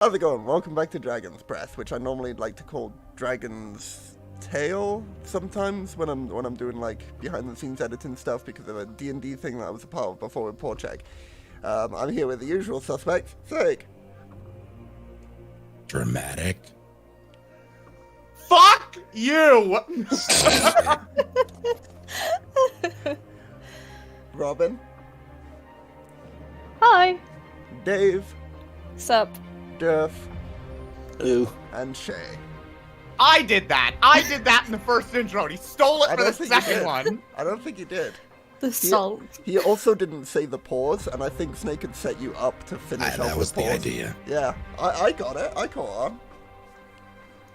How's it going? Welcome back to Dragon's Breath, which I normally like to call Dragon's Tail sometimes when I'm doing like behind the scenes editing stuff because of a D&D thing that I was a part of before with Poor Check. I'm here with the usual suspects, Sig. Dramatic. Fuck you! Robin, Hi. Dave, Sup? Durf, Ooh. and Shay. I did that in the first intro, and he stole it I for don't the think you second did. one. I don't think he did. The salt. He also didn't say the pause, and I think Snake had set you up to finish off That was with the pause. idea. Yeah, I got it. I caught on.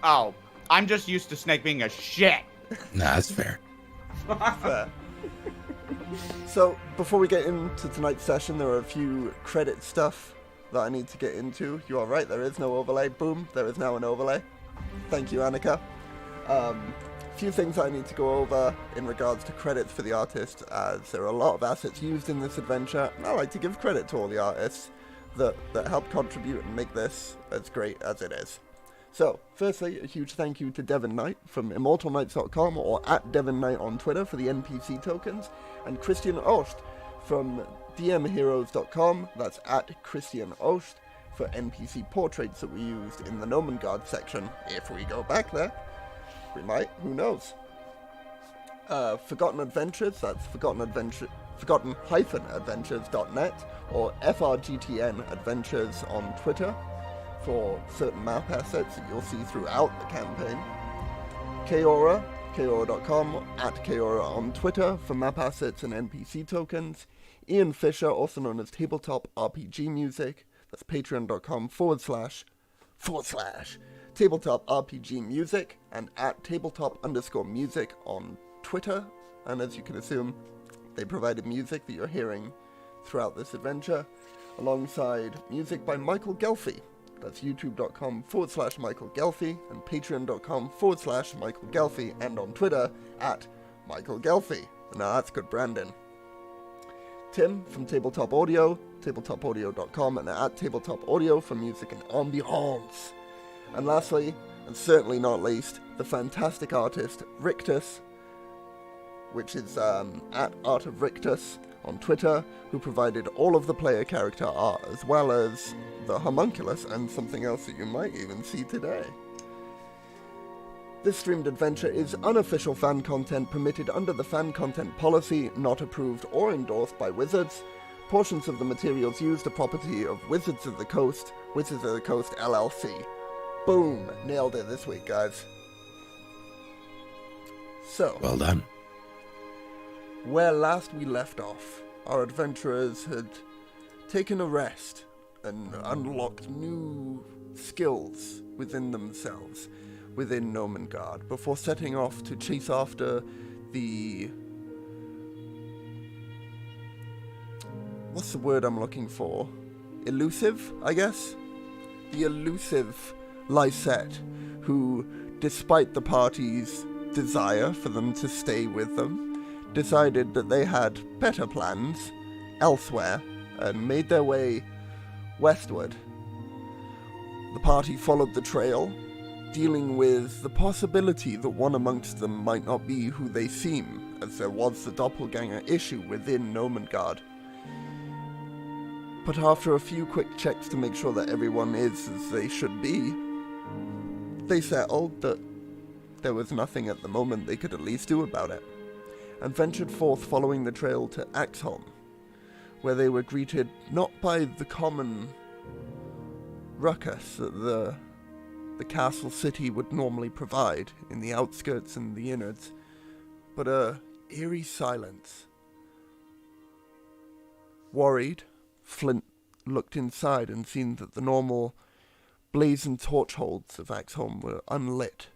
Oh, I'm just used to Snake being a shit. Nah, that's fair. Fair. So, before we get into tonight's session, there are a few credit stuff that I need to get into. You are right, there is no overlay. Boom, there is now an overlay. Thank you, Annika. A few things I need to go over in regards to credits for the artist, as there are a lot of assets used in this adventure, and I like to give credit to all the artists that help contribute and make this as great as it is. So, firstly, a huge thank you to Devon Knight from immortalknights.com or at Devon Knight on Twitter for the NPC tokens, and Christian Ost from dmheroes.com, that's at Christian Ost, for NPC portraits that we used in the Nomengard section. If we go back there, we might, who knows. Forgotten Adventures, that's forgotten-adventures.net, or FRGTN Adventures on Twitter, for certain map assets that you'll see throughout the campaign. Kaora, Kaora.com, at Kaora on Twitter for map assets and NPC tokens. Ian Fisher, also known as Tabletop RPG Music, that's patreon.com/Tabletop RPG Music, and at tabletop_music on Twitter. And as you can assume, they provided music that you're hearing throughout this adventure, alongside music by Michael Gelfie. That's youtube.com/Michael Gelfie and patreon.com/Michael Gelfie, and on Twitter at Michael Gelfie. Now that's good branding. Tim from Tabletop Audio, tabletopaudio.com, and at Tabletop Audio for music and ambiance. And lastly, and certainly not least, the fantastic artist Rictus, which is at Art of Rictus on Twitter, who provided all of the player character art, as well as the homunculus and something else that you might even see today. This streamed adventure is unofficial fan content permitted under the fan content policy, not approved or endorsed by Wizards. Portions of the materials used are property of Wizards of the Coast LLC. Boom! Nailed it this week, guys. So, Well done. where last we left off, our adventurers had taken a rest and unlocked new skills within themselves, within Nomengard, before setting off to chase after the... what's the word I'm looking for? Elusive, I guess? The elusive Lysette, who, despite the party's desire for them to stay with them, decided that they had better plans elsewhere and made their way westward. The party followed the trail, dealing with the possibility that one amongst them might not be who they seem, as there was the doppelganger issue within Nomengard. But after a few quick checks to make sure that everyone is as they should be, they settled that there was nothing at the moment they could at least do about it, and ventured forth following the trail to Axeholm, where they were greeted not by the common ruckus that the castle city would normally provide in the outskirts and the innards, but a eerie silence. Worried, Flint looked inside and seen that the normal blazing torch holds of Axeholm were unlit,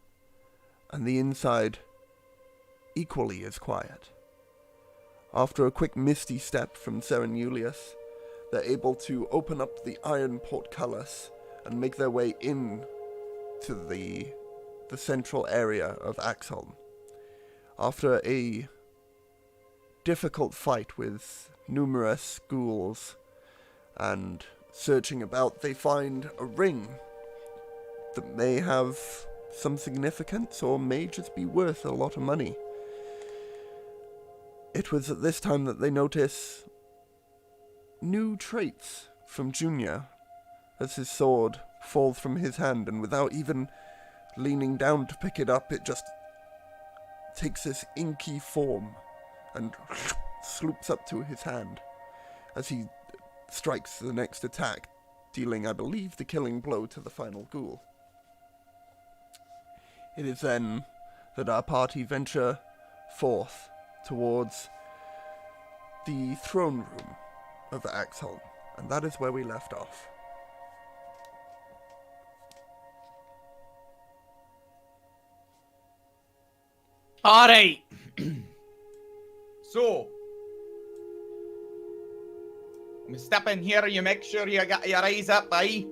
and the inside equally as quiet. After a quick misty step from Seren Julius, they're able to open up the iron portcullis and make their way in to the central area of Axeholm. After a difficult fight with numerous ghouls and searching about, they find a ring that may have some significance or may just be worth a lot of money. It was at this time that they notice new traits from Junior as his sword falls from his hand, and without even leaning down to pick it up, it just takes this inky form and sloops up to his hand as he strikes the next attack, dealing, I believe, the killing blow to the final ghoul. It is then that our party venture forth towards the throne room of Axeholm, and that is where we left off. Alright. So, when we step in here, you make sure you got your eyes up, aye?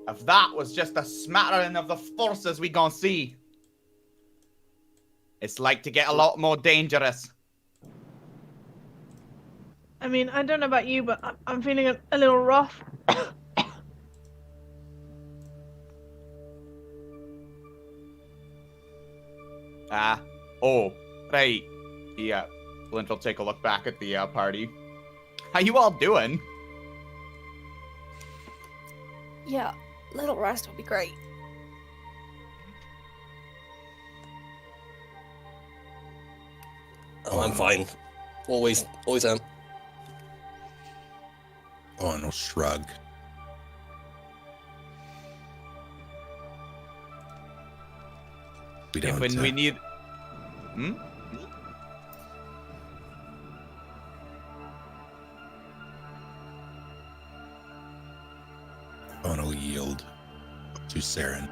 If that was just a smattering of the forces we gon' see, it's like to get a lot more dangerous. I mean, I don't know about you, but I'm feeling a little rough. Oh, right. Yeah, Flint will take a look back at the party. How you all doing? Yeah, little rest would be great. Oh, I'm fine. Always am. Owen will shrug. We don't. When we need... Hmm? Owen will yield to Saren.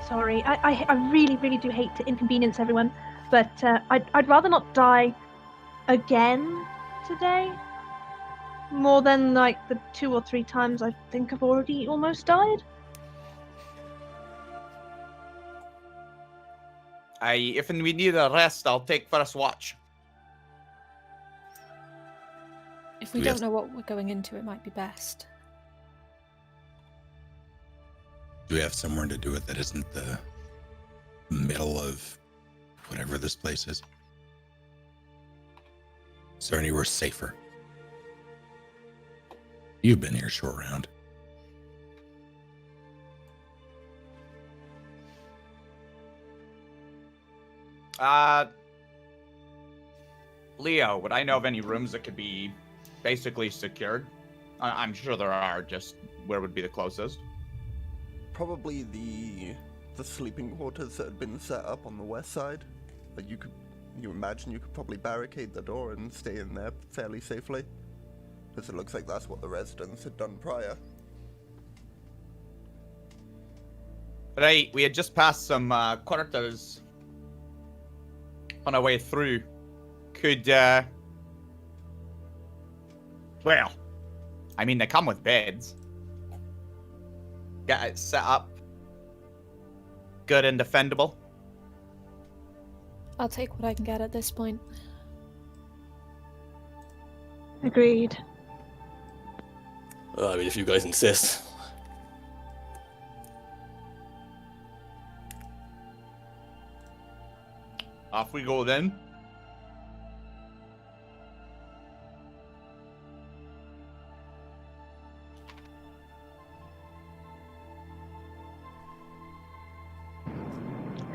Sorry, I really, really do hate to inconvenience everyone, but I'd rather not die again today. More than like the 2 or 3 times I think I've already almost died. If we need a rest, I'll take first watch. If we don't know what we're going into, it might be best. Do we have somewhere to do it that isn't the middle of whatever this place is? Is there anywhere safer? You've been here short round. Leo, would I know of any rooms that could be basically secured? I'm sure there are, just where would be the closest? Probably the sleeping quarters that had been set up on the west side. But you imagine you could probably barricade the door and stay in there fairly safely. Because it looks like that's what the residents had done prior. Right, we had just passed some quarters on our way through. Could, well, I mean, they come with beds. Get it set up. Good and defendable. I'll take what I can get at this point. Agreed. I mean, if you guys insist. Off we go then.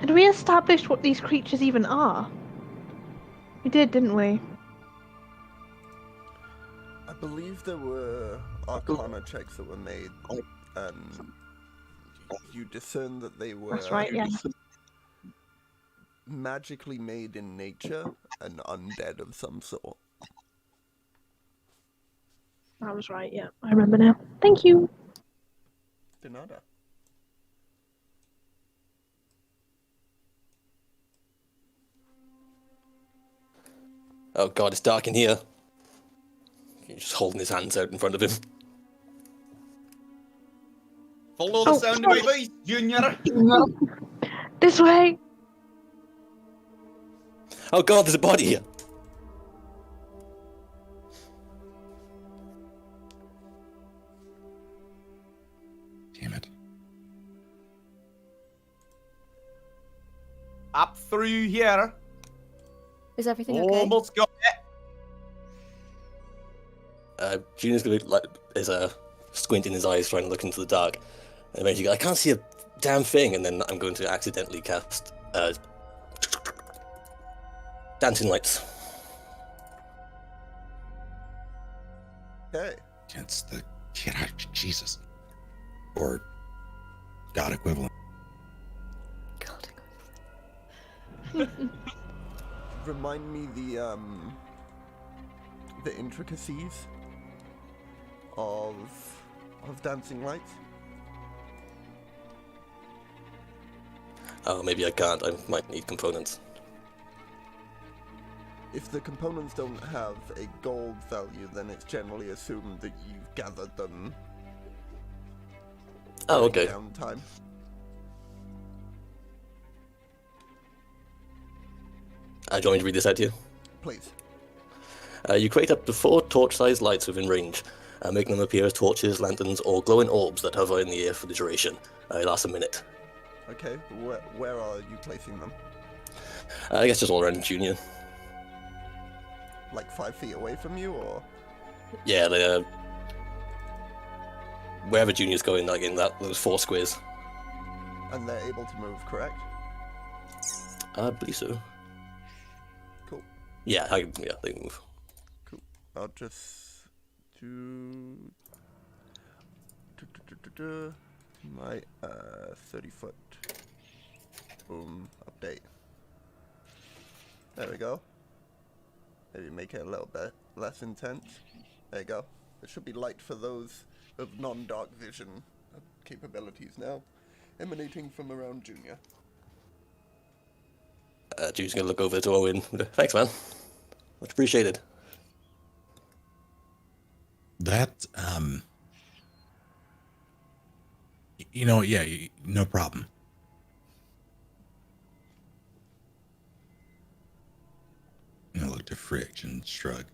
Had we established what these creatures even are? We did, didn't we? I believe there were Arcana checks that were made, and you discern that they were That's right, yeah. magically made in nature and undead of some sort. I was right, yeah. I remember now. Thank you. De nada. Oh god, it's dark in here. He's just holding his hands out in front of him. Follow the sound of my voice, Junior. This way. Oh god, there's a body here. Damn it. Up through here. Is everything okay? Almost got it. Junior's gonna be like, is squinting his eyes trying to look into the dark. And eventually go, I can't see a damn thing, and then I'm going to accidentally cast dancing lights. Okay. Against the kid. Jesus. Or God equivalent. God. Remind me the intricacies of dancing lights. Oh, maybe I can't. I might need components. If the components don't have a gold value, then it's generally assumed that you've gathered them. Oh, okay. Downtime. Do you want me to read this out to you? Please. You create up to 4 torch-sized lights within range, making them appear as torches, lanterns, or glowing orbs that hover in the air for the duration. It lasts a minute. Okay. Where are you placing them? I guess just all around Junior. Like 5 feet away from you, or? Yeah, they wherever Junior's going, like in those 4 squares. And they're able to move, correct? I believe so. Cool. Yeah, they move. Cool. I'll just do my 30-foot boom update. There we go. Maybe make it a little bit less intense. There you go. It should be light for those of non-dark vision capabilities now, emanating from around Junior. Junior's gonna look over to Owen. Thanks, man. Much appreciated. That, yeah, no problem. I look to Fridge and shrug.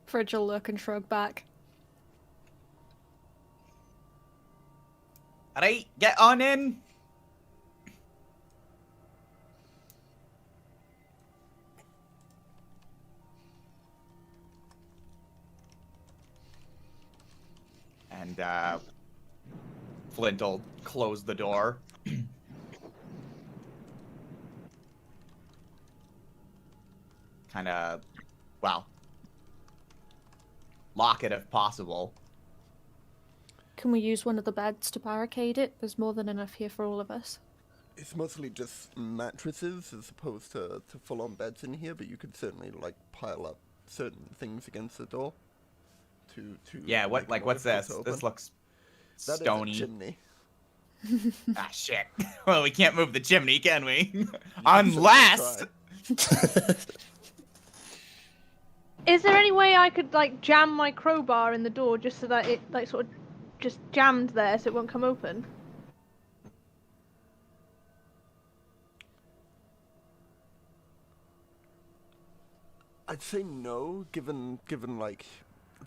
Fridge will look and shrug back. Alright, get on in. And Flint will close the door. Kind of, well, lock it if possible. Can we use one of the beds to barricade it? There's more than enough here for all of us. It's mostly just mattresses as opposed to full-on beds in here, but you could certainly like pile up certain things against the door. To Yeah, what's this? Open. This looks That stony. is a chimney. Ah, shit. Well, we can't move the chimney, can we? You Unless... try. Is there any way I could like jam my crowbar in the door just so that it like sort of just jammed there so it won't come open? I'd say no, given like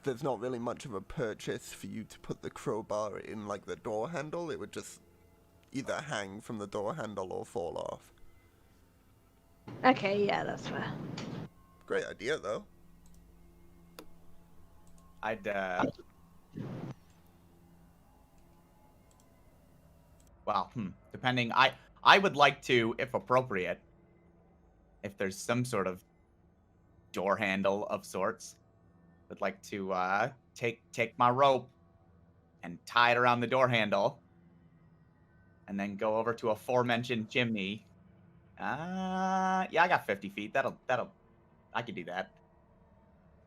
there's not really much of a purchase for you to put the crowbar in like the door handle. It would just either hang from the door handle or fall off. Okay, yeah, that's fair. Great idea though. I'd, well, depending, I would like to, if appropriate, if there's some sort of door handle of sorts, would like to, take my rope and tie it around the door handle, and then go over to aforementioned chimney. Yeah, I got 50 feet. That'll, I could do that.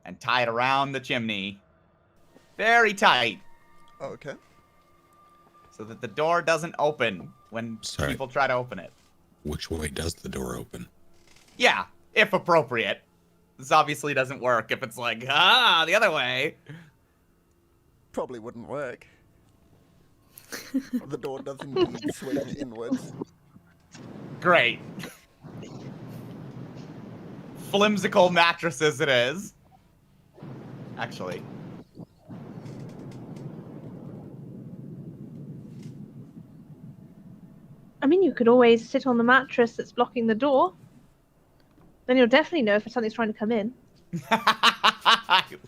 And tie it around the chimney. Very tight. Oh, okay. So that the door doesn't open when people try to open it. Which way does the door open? Yeah, if appropriate. This obviously doesn't work if it's like, the other way. Probably wouldn't work. The door does indeed swing inwards. Great. flimsicle mattresses it is. Actually. I mean, you could always sit on the mattress that's blocking the door. Then you'll definitely know if something's trying to come in.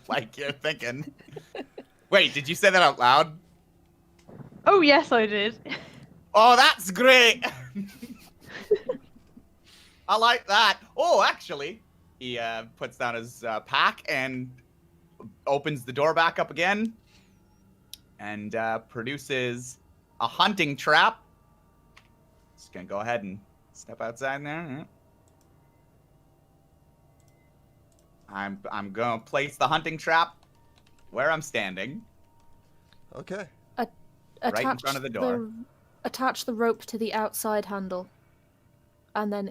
Like you're thinking. Wait, did you say that out loud? Oh, yes, I did. Oh, that's great. I like that. Oh, actually, he puts down his pack and opens the door back up again and produces a hunting trap. Just gonna go ahead and step outside there. I'm gonna place the hunting trap where I'm standing. Okay. Right in front of the door. Attach the rope to the outside handle, and then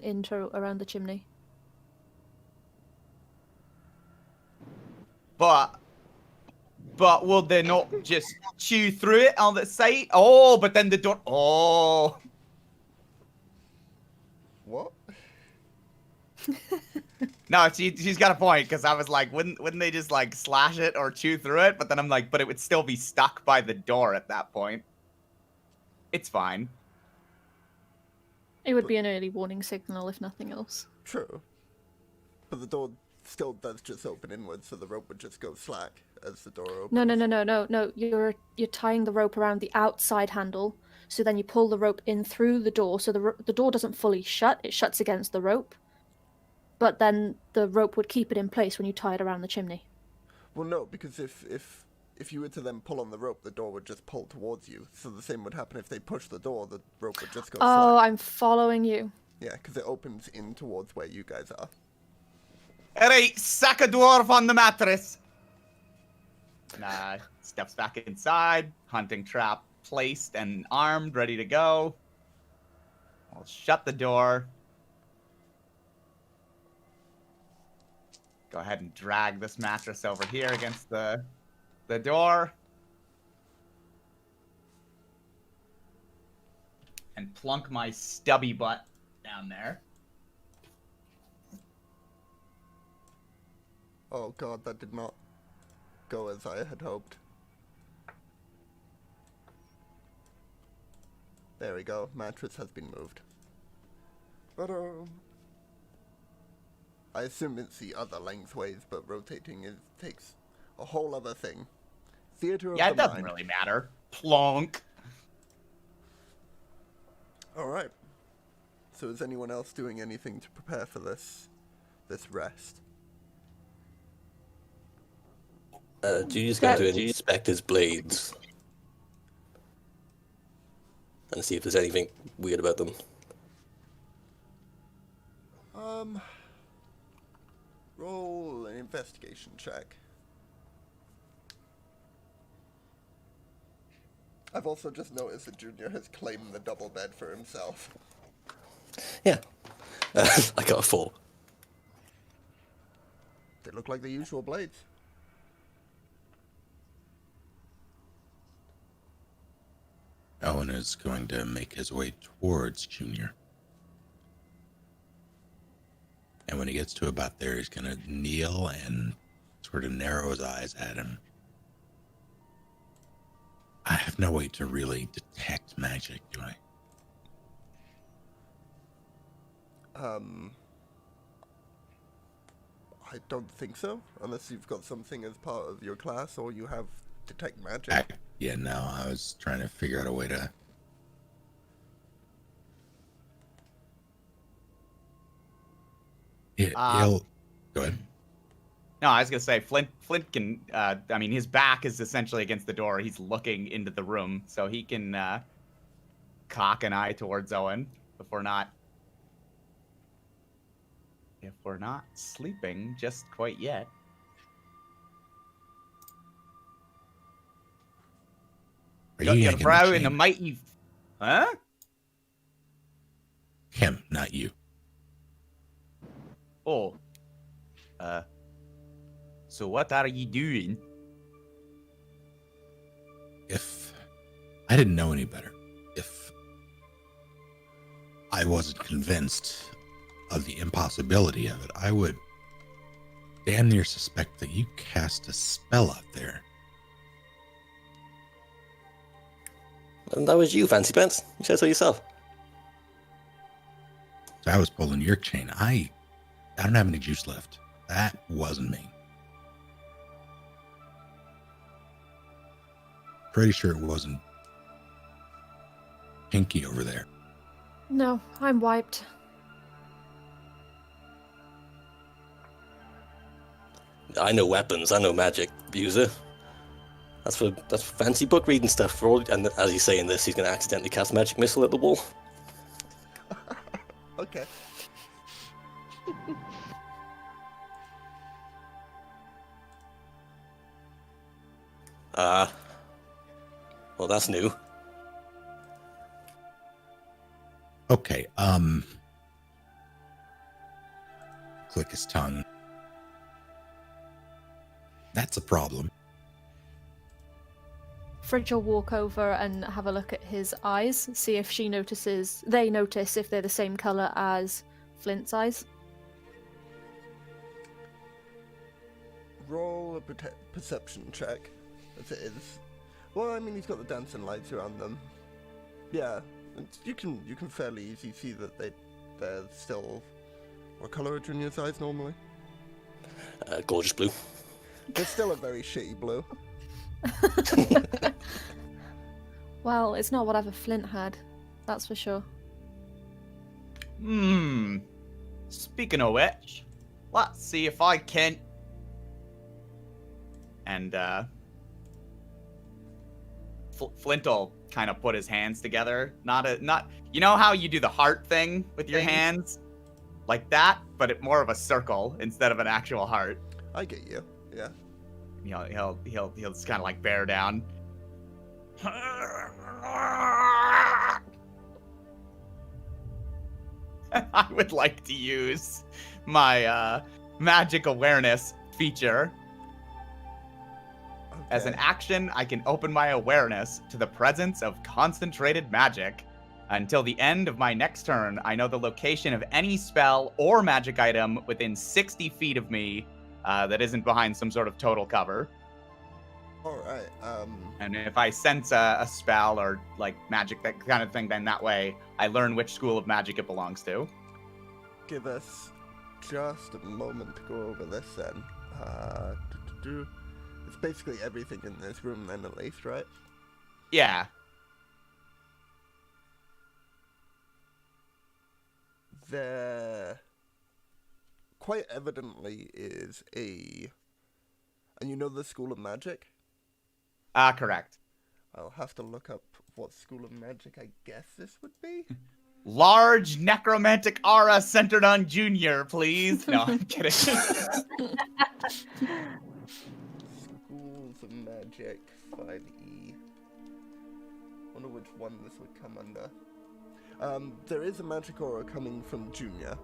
around the chimney. But will they not just chew through it on the side? Oh, but then the door. Oh. What? No, she's got a point, because I was like, wouldn't they just like slash it or chew through it? But then I'm like, but it would still be stuck by the door at that point. It's fine. It would be an early warning signal, if nothing else. True. But the door still does just open inwards, so the rope would just go slack as the door opens. No. You're tying the rope around the outside handle, so then you pull the rope in through the door, so the door doesn't fully shut. It shuts against the rope. But then the rope would keep it in place when you tie it around the chimney. Well, no, because if you were to then pull on the rope, the door would just pull towards you. So the same would happen if they push the door, the rope would just go Oh, slack. I'm following you. Yeah, because it opens in towards where you guys are. Alright, sack a dwarf on the mattress. Steps back inside, hunting trap placed and armed, ready to go. I'll shut the door. Go ahead and drag this mattress over here against the door. And plunk my stubby butt down there. Oh god, that did not go as I had hoped. There we go, mattress has been moved. But I assume it's the other lengthways, but rotating takes a whole other thing. Theater of Yeah, the it doesn't mind. really matter. Plonk. Alright. So is anyone else doing anything to prepare for this rest? Judy's going to inspect his blades and see if there's anything weird about them. Roll an investigation check. I've also just noticed that Junior has claimed the double bed for himself. Yeah. I got a 4. They look like the usual blades. Owen is going to make his way towards Junior. And when he gets to about there, he's going to kneel and sort of narrow his eyes at him. I have no way to really detect magic, do I? I don't think so, unless you've got something as part of your class or you have detect magic. Yeah, no, I was trying to figure out a way to... He'll... Go ahead. No, I was gonna say Flint can. I mean, his back is essentially against the door. He's looking into the room, so he can cock an eye towards Owen if we're not sleeping just quite yet. Are Got you your yanking brow the in a chain? mighty. Huh? Him, not you. Oh. So what are you doing? If I didn't know any better, if I wasn't convinced of the impossibility of it, I would damn near suspect that you cast a spell out there. And that was you, Fancy Pants. You said so yourself. So I was pulling your chain. I don't have any juice left. That wasn't me. Pretty sure it wasn't Pinky over there. No, I'm wiped. I know weapons. I know magic, Abuser. That's for fancy book reading stuff. For all, and as he's saying this, he's going to accidentally cast magic missile at the wall. Okay. Well, that's new. Okay, click his tongue. That's a problem. Fridge will walk over and have a look at his eyes, see if they notice if they're the same colour as Flint's eyes. Roll a perception check, as it is. Well, I mean, he's got the dancing lights around them. Yeah, you can fairly easily see that they're still... What colour are Junior's eyes normally? Gorgeous blue. They're still a very shitty blue. Well, it's not whatever Flint had, that's for sure. Speaking of which, let's see if I can... And, Flint will kind of put his hands together. Not, you know how you do the heart thing with your hands? Like that, but more of a circle instead of an actual heart. I get you, yeah. He'll just kind of like bear down. I would like to use my magic awareness feature. Okay. As an action, I can open my awareness to the presence of concentrated magic. Until the end of my next turn, I know the location of any spell or magic item within 60 feet of me that isn't behind some sort of total cover. Alright, And if I sense a spell or like magic, that kind of thing, then that way I learn which school of magic it belongs to. give us just a moment to go over this then. It's basically everything in this room then, at least, right? Yeah. There quite evidently is and you know the School of Magic? Correct. I'll have to look up what School of Magic I guess this would be. Large necromantic aura centered on Junior, please. No, I'm kidding. Schools of Magic 5e. Wonder which one this would come under. There is a magic aura coming from Junior.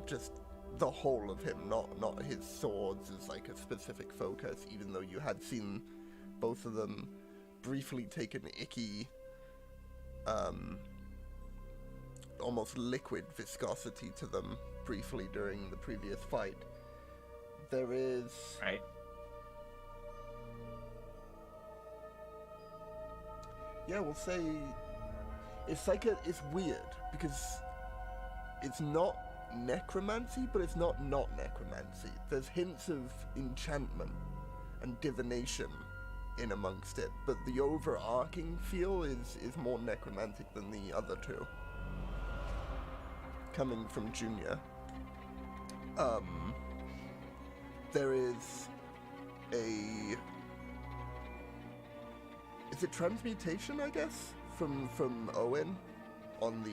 Just the whole of him, not his swords as like a specific focus, even though you had seen both of them briefly take an icky, almost liquid viscosity to them briefly during the previous fight. There is... Right. Yeah, we'll say... It's it's weird, because it's not necromancy, but it's not necromancy. There's hints of enchantment and divination in amongst it, but the overarching feel is more necromantic than the other two. Coming from Junior. There is a... Is it transmutation, I guess? From Owen on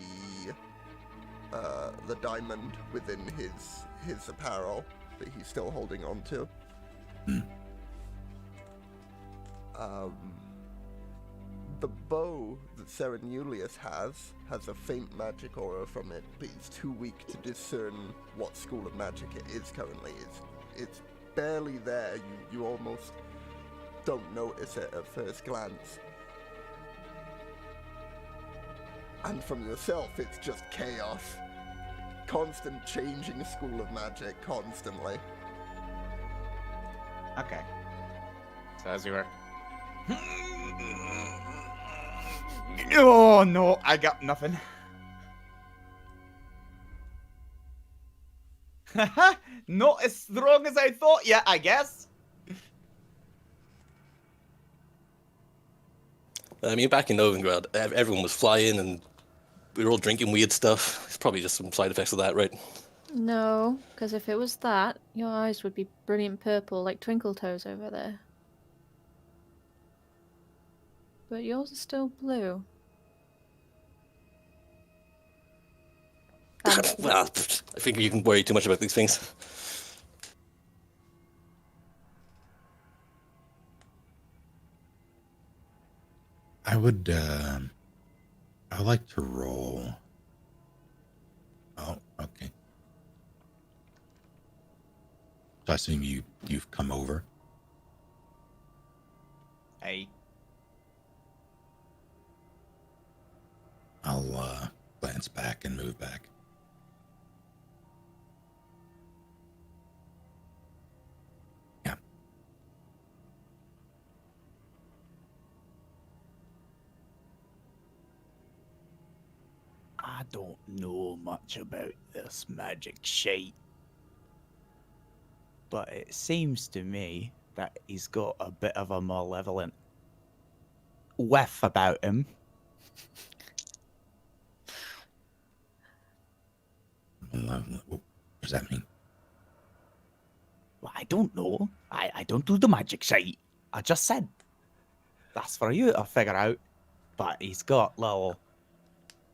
the diamond within his apparel that he's still holding on to. The bow that Serenulius has a faint magic aura from it, but it's too weak to discern what school of magic it is currently. It's barely there. You almost don't notice it at first glance. And from yourself, it's just chaos. Constant changing school of magic, constantly. Okay. So as you were... Oh, no, I got nothing. Not as strong as I thought yet, I guess. I mean, back in Novigrad, everyone was flying and we were all drinking weird stuff. It's probably just some side effects of that, right? No, because if it was that, your eyes would be brilliant purple like Twinkle Toes over there. But yours are still blue. Well, I think you can worry too much about these things. I would like to roll. Oh, okay. So I assume you've come over. Hey. I'll glance back and move back. Yeah. I don't know much about this magic shite, but it seems to me that he's got a bit of a malevolent whiff about him. What does that mean? Well, I don't know. I don't do the magic shite. I just said. That's for you to figure out. But he's got little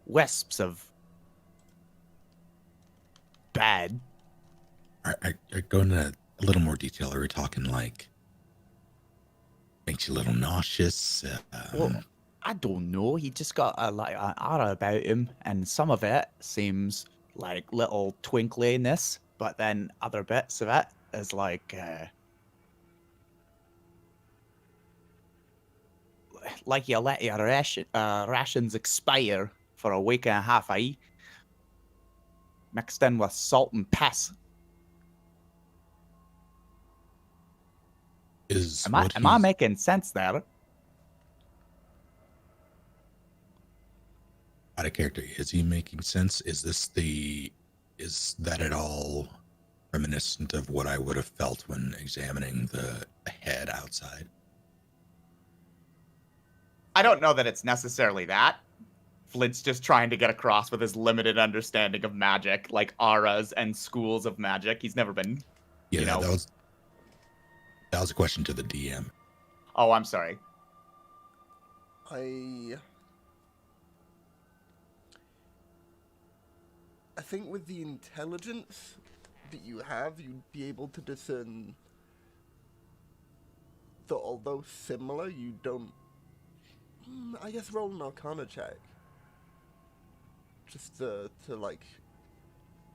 wisps of bad. I go into a little more detail. Are we talking like makes you a little nauseous? Well, I don't know. He just got an aura about him, and some of it seems like little twinkliness, but then other bits of it is like you let your rations expire for a week and a half, mixed in with salt and piss. Am I making sense there? Out of character, is he making sense? Is that at all reminiscent of what I would have felt when examining the head outside? I don't know that it's necessarily that. Flint's just trying to get across with his limited understanding of magic, like auras and schools of magic. He's never been, Yeah, you know... that was a question to the DM. Oh, I'm sorry. I think with the intelligence that you have, you'd be able to discern that although similar, you don't... I guess roll an Arcana check. Just to like,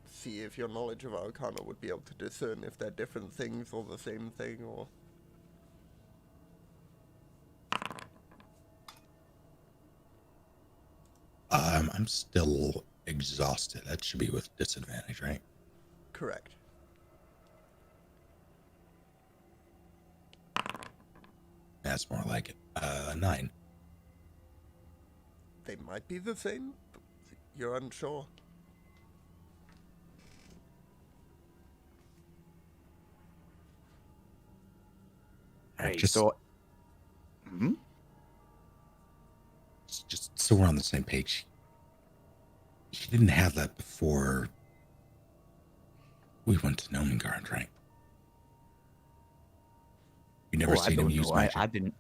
see if your knowledge of Arcana would be able to discern if they're different things or the same thing, or... I'm still exhausted. That should be with disadvantage, right? Correct. That's more like it. 9. They might be the same, but you're unsure. Right, Just so we're on the same page. He didn't have that before we went to Nomengard, right? You never seen him use magic? I didn't.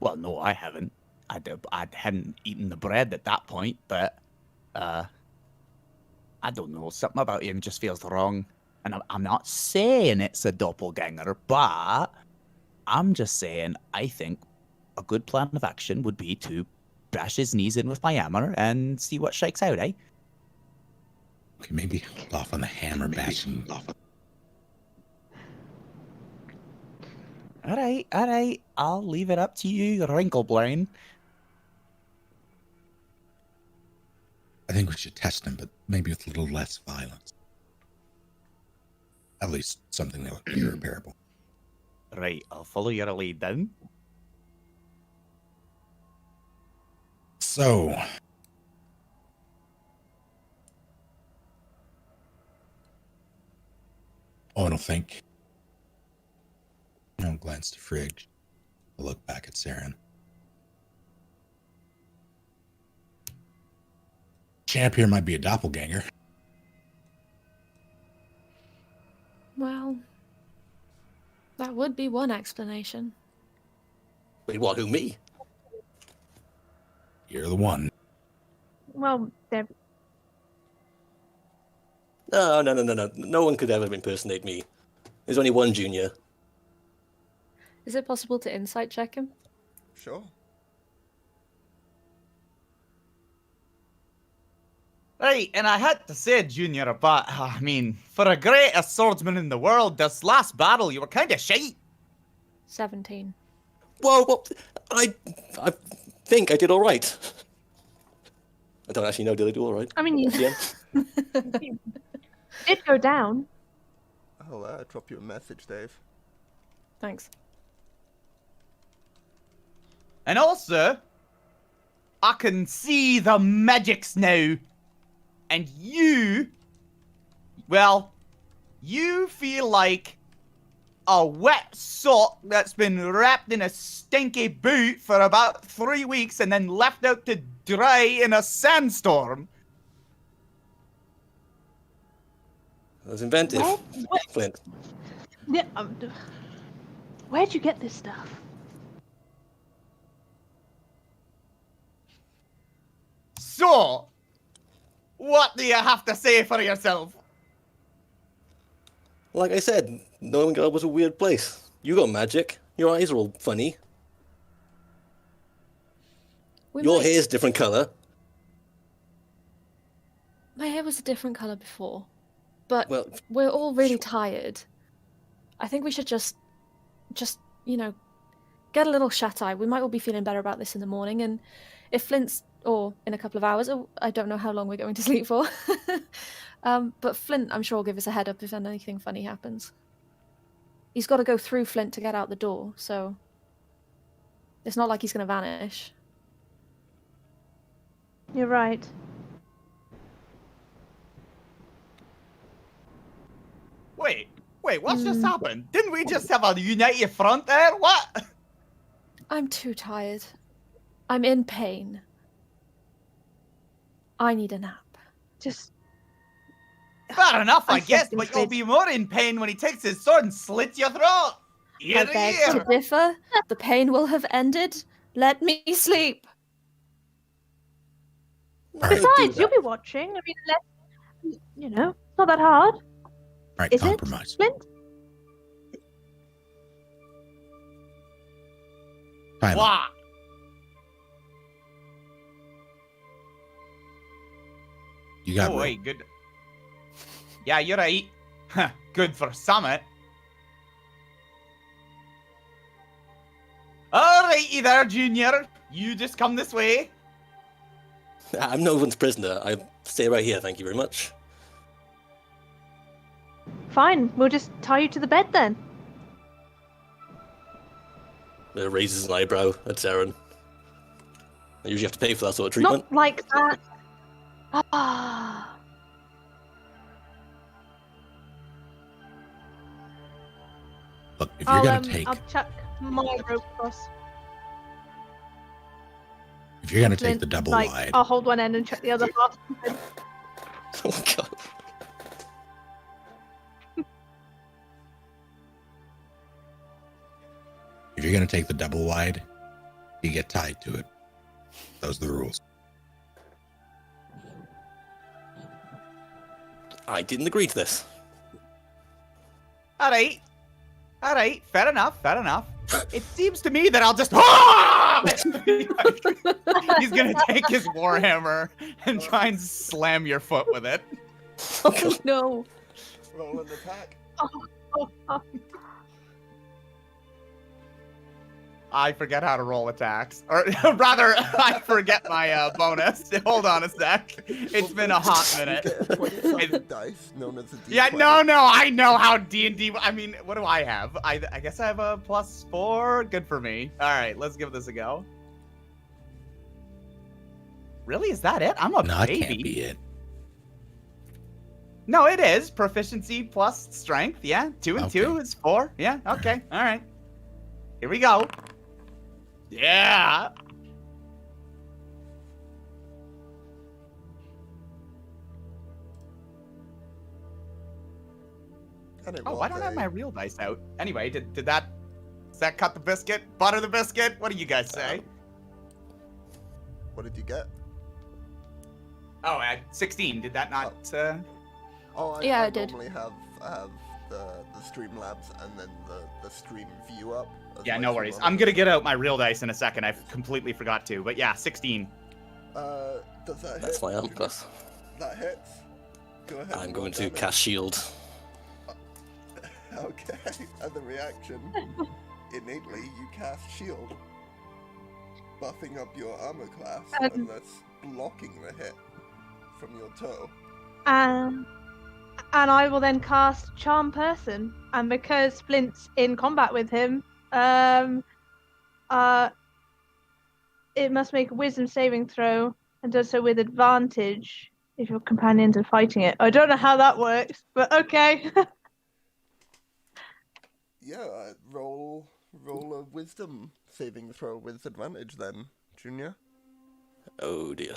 Well, no, I haven't. I hadn't eaten the bread at that point, but I don't know. Something about him just feels wrong. And I'm not saying it's a doppelganger, but I'm just saying I think a good plan of action would be to bash his knees in with my hammer and see what shakes out, eh? Okay, maybe hold off on the hammer bashing. All right. I'll leave it up to you, Wrinklebrain. I think we should test him, but maybe with a little less violence. At least something that would be repairable. Right, I'll follow your lead then. So, Owen will think. I'll glance to Frigg. I'll look back at Saren. Champ here might be a doppelganger. Well, that would be one explanation. Wait, what? Who, me? You're the one. Well, they're No. No one could ever impersonate me. There's only one Junior. Is it possible to insight check him? Sure. Right, and I had to say, Junior, but I mean, for a greatest swordsman in the world, this last battle, you were kind of shite. 17. Whoa, well, I think I did all right. I don't actually know, did I do all right? I mean, you Yeah. did go down. I'll drop you a message, Dave. Thanks. And also, I can see the magics now. And you, well, you feel like a wet sock that's been wrapped in a stinky boot for about 3 weeks and then left out to dry in a sandstorm. That was inventive. What? Flint. Yeah, where'd you get this stuff? So, what do you have to say for yourself? Like I said, knowing God was a weird place. You got magic. Your eyes are all funny. Your hair's different colour. My hair was a different colour before. But Well, we're all really tired. I think we should just, you know, get a little shut-eye. We might all be feeling better about this in the morning, and if Flint's, or in a couple of hours, or I don't know how long we're going to sleep for. But Flint, I'm sure, will give us a head up if anything funny happens. He's got to go through Flint to get out the door, so it's not like he's going to vanish. You're right. Wait, what's just happened? Didn't we just have a united front there? What? I'm too tired. I'm in pain. I need a nap. Just Fair enough, I I guess, said but this you'll bit. be more in pain when he takes his sword and slits your throat. Ear I to beg ear. to differ. The pain will have ended. Let me sleep. besides, you'll be watching. I mean, you know, it's not that hard. Right, Is compromise. it, Flint? Time. What? You got Oh, rope. wait, good. Yeah, you're right. Good for Summit. Alrighty there, Junior. You just come this way. I'm no one's prisoner. I stay right here, thank you very much. Fine, we'll just tie you to the bed then. Raises an eyebrow at Saren. I usually have to pay for that sort of treatment. Not like that. Ah. Look, if you're gonna I'll chuck my rope across. if you're gonna take Flint, the double like, wide, I'll hold one end and chuck the other half. Oh god. if you're gonna take the double wide, you get tied to it. Those are the rules. I didn't agree to this. Alright. Alright, fair enough, fair enough. It seems to me that I'll just... He's gonna take his warhammer and try and slam your foot with it. Oh no. Roll an attack. I forget how to roll attacks. Or rather, I forget my bonus. Hold on a sec. It's been a hot minute. You get a 20-sided dice known as a D20. Yeah, no, I know how D&D... I mean, what do I have? I guess I have a +4. Good for me. All right, let's give this a go. Really? Is that it? I'm a No, it baby. can't be it. No, it is. Proficiency plus strength. Yeah, 2 and 2 is 4. Yeah, okay. All right. Here we go. Yeah. Oh, I don't have my real dice out. Anyway, does that cut the biscuit? Butter the biscuit? What do you guys say? What did you get? Oh, 16. Did that not... Oh, Yeah, I I did. normally have the Streamlabs and then the stream view up. Yeah, no worries. I'm gonna get out my real dice in a second. I completely forgot to. But yeah, 16. Does that hit? That's my arm plus. That hits. Go ahead. I'm and going roll to damage. cast shield. Okay, and the reaction, innately you cast shield, buffing up your armor class, and that's blocking the hit from your toe. And I will then cast Charm Person, and because Flint's in combat with him, it must make a Wisdom saving throw, and does so with advantage if your companions are fighting it. I don't know how that works, but okay. Yeah, roll a Wisdom saving throw with advantage then, Junior. Oh dear.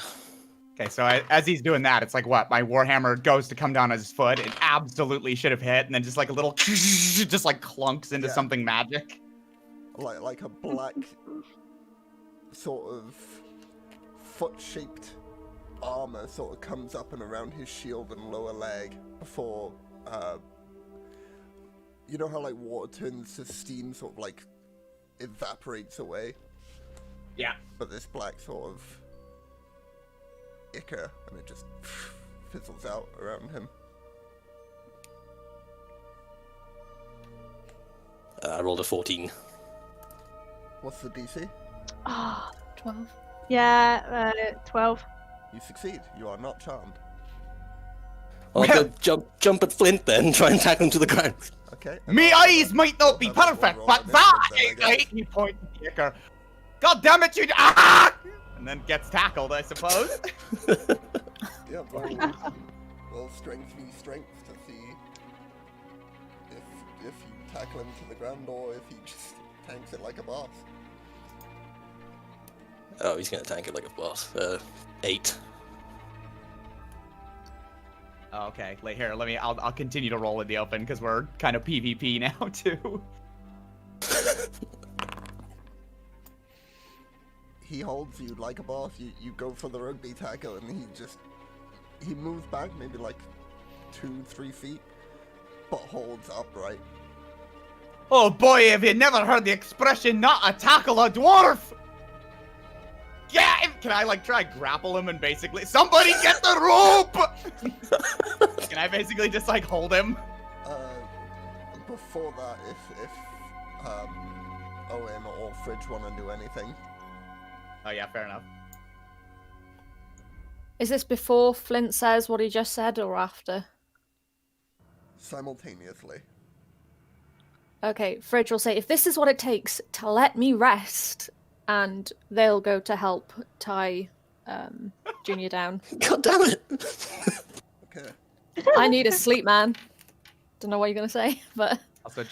Okay, so as he's doing that, it's like what? My Warhammer goes to come down on his foot. It absolutely should have hit, and then just like a little, just like clunks into something magic. Like a black sort of foot-shaped armor sort of comes up and around his shield and lower leg before, you know how like water turns to steam, sort of like evaporates away? Yeah. But this black sort of ichor, and it just fizzles out around him. I rolled a 14. What's the DC? Ah, 12. yeah, 12. You succeed. You are not charmed. I'll go jump at Flint then, try and tackle him to the ground. Okay. Me eyes might not be I'll have perfect, one roll but on that initiative then, I guess. he points at the ichor. God damn it, you! Ah! And then gets tackled, I suppose. Yeah, roll strength v strength to see if you tackle him to the ground or if he just tanks it like a boss. Oh, he's gonna tank it like a boss. 8. Okay, here, I'll continue to roll in the open because we're kind of PvP now too. He holds you like a boss. You go for the rugby tackle and he moves back maybe like 2-3 feet, but holds upright. Oh boy, have you never heard the expression "not a tackle a dwarf"? Yeah, can I like try grapple him and basically somebody get the rope? Can I basically just like hold him? Before that, if Owen or Fridge want to do anything. Oh yeah, fair enough. Is this before Flint says what he just said or after? Simultaneously. Okay, Fridge will say, if this is what it takes to let me rest, and they'll go to help tie Junior down. God damn it! Okay. I need a sleep, man. Don't know what you're going to say, but... Also,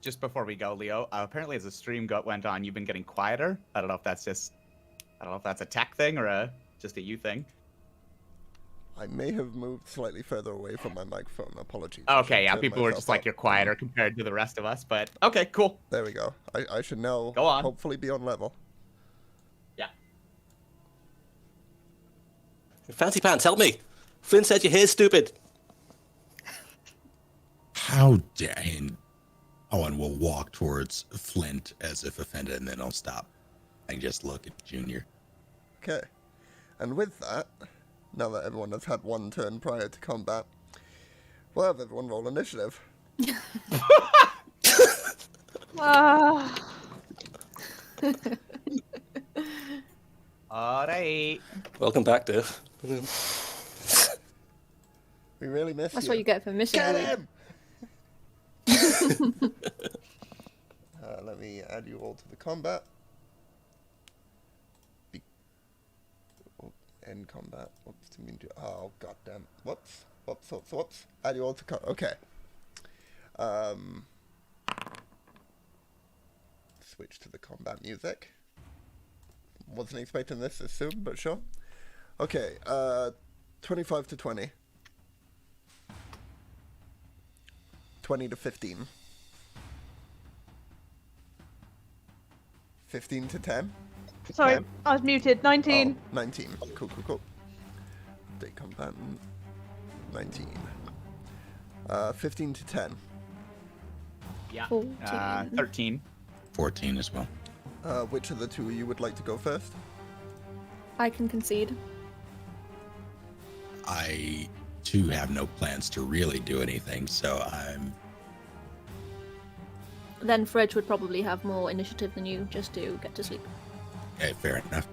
just before we go, Leo, apparently as the stream went on, you've been getting quieter. I don't know if that's a tech thing or just a you thing. I may have moved slightly further away from my microphone. Apologies. Okay, yeah, Turn people were myself just like, up. you're quieter compared to the rest of us, but okay, cool. There we go. I should now Go on. hopefully be on level. Yeah. Fancy pants, help me! Flint said your hair's stupid. How dare and Owen will walk towards Flint as if offended, and then I'll stop and just look at Junior. Okay. And with that, now that everyone has had one turn prior to combat, we'll have everyone roll initiative. Ah. Welcome back, Dave. We really miss That's you. what you get for missing a Get week. him! Let me add you all to the combat. End combat. Whoops, didn't mean to. Oh, goddamn. Whoops. Add you all to okay. Switch to the combat music. Wasn't expecting this as soon, but sure. Okay, 25 to 20. 20 to 15. 15 to 10. Sorry, 10. I was muted. 19. Oh, 19. Cool. Update combatant. 19. 15 to 10. Yeah. 14. 13. 14 as well. Which of the two you would like to go first? I can concede. I, too, have no plans to really do anything, so I'm... Then Fridge would probably have more initiative than you just to get to sleep. Okay, fair enough.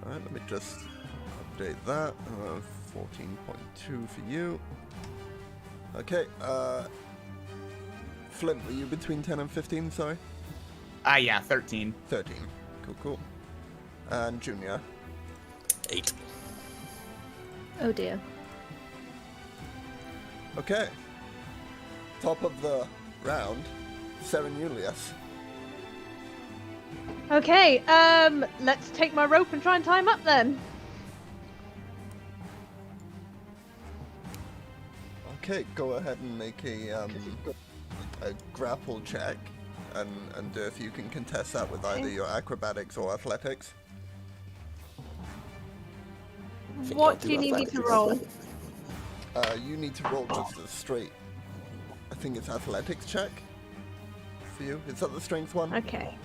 Alright, let me just update that. 14.2 for you. Okay, Flint, were you between 10 and 15, sorry? Yeah, 13. 13. Cool. And Junior. 8. Oh dear. Okay. Top of the round, Seren Julius. Okay, let's take my rope and try and tie him up then. Okay, go ahead and make a grapple check, and if you can contest that with either your acrobatics or athletics. What do you need me to roll? You need to roll just a straight, I think it's athletics check for you. Is that the strength one? Okay.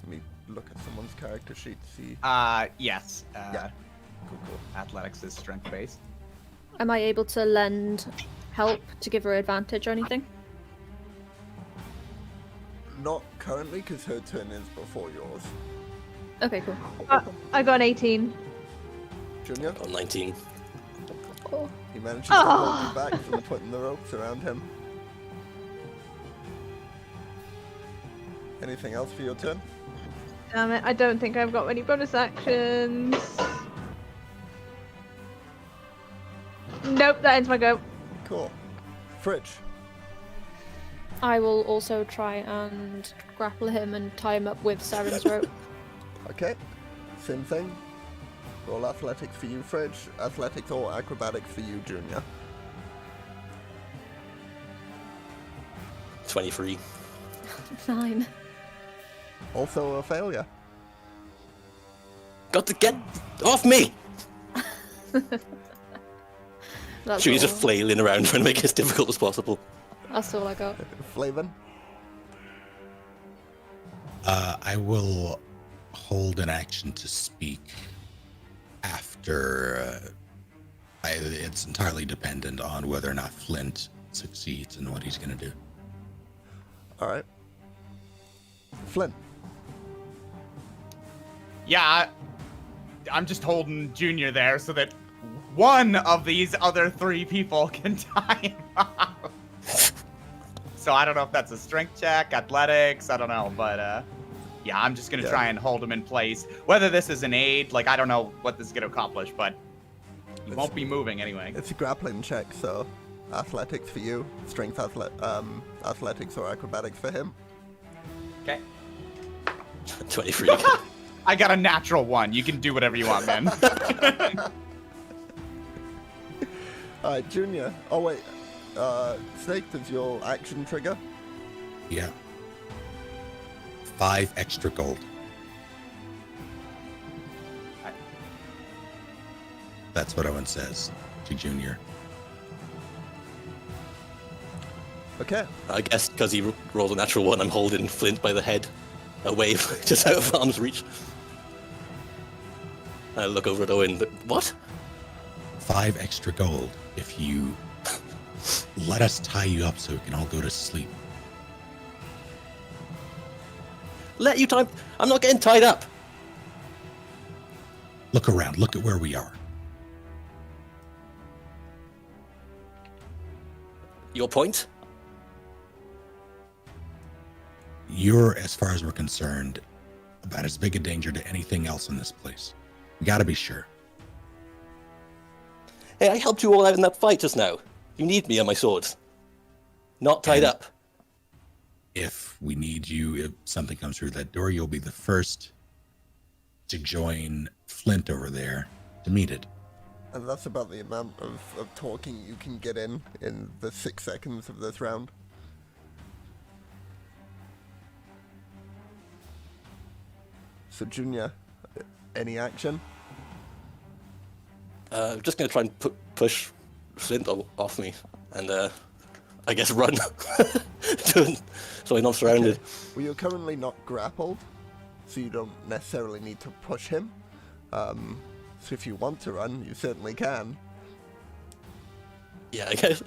Let me look at someone's character sheet to see. Yes. Yeah. Cool. Athletics is strength based. Am I able to lend help to give her advantage or anything? Not currently, because her turn is before yours. Okay, cool. I got an 18. Junior, On 19. Oh. he manages to hold you back from putting the ropes around him. Anything else for your turn? Damn it, I don't think I've got any bonus actions. Nope, that ends my go. Cool. Fridge. I will also try and grapple him and tie him up with Saren's rope. Okay. Same thing. Roll athletics for you, Fridge. Athletics or acrobatics for you, Junior. 23. 9. Also a failure. Got to get off me! That's She's all. just flailing around trying to make it as difficult as possible. That's all I got. Flavin. I will hold an action to speak after. It's entirely dependent on whether or not Flint succeeds and what he's going to do. All right. Flint. Yeah, I'm just holding Junior there so that one of these other 3 people can tie him up. So I don't know if that's a strength check, athletics, I don't know, but yeah, I'm just gonna try and hold him in place. Whether this is an aid, like I don't know what this is gonna accomplish, but he won't be moving anyway. It's a grappling check, so athletics for you, strength athletics or acrobatics for him. Okay. 23. I got a natural 1. You can do whatever you want, man. Alright, Junior. Oh wait, Snake, does your action trigger? Yeah. 5 extra gold. That's what Owen says to Junior. Okay. I guess because he rolled a natural 1, I'm holding Flint by the head, away, just out of arm's reach. I look over at Owen, but what? 5 extra gold if you let us tie you up so we can all go to sleep. let you tie. I'm not getting tied up. Look around. Look at where we are. Your point? You're, as far as we're concerned, about as big a danger to anything else in this place. We gotta be sure. Hey, I helped you all out in that fight just now. You need me and my swords. Not tied up. If we need you, if something comes through that door, you'll be the first to join Flint over there to meet it. And that's about the amount of talking you can get in the 6 seconds of this round. So, Junior, any action? I'm just going to try and push Flint off me and, I guess, run. So I'm not surrounded. Okay. Well, you're currently not grappled, so you don't necessarily need to push him. So if you want to run, you certainly can. Yeah, I guess.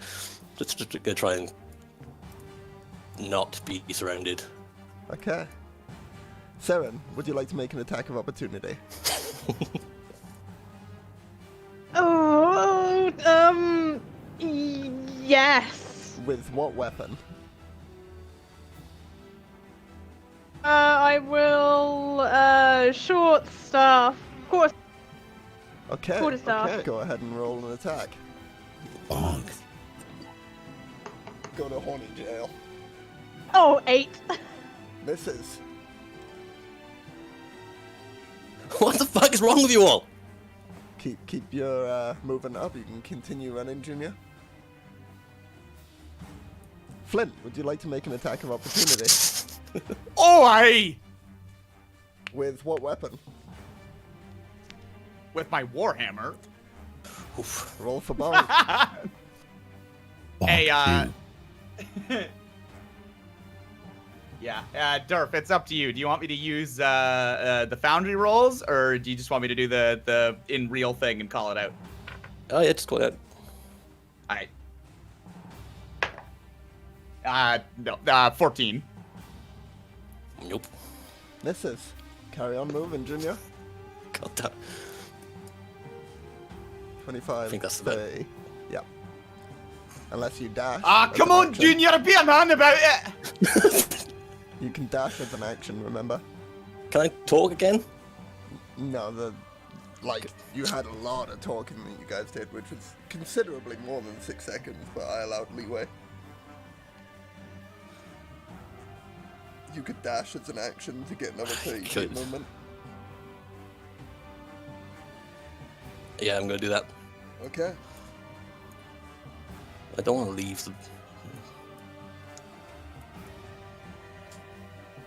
Just going to try and not be surrounded. Okay. Seren, would you like to make an attack of opportunity? Yes. With what weapon? I will, short staff. Of course. Okay. Quarterstaff. Okay. Go ahead and roll an attack. Bonk. Go to horny jail. Oh, 8. Misses. What the fuck is wrong with you all? Keep your movement up. You can continue running, Junior. Flint, would you like to make an attack of opportunity? Oh, aye! With what weapon? With my warhammer. Oof. Roll for bonk. Bonk Hey, too. Yeah, Durf, it's up to you. Do you want me to use the foundry rolls, or do you just want me to do the in real thing and call it out? Oh, yeah, just call it Alright. No, 14. Nope. Misses. Carry on moving, Junior. God damn. 25. I think that's the bet. 30. Yep. Unless you dash. Ah, as come an on, action. Junior, be a man about it! You can dash as an action, remember? Can I talk again? No, you had a lot of talking that you guys did, which was considerably more than 6 seconds, but I allowed leeway. You could dash as an action to get another 30 feet Could. movement. Yeah, I'm gonna do that. Okay. I don't want to leave the...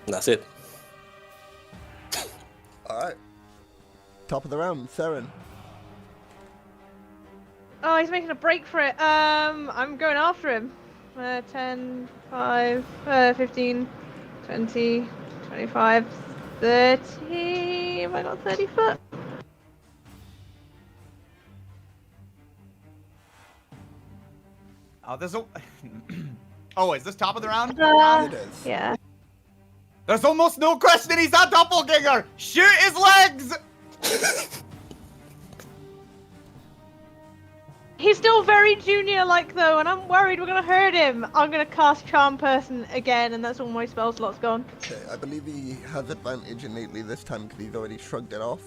And that's it. Alright. Top of the round, Seren. Oh, he's making a break for it. I'm going after him. 10, 5, 15, 20, 25, 30. Have I got 30 foot? Oh, there's a... Oh, is this top of the round? It is. Yeah. There's almost no question he's a doppelganger! Shoot his legs! He's still very junior-like though, and I'm worried we're gonna hurt him. I'm gonna cast Charm Person again, and that's all my spell slots gone. Okay, I believe he has advantage innately this time because he's already shrugged it off.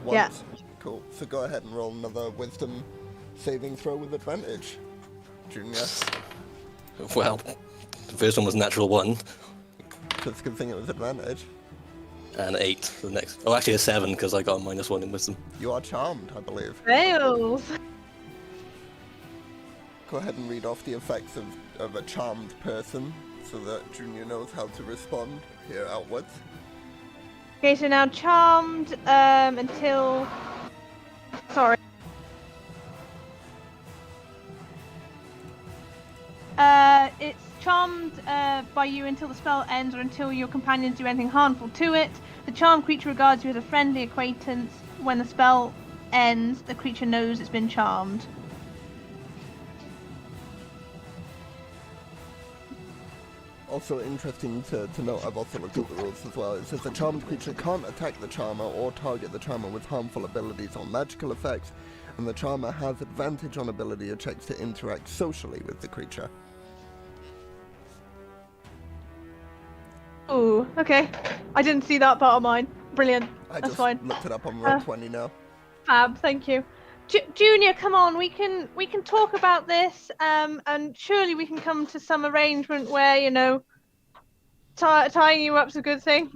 Yeah. Once. Cool. So go ahead and roll another wisdom saving throw with advantage. Junior. Well, the first one was natural 1, So it's a good thing it was advantage. and 8 the next. Oh, actually a 7, because I got a -1 in wisdom. You are charmed, I believe. Fails. Go ahead and read off the effects of a charmed person so that Junior knows how to respond here outwards. Okay, so now charmed until. Sorry. It's charmed by you until the spell ends or until your companions do anything harmful to it. The charmed creature regards you as a friendly acquaintance. When the spell ends, the creature knows it's been charmed. Also interesting to note, I've also looked at the rules as well. It says the charmed creature can't attack the charmer or target the charmer with harmful abilities or magical effects, and the charmer has advantage on ability checks to interact socially with the creature. Ooh, okay. I didn't see that part of mine. Brilliant. I That's just fine. looked it up on Roll20 now. Fab, thank you. Junior, come on, we can talk about this, and surely we can come to some arrangement where, you know, tying you up's a good thing.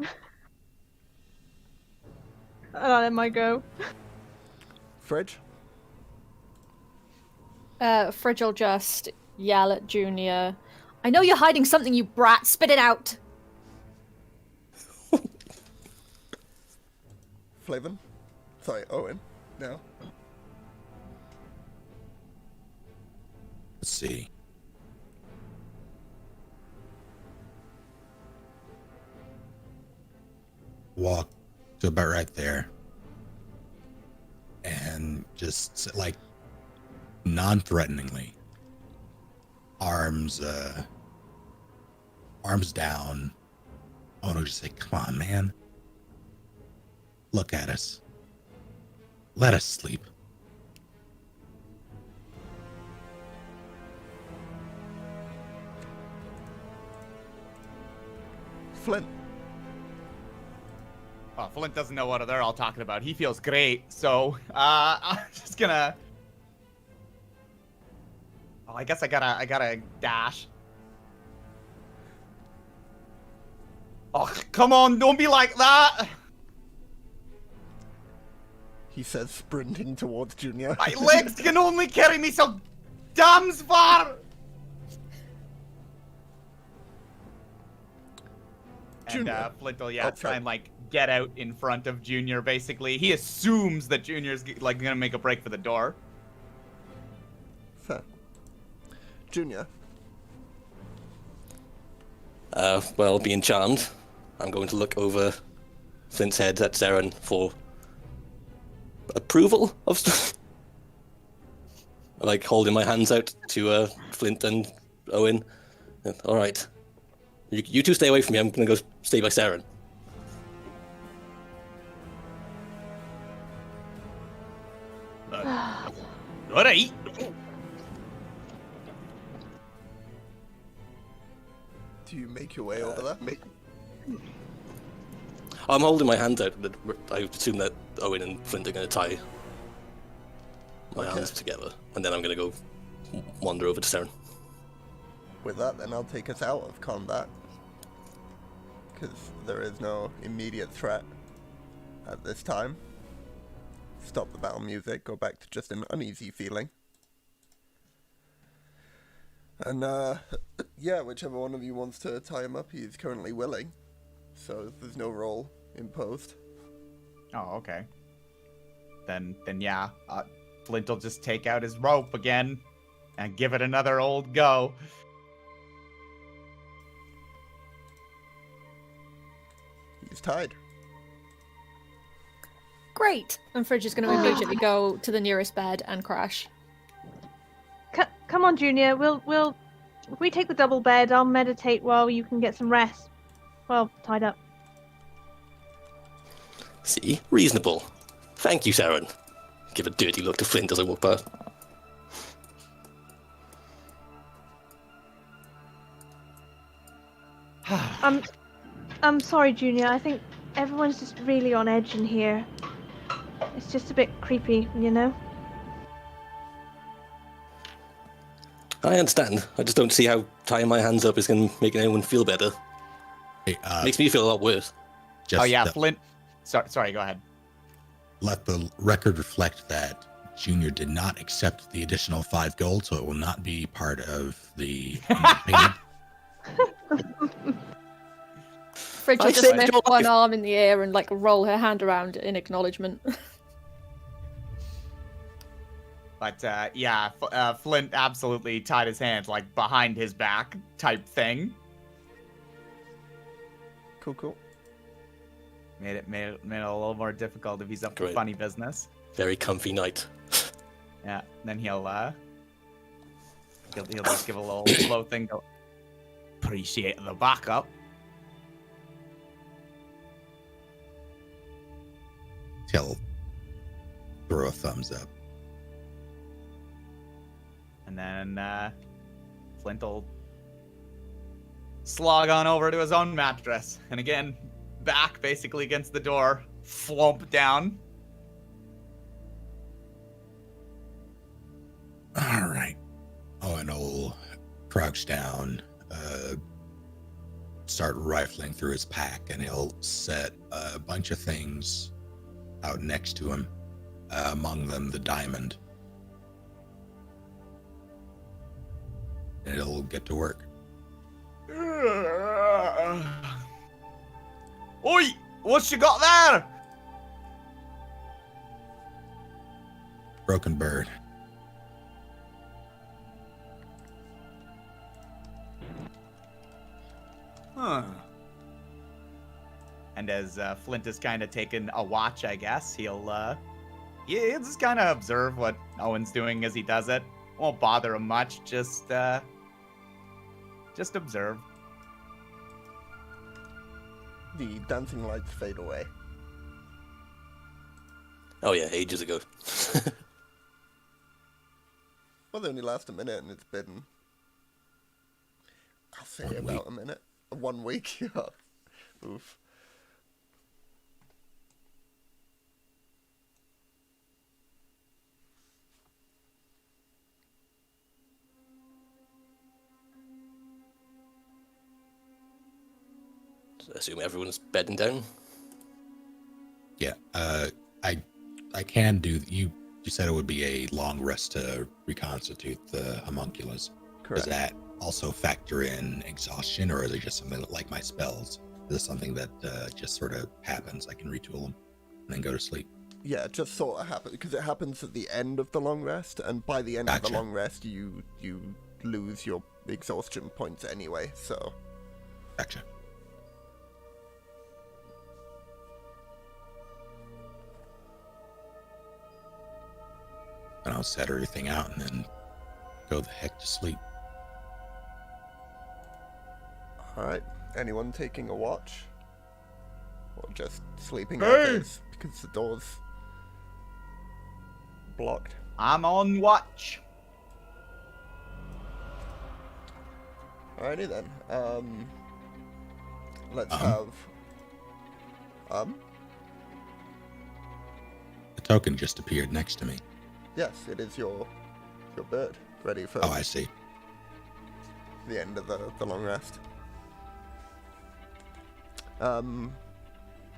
I'll let my go. Fridge? Fridge will just yell at Junior. I know you're hiding something, you brat. Spit it out. Flavin? Sorry, Owen. No. Let's see. Walk to about right there. And just like non-threateningly. Arms down. I want to just say, come on, man. Look at us. Let us sleep. Flint. Oh, Flint doesn't know what they're all talking about. He feels great, so I'm just gonna. Oh, I guess I gotta dash. Oh, come on! Don't be like that. He says, sprinting towards Junior. My legs can only carry me so damn far. And Junior. Flint will Oh, try sorry. and like get out in front of Junior. Basically, he assumes that Junior's like gonna make a break for the door. Fair. Junior. Well, being charmed, I'm going to look over Flint's head at Saren for approval of stuff. Like holding my hands out to Flint and Owen. All right, you two stay away from me. I'm gonna go stay by Saren. All right. Do you make your way over there? I'm holding my hands out. I assume that Owen and Flint are going to tie my hands together, and then I'm going to go wander over to Saren. With that, then I'll take us out of combat. Because there is no immediate threat at this time. Stop the battle music, go back to just an uneasy feeling. And, yeah, whichever one of you wants to tie him up, he is currently willing. So there's no roll imposed. Oh, okay. Then yeah. Flint will just take out his rope again and give it another old go. He's tied. Great. And Fridge is going to immediately go to the nearest bed and crash. Come on, Junior. We'll. If we take the double bed, I'll meditate while you can get some rest. Well, tied up. See? Reasonable. Thank you, Saren. Give a dirty look to Flint as I walk past. I'm sorry, Junior. I think everyone's just really on edge in here. It's just a bit creepy, you know? I understand. I just don't see how tying my hands up is going to make anyone feel better. Hey, Makes me feel a lot worse. just Oh yeah, Flint. Sorry, go ahead. let the record reflect that Junior did not accept the additional 5 gold, so it will not be part of the payment. Fridge will I just saved lift your one life. arm in the air and like roll her hand around in acknowledgement. But yeah, Flint absolutely tied his hands like behind his back type thing. Cool. Made it a little more difficult if he's up for Great. funny business. Very comfy night. Yeah, then he'll just give a little slow thing. Go. appreciate the backup. He'll throw a thumbs up. And then Flint will slog on over to his own mattress. And again, back basically against the door, flump down. All right. Oh, and he'll crouch down, start rifling through his pack, and he'll set a bunch of things out next to him, among them the diamond. And he'll get to work. Oi! What you got there? Broken bird. Huh. And as Flint is kind of taking a watch, I guess, he'll just kind of observe what Owen's doing as he does it. Won't bother him much, just observe. The dancing lights fade away. Oh yeah, ages ago. Well, they only last a minute, and it's been, I'll say 1 about week. a minute. 1 week, yeah. Oof. I assume everyone's bedding down. Yeah. I can do. You said it would be a long rest to reconstitute the homunculus. Correct. Does that also factor in exhaustion, or is it just something that, like my spells? Is this something that just sort of happens? I can retool them and then go to sleep. Yeah, it just sort of happens, because it happens at the end of the long rest, and by the end of the Gotcha. long rest, you lose your exhaustion points anyway, so... Gotcha. And I'll set everything out and then go the heck to sleep. Alright, anyone taking a watch? Or just sleeping Hey! as is, because the door's blocked? I'm on watch. Alrighty then, let's have... The token just appeared next to me. Yes, it is your bird, ready for Oh, I see. the end of the long rest.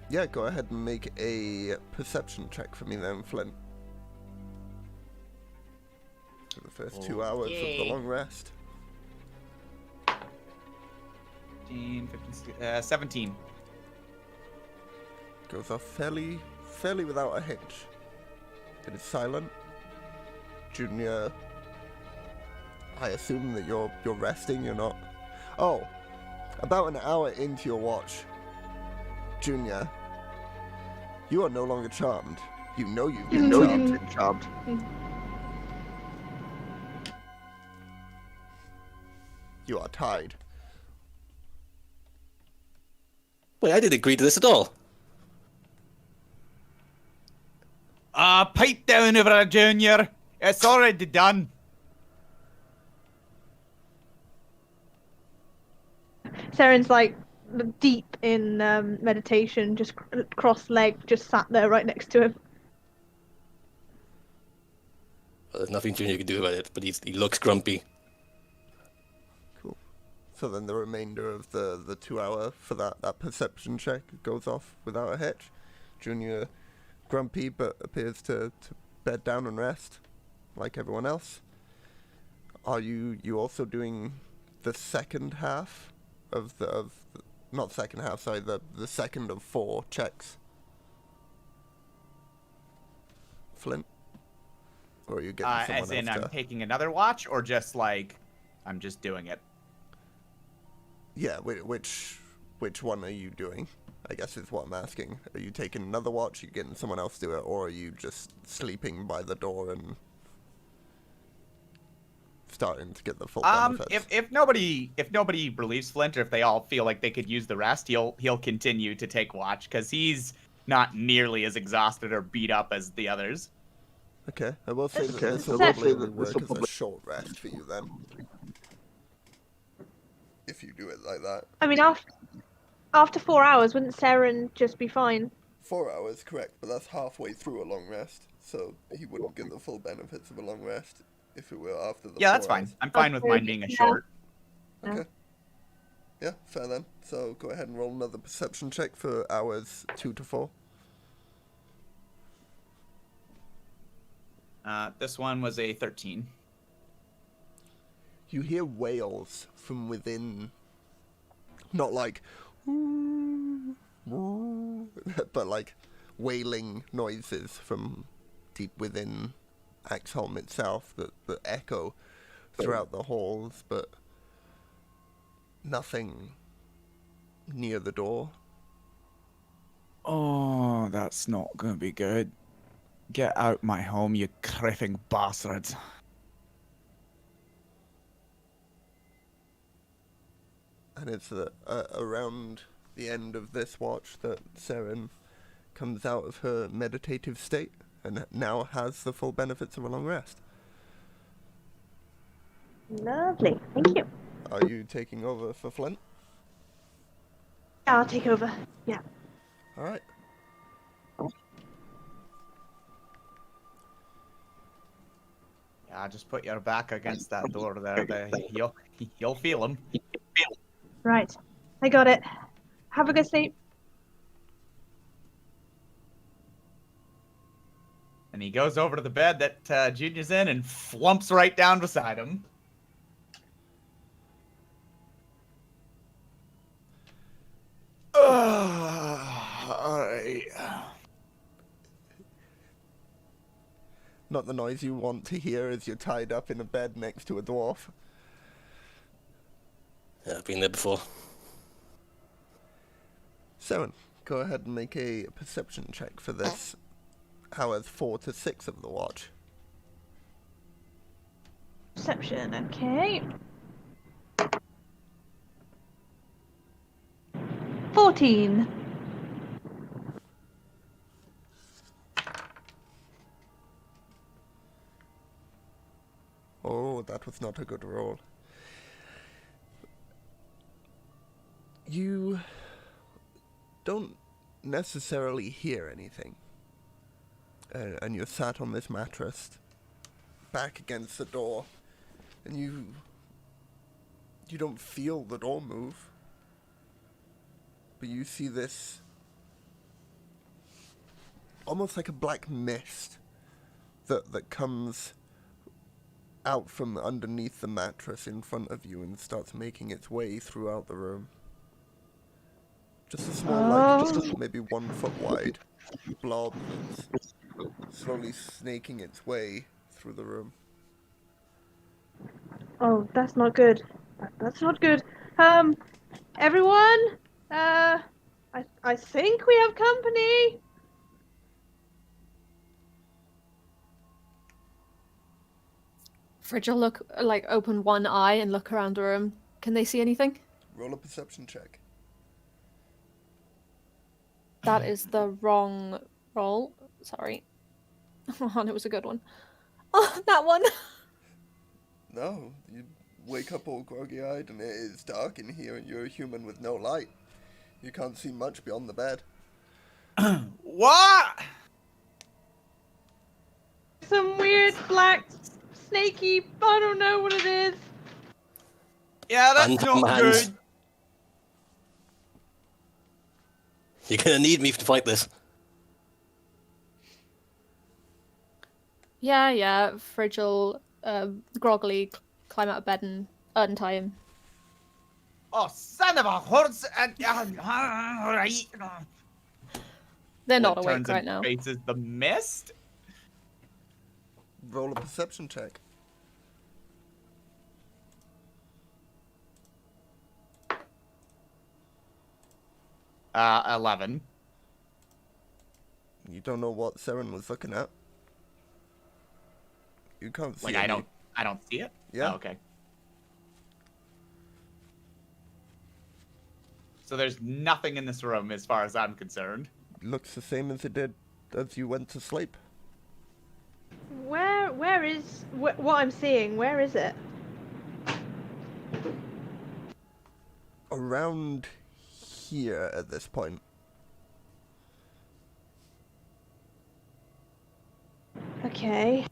Yeah, go ahead and make a perception check for me then, Flint. For the first 2 hours of the Okay. long rest. 15, 15, 17. Goes off fairly without a hitch. It is silent. Junior, I assume that you're resting, you're not... Oh, about an hour into your watch, Junior, you are no longer charmed. You know you've been charmed. You are tied. Wait, I didn't agree to this at all. Pipe down over a Junior. It's already done. Saren's like deep in meditation, just cross-legged, just sat there right next to him. Well, there's nothing Junior can do about it, but he looks grumpy. Cool. So then the remainder of the 2 hour for that perception check goes off without a hitch. Junior, grumpy, but appears to bed down and rest, like everyone else. Are you also doing the second half of the not second half, sorry, the second of 4 checks? Flint? Or are you getting someone As in, else I'm to... taking another watch, or just like, I'm just doing it? Yeah, which one are you doing? I guess is what I'm asking. Are you taking another watch, are you getting someone else to do it, or are you just sleeping by the door and starting to get the full benefits. If nobody relieves Flint, or if they all feel like they could use the rest, he'll continue to take watch because he's not nearly as exhausted or beat up as the others. Okay, I will say that this will Okay. probably only work as a short rest for you then. If you do it like that. I mean, after 4 hours, wouldn't Saren just be fine? 4 hours, correct, but that's halfway through a long rest, so he wouldn't get the full benefits of a long rest if it were after the Yeah, 4 that's fine. hours. I'm fine with mine being a Yeah. short. Okay. Yeah, fair then. So go ahead and roll another perception check for hours 2 to 4. This one was a 13. You hear wails from within, not like, but like wailing noises from deep within Axeholm itself that echo throughout the halls, but nothing near the door. Oh, that's not gonna be good. Get out my home, you cripping bastards. And it's around the end of this watch that Saren comes out of her meditative state and now has the full benefits of a long rest. Lovely, thank you. Are you taking over for Flint? Yeah, I'll take over. Yeah. Alright. Yeah, just put your back against that door there. You'll feel him. Right. I got it. Have a good sleep. And he goes over to the bed that Junior's in and flumps right down beside him. Alright. Not the noise you want to hear as you're tied up in a bed next to a dwarf. Yeah, I've been there before. Saren, go ahead and make a perception check for this hours 4 to 6 of the watch. Perception, okay. 14. Oh, that was not a good roll. You don't necessarily hear anything. And you're sat on this mattress, back against the door, and you don't feel the door move. But you see this almost like a black mist that comes out from underneath the mattress in front of you and starts making its way throughout the room. Just a small, like, maybe 1 foot wide blob that's slowly snaking its way through the room. Oh, that's not good. That's not good. Everyone? I think we have company. Fridge will look, like, open one eye and look around the room. Can they see anything? Roll a perception check. That is the wrong roll. Sorry. Oh, it was a good one. Oh, that one! No, you wake up all groggy-eyed and it is dark in here and you're a human with no light. You can't see much beyond the bed. What? Some weird black snaky, I don't know what it is. Yeah, that's Untie not my hands. good. You're gonna need me to fight this. Yeah. Fridge will groggily climb out of bed and untie him. Oh, son of a horse! They're not It awake turns right and now. faces the mist. Roll a perception check. Uh, 11. You don't know what Saren was looking at. You can't see Like, any... I don't see it? Yeah. Oh, okay. So there's nothing in this room as far as I'm concerned. Looks the same as it did as you went to sleep. Where is what I'm seeing? Where is it? Around here at this point. Okay.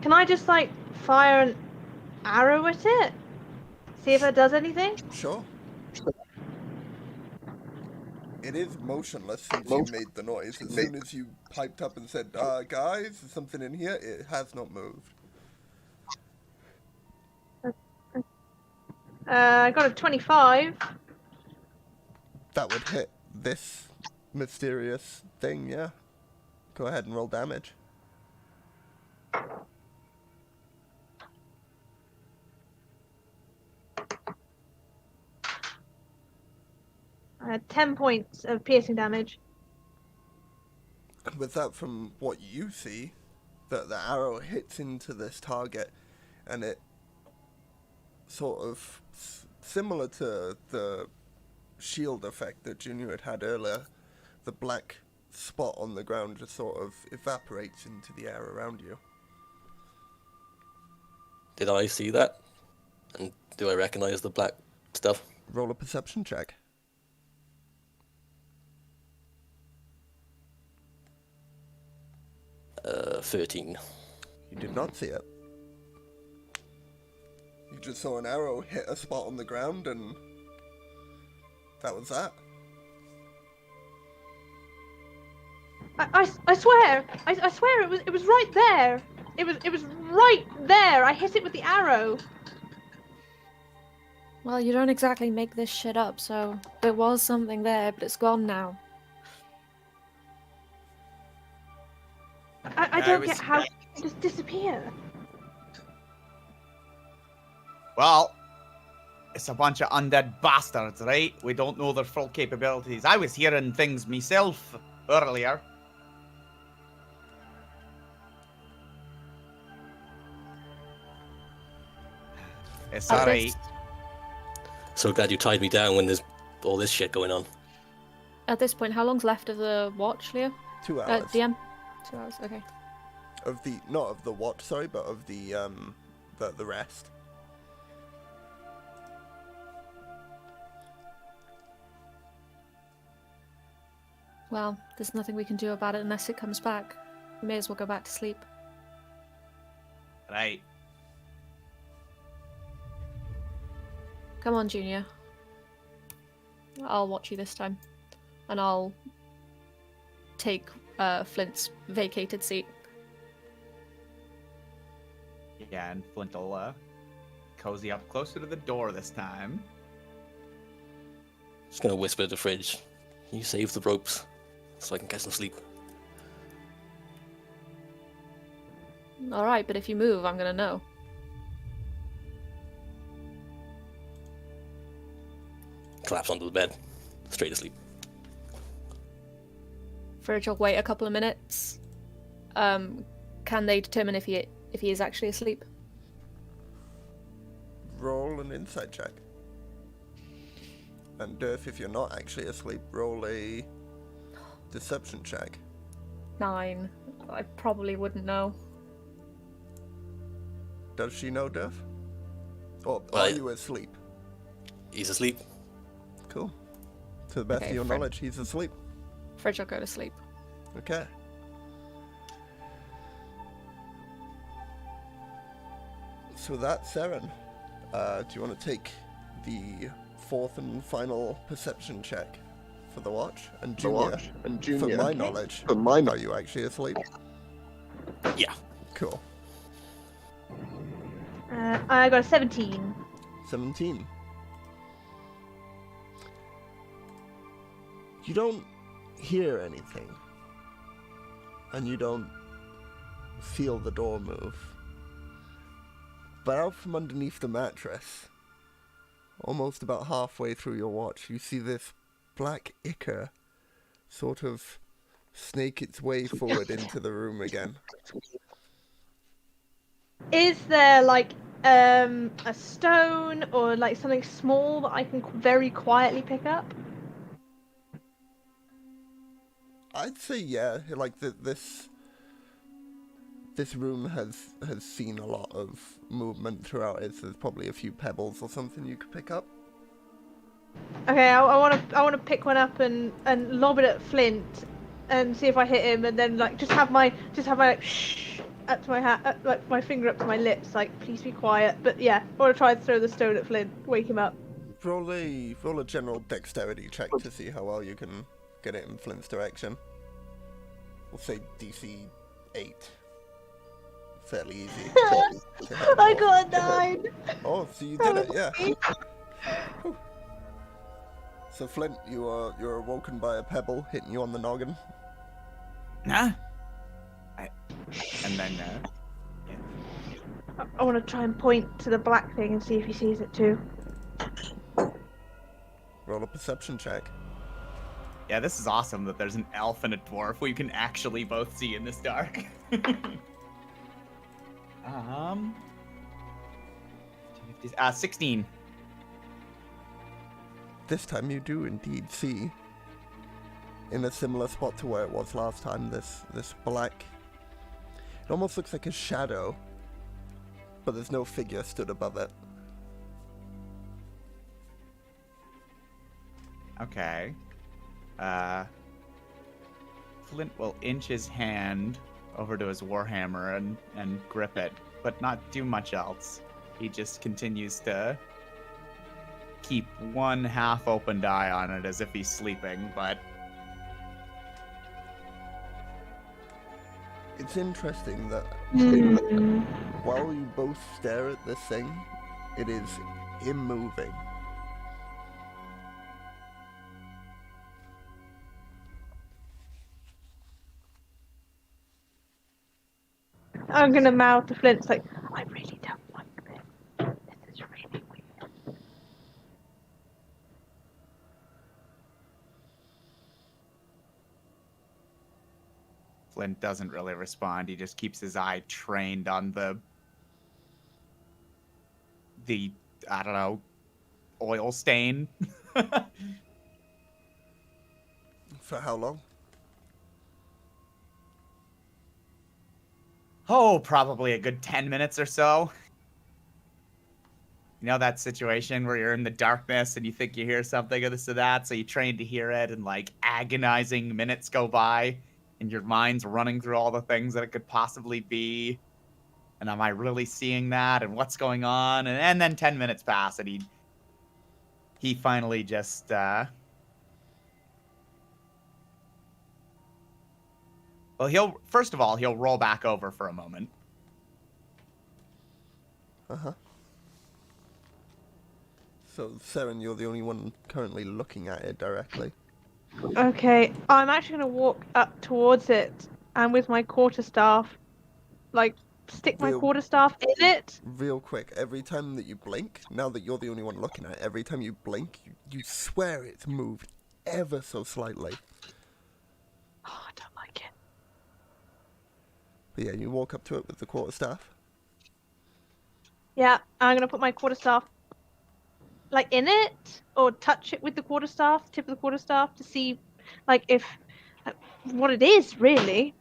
Can I just like fire an arrow at it? See if it does anything? Sure. It is motionless since you made the noise. As soon as you piped up and said, guys, there's something in here, it has not moved. I got a 25. That would hit this mysterious thing, yeah. Go ahead and roll damage. 10 points of piercing damage. With that, from what you see, that the arrow hits into this target, and it sort of similar to the shield effect that Junior had had earlier, the black spot on the ground just sort of evaporates into the air around you. Did I see that? And do I recognize the black stuff? Roll a perception check. Uh, 13. You did not see it. You just saw an arrow hit a spot on the ground, and that was that. I swear! I swear it was right there! It was right there! I hit it with the arrow! Well, you don't exactly make this shit up, so there was something there, but it's gone now. I don't get how it just disappear. Well, it's a bunch of undead bastards, right? We don't know their full capabilities. I was hearing things myself earlier. It's At alright. this- So glad you tied me down when there's all this shit going on. At this point, how long's left of the watch, Leo? 2 hours. DM? 2 hours, okay. Of the, not of the watch, sorry, but of the rest. Well, there's nothing we can do about it unless it comes back. We may as well go back to sleep. Right. Come on, Junior. I'll watch you this time. And I'll take Flint's vacated seat. Yeah, and Flint will cozy up closer to the door this time. Just gonna whisper to the fridge. You save the ropes so I can get some sleep. Alright, but if you move, I'm gonna know. Collapse onto the bed. Straight asleep. Fridge will wait a couple of minutes. Can they determine if he is actually asleep? Roll an insight check. And Durf, if you're not actually asleep, roll a deception check. 9. I probably wouldn't know. Does she know, Durf? Or Well, are you asleep? He's asleep. Cool. To the best Okay, of your fair. knowledge, he's asleep. Fridge will go to sleep. Okay. So that's Seren. Do you want to take the fourth and final perception check for the watch? And Junior, for my knowledge, are you actually asleep? Yeah. Cool. I got a 17. 17. You don't hear anything. And you don't feel the door move. But out from underneath the mattress, almost about halfway through your watch, you see this black ichor sort of snake its way forward into the room again. Is there like a stone or like something small that I can very quietly pick up? I'd say yeah. Like this room has seen a lot of movement throughout it. So there's probably a few pebbles or something you could pick up. Okay, I want to pick one up and lob it at Flint and see if I hit him, and then like just have my like shh up to my hat, like my finger up to my lips, like please be quiet. But yeah, I want to try and throw the stone at Flint, wake him up. Roll a general dexterity check to see how well you can get it in Flint's direction. We'll say DC 8. Fairly easy. I got a 9. Oh, so you did it, yeah. Whew. So Flint, you're awoken by a pebble hitting you on the noggin. Nah. And then, I want to try and point to the black thing and see if he sees it too. Roll a perception check. yeah, this is awesome that there's an elf and a dwarf who you can actually both see in this dark. 16. This time you do indeed see, in a similar spot to where it was last time, this black... It almost looks like a shadow, but there's no figure stood above it. Okay. Flint will inch his hand over to his warhammer and grip it, but not do much else. He just continues to keep one half-opened eye on it as if he's sleeping, but... It's interesting that Mm. while you both stare at this thing, it is immoving. I'm gonna mouth to Flint like, I really don't like this. This is really weird. Flint doesn't really respond. He just keeps his eye trained on the I don't know, oil stain. For how long? Oh, probably a good 10 minutes or so. You know that situation where you're in the darkness and you think you hear something or this or that, so you train to hear it, and like agonizing minutes go by, and your mind's running through all the things that it could possibly be. And am I really seeing that? And what's going on? And then 10 minutes pass, and he finally just well, he'll roll back over for a moment. Uh-huh. So, Seren, you're the only one currently looking at it directly. Okay, I'm actually gonna walk up towards it and with my quarterstaff, like, stick my Real- quarterstaff in it. Real quick, every time that you blink, now that you're the only one looking at it, every time you blink, you swear it's moved ever so slightly. Oh, I don't like it. But yeah, you walk up to it with the quarterstaff. Yeah, I'm gonna put my quarterstaff, like, in it, or touch it with the quarterstaff, tip of the quarterstaff, to see, like, if what it is really.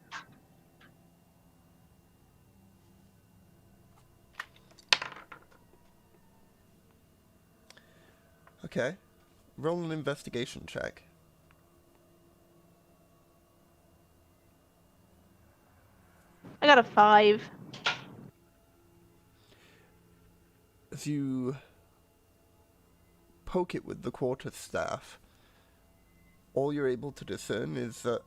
Okay. Roll an investigation check. I got a 5. As you poke it with the quarterstaff, all you're able to discern is that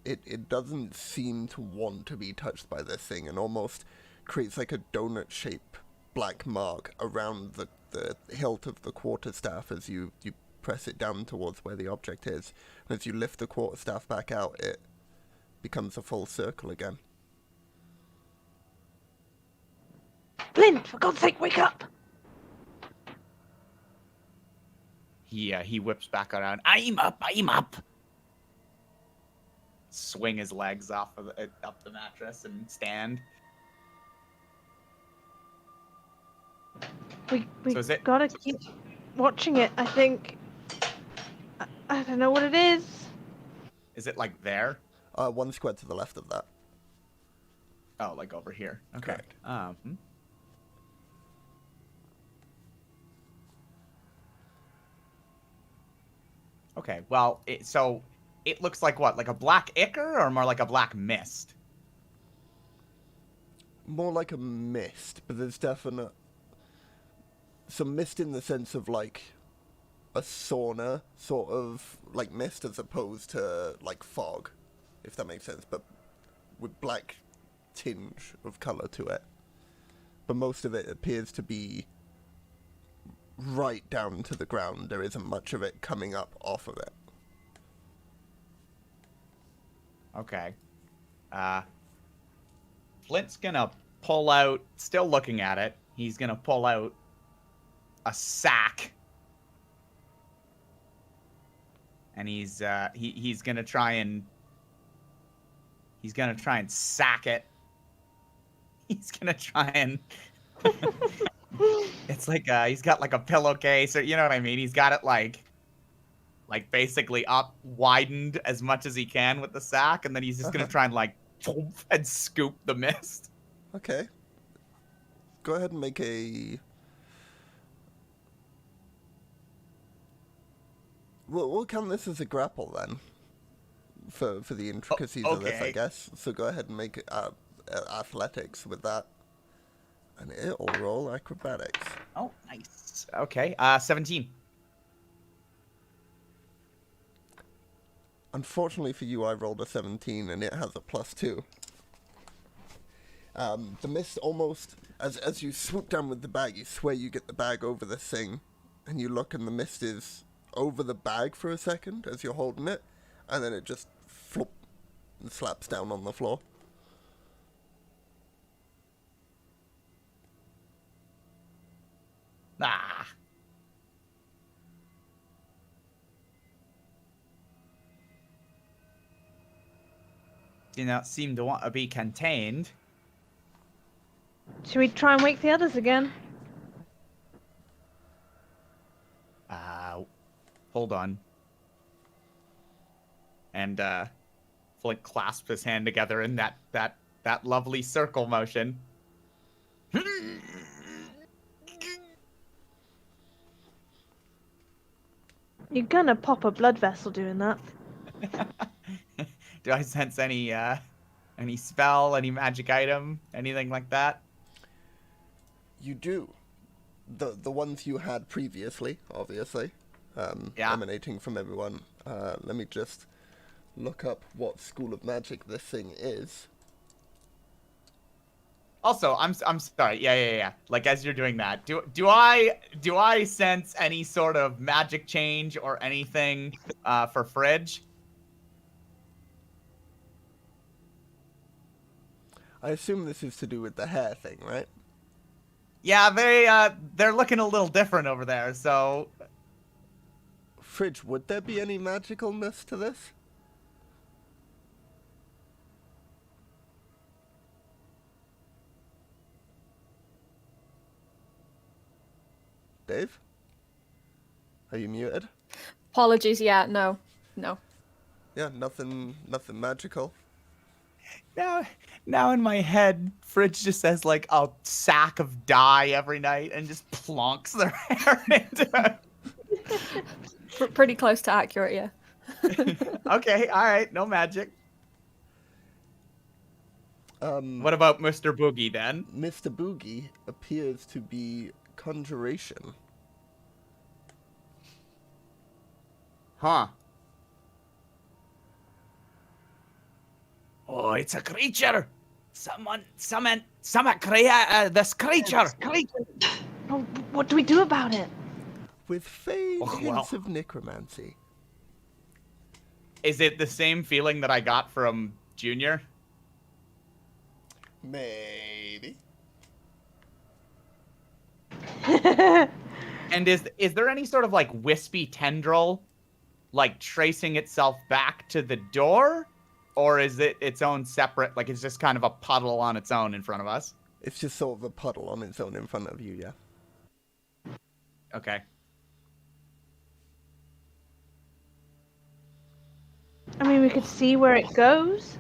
it doesn't seem to want to be touched by this thing, and almost creates like a donut-shaped black mark around the hilt of the quarterstaff as you press it down towards where the object is. And as you lift the quarterstaff back out, it becomes a full circle again. Flint, for God's sake, wake up! He whips back around. I'm up. swing his legs off of up the mattress and stand. We So is it- gotta keep watching it. I think. I don't know what it is. Is it like there? One square to the left of that. Oh, like over here. Okay. Correct. Okay. Well, so it looks like what? Like a black ichor or more like a black mist? More like a mist, but there's definite some mist in the sense of like a sauna sort of like mist as opposed to like fog, if that makes sense, but with black tinge of color to it. But most of it appears to be right down to the ground. There isn't much of it coming up off of it. Okay. Flint's gonna pull out, still looking at it, he's gonna pull out a sack. And he's gonna try and sack it. He's gonna try and it's like he's got like a pillowcase, or you know what I mean? He's got it like basically up widened as much as he can with the sack, and then he's just gonna try and like and scoop the mist. Okay. Go ahead and make a... We'll count this as a grapple then, for the intricacies of this, I okay. guess. So go ahead and make athletics with that, and it'll roll acrobatics. Oh, nice. Okay, 17. Unfortunately for you, I rolled a 17, and it has a +2. The mist almost, as you swoop down with the bag, you swear you get the bag over this thing, and you look, and the mist is over the bag for a second as you're holding it, and then it just flop and slaps down on the floor. Ah. Do not seem to want to be contained. Should we try and wake the others again? Hold on. And Flint clasps his hand together in that lovely circle motion. You're gonna pop a blood vessel doing that. Do I sense any spell, any magic item, anything like that? You do. The ones you had previously, obviously, Yeah. emanating from everyone. Let me just look up what school of magic this thing is. Also, I'm sorry. Yeah. Like as you're doing that, do I sense any sort of magic change or anything for Fridge? I assume this is to do with the hair thing, right? Yeah, they're looking a little different over there. So, Fridge, would there be any magicalness to this? Dave? Are you muted? Apologies, yeah, no. Yeah, nothing magical. now in my head, Fridge just says like a sack of dye every night and just plonks their hair into it. Pretty close to accurate, yeah. Okay, all right, no magic. What about Mr. Boogie then? Mr. Boogie appears to be conjuration. Huh. Oh, it's a creature! Someone create this creature! Oh, what do we do about it? With faint Oh, hints well. of necromancy. Is it the same feeling that I got from Junior? Maybe. And is there any sort of like wispy tendril like tracing itself back to the door? or is it its own separate, like it's just kind of a puddle on its own in front of us? It's just sort of a puddle on its own in front of you, yeah. Okay. I mean, we could see where it goes.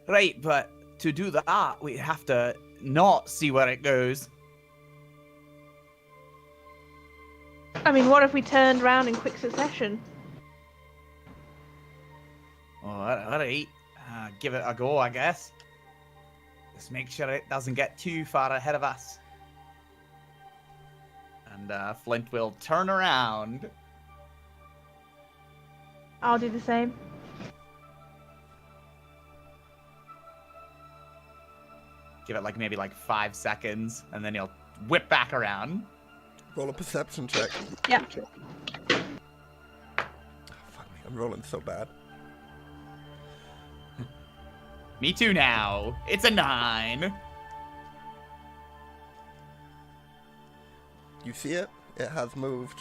Right, but to do that, we have to not see where it goes. I mean, what if we turned around in quick succession? Oh, alright. Give it a go, I guess. Just make sure it doesn't get too far ahead of us. And Flint will turn around. I'll do the same. Give it maybe 5 seconds, and then he'll whip back around. Roll a perception check. Yeah. Oh, fuck me, I'm rolling so bad. Me too now. It's a 9. You see it? It has moved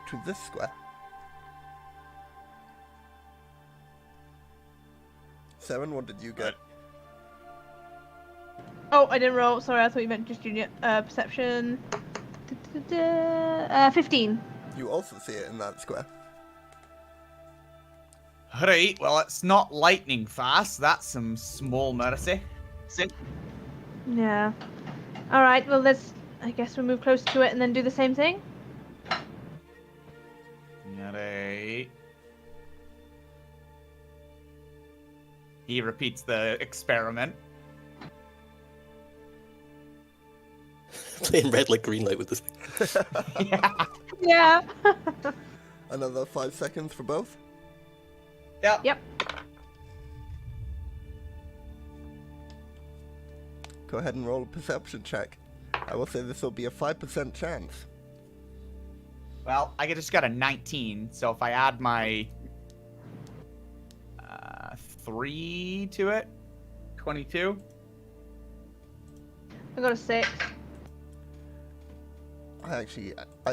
to this square. Saren, what did you get? Oh, I didn't roll. Sorry, I thought you meant just Junior. Perception. 15. You also see it in that square. Right, well, it's not lightning fast. That's some small mercy. Yeah. Alright, well, I guess we'll move closer to it and then do the same thing. Alright. He repeats the experiment. Playing red light, green light with this thing. Yeah. Yeah. Another 5 seconds for both. Yep. Go ahead and roll a perception check. I will say this will be a 5% chance. Well, I just got a 19, so if I add my 3 to it, 22. I got a 6. I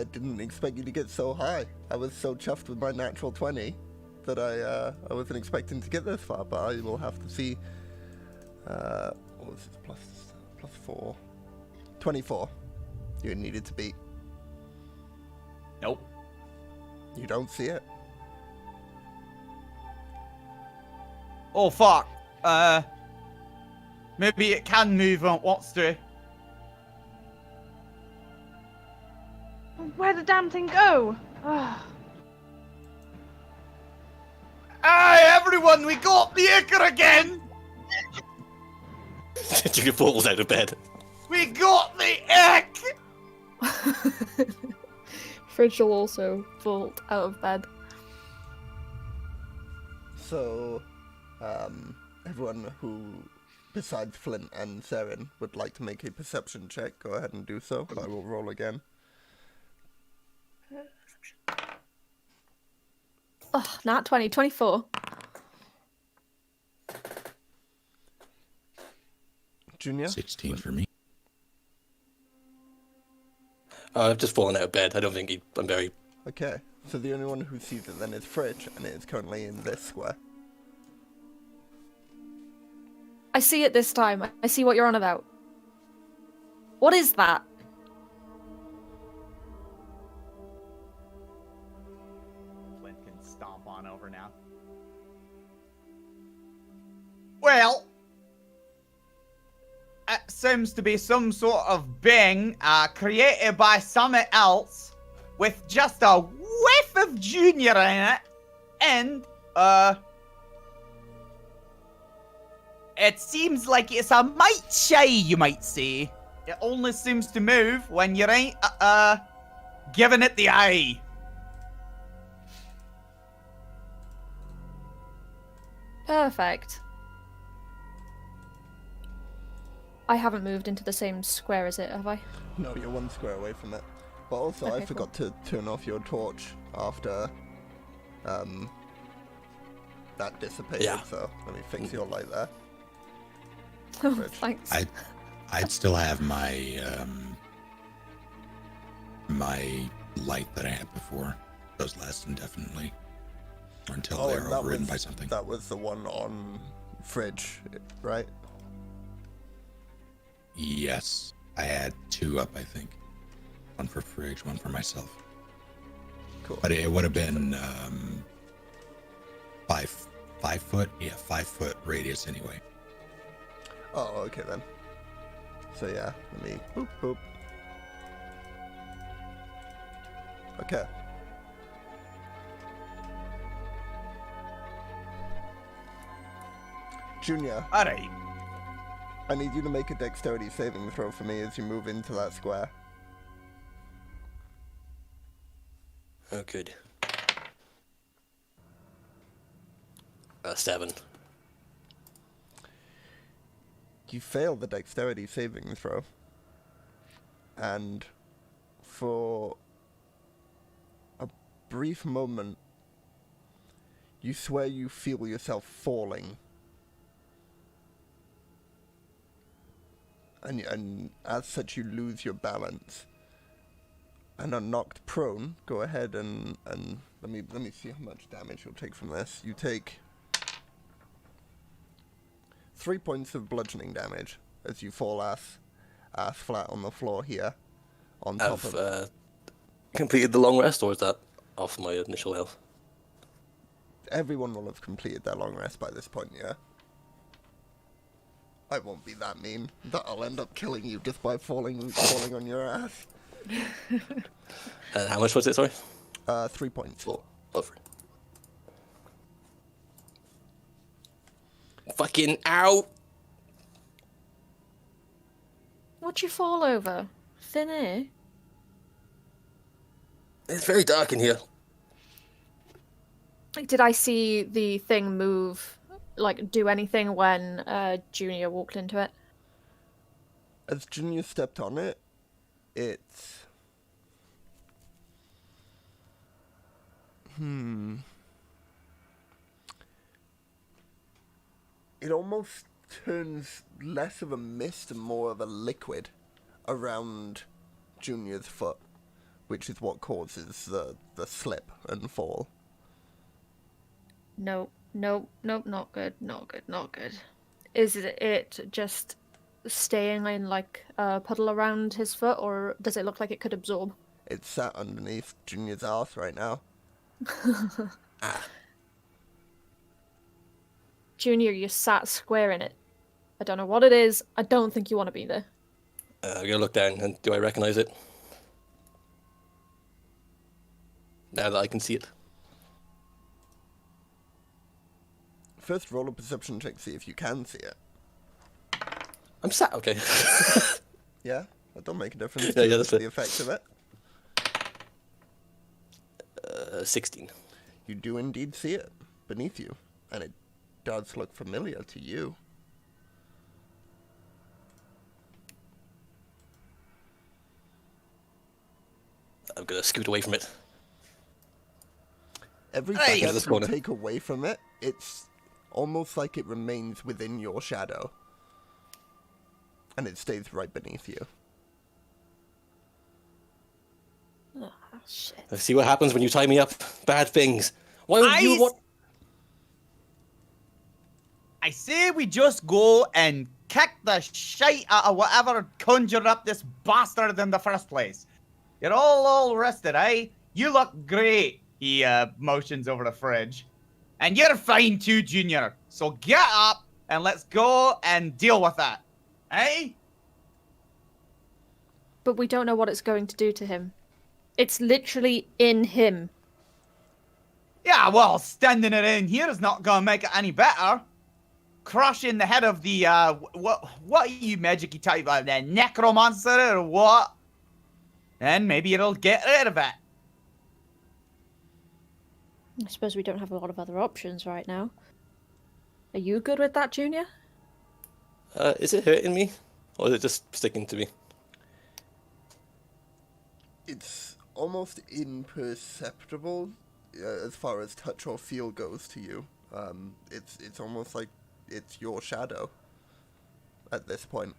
didn't expect you to get so high. I was so chuffed with my natural 20 that I wasn't expecting to get this far, but I will have to see. What was it? Plus 4. 24. You needed to beat. Nope. You don't see it. Oh, fuck. Maybe it can move on it wants to. Where'd the damn thing go? Ugh. Hey, everyone, we got the Icar again! Junior falls out of bed. We got the Ick! Fridge will also vault out of bed. So, everyone who, besides Flint and Saren, would like to make a perception check, go ahead and do so. I will roll again. Oh, nat 20, 24. Junior? 16 for me. I've just fallen out of bed. I don't think I'm very... Okay, so the only one who sees it then is Fridge, and it is currently in this square. I see it this time. I see what you're on about. What is that? Flint can stomp on over now. Well, it seems to be some sort of being created by someone else with just a whiff of Junior in it, and it seems like it's a mite shy, you might say. It only seems to move when you ain't giving it the eye. Perfect. I haven't moved into the same square as it, have I? No, you're one square away from it. But also, I Okay, forgot to turn off your torch after that dissipated, Yeah. so let me fix your light there. Oh, Fridge. thanks. I'd still have my my light that I had before. Those last indefinitely. until they're and overridden by something. that was the one on fridge, right? Yes. I had 2 up, I think. 1 for fridge, 1 for myself. Cool. But it would have been 5 foot? Yeah, 5 foot radius anyway. Oh, okay then. So yeah, let me boop boop. Okay. Junior, All right. I need you to make a dexterity saving throw for me as you move into that square. Oh, good. 7. You fail the dexterity saving throw. And for a brief moment, you swear you feel yourself falling. And as such, you lose your balance. And are knocked prone. Go ahead and let me see how much damage you'll take from this. You take 3 points of bludgeoning damage as you fall ass flat on the floor here. On top I've completed the long rest, or is that off my initial health? Everyone will have completed their long rest by this point, yeah? I won't be that mean. That I'll end up killing you just by falling on your ass. How much was it, sorry? 3 points. 4. Over. Fucking out! What'd you fall over? Thin air? It's very dark in here. Did I see the thing move, like, do anything when Junior walked into it? As Junior stepped on it, it's... It almost turns less of a mist and more of a liquid around Junior's foot, which is what causes the slip and fall. Nope, not good, not good. Is it just staying in, like, a puddle around his foot, or does it look like it could absorb? It's sat underneath Junior's ass right now. Junior, you sat square in it. I don't know what it is. I don't think you want to be there. I'm gonna look down, and do I recognize it? Now that I can see it. First, roll a perception check, see if you can see it. I'm sat, okay. Yeah, that don't make a difference Yeah, to that's the it. effect of it. 16. You do indeed see it beneath you, and it does look familiar to you. I'm gonna scoot away from it. Every Hey! step This you corner. take away from it, it's almost like it remains within your shadow. And it stays right beneath you. Oh, shit. Let's see what happens when you tie me up. Bad things. Why would you want... I say we just go and kick the shite out of whatever conjured up this bastard in the first place. You're all rested, eh? You look great. He motions over the fridge. And you're fine too, Junior. So get up and let's go and deal with that. Eh? But we don't know what it's going to do to him. It's literally in him. Yeah, well, standing it in here is not gonna make it any better. Crushing the head of the, what are you magic-y type of, the necromancer or what? And maybe it'll get rid of it. I suppose we don't have a lot of other options right now. Are you good with that, Junior? Is it hurting me? Or is it just sticking to me? It's almost imperceptible as far as touch or feel goes to you. It's almost like it's your shadow at this point.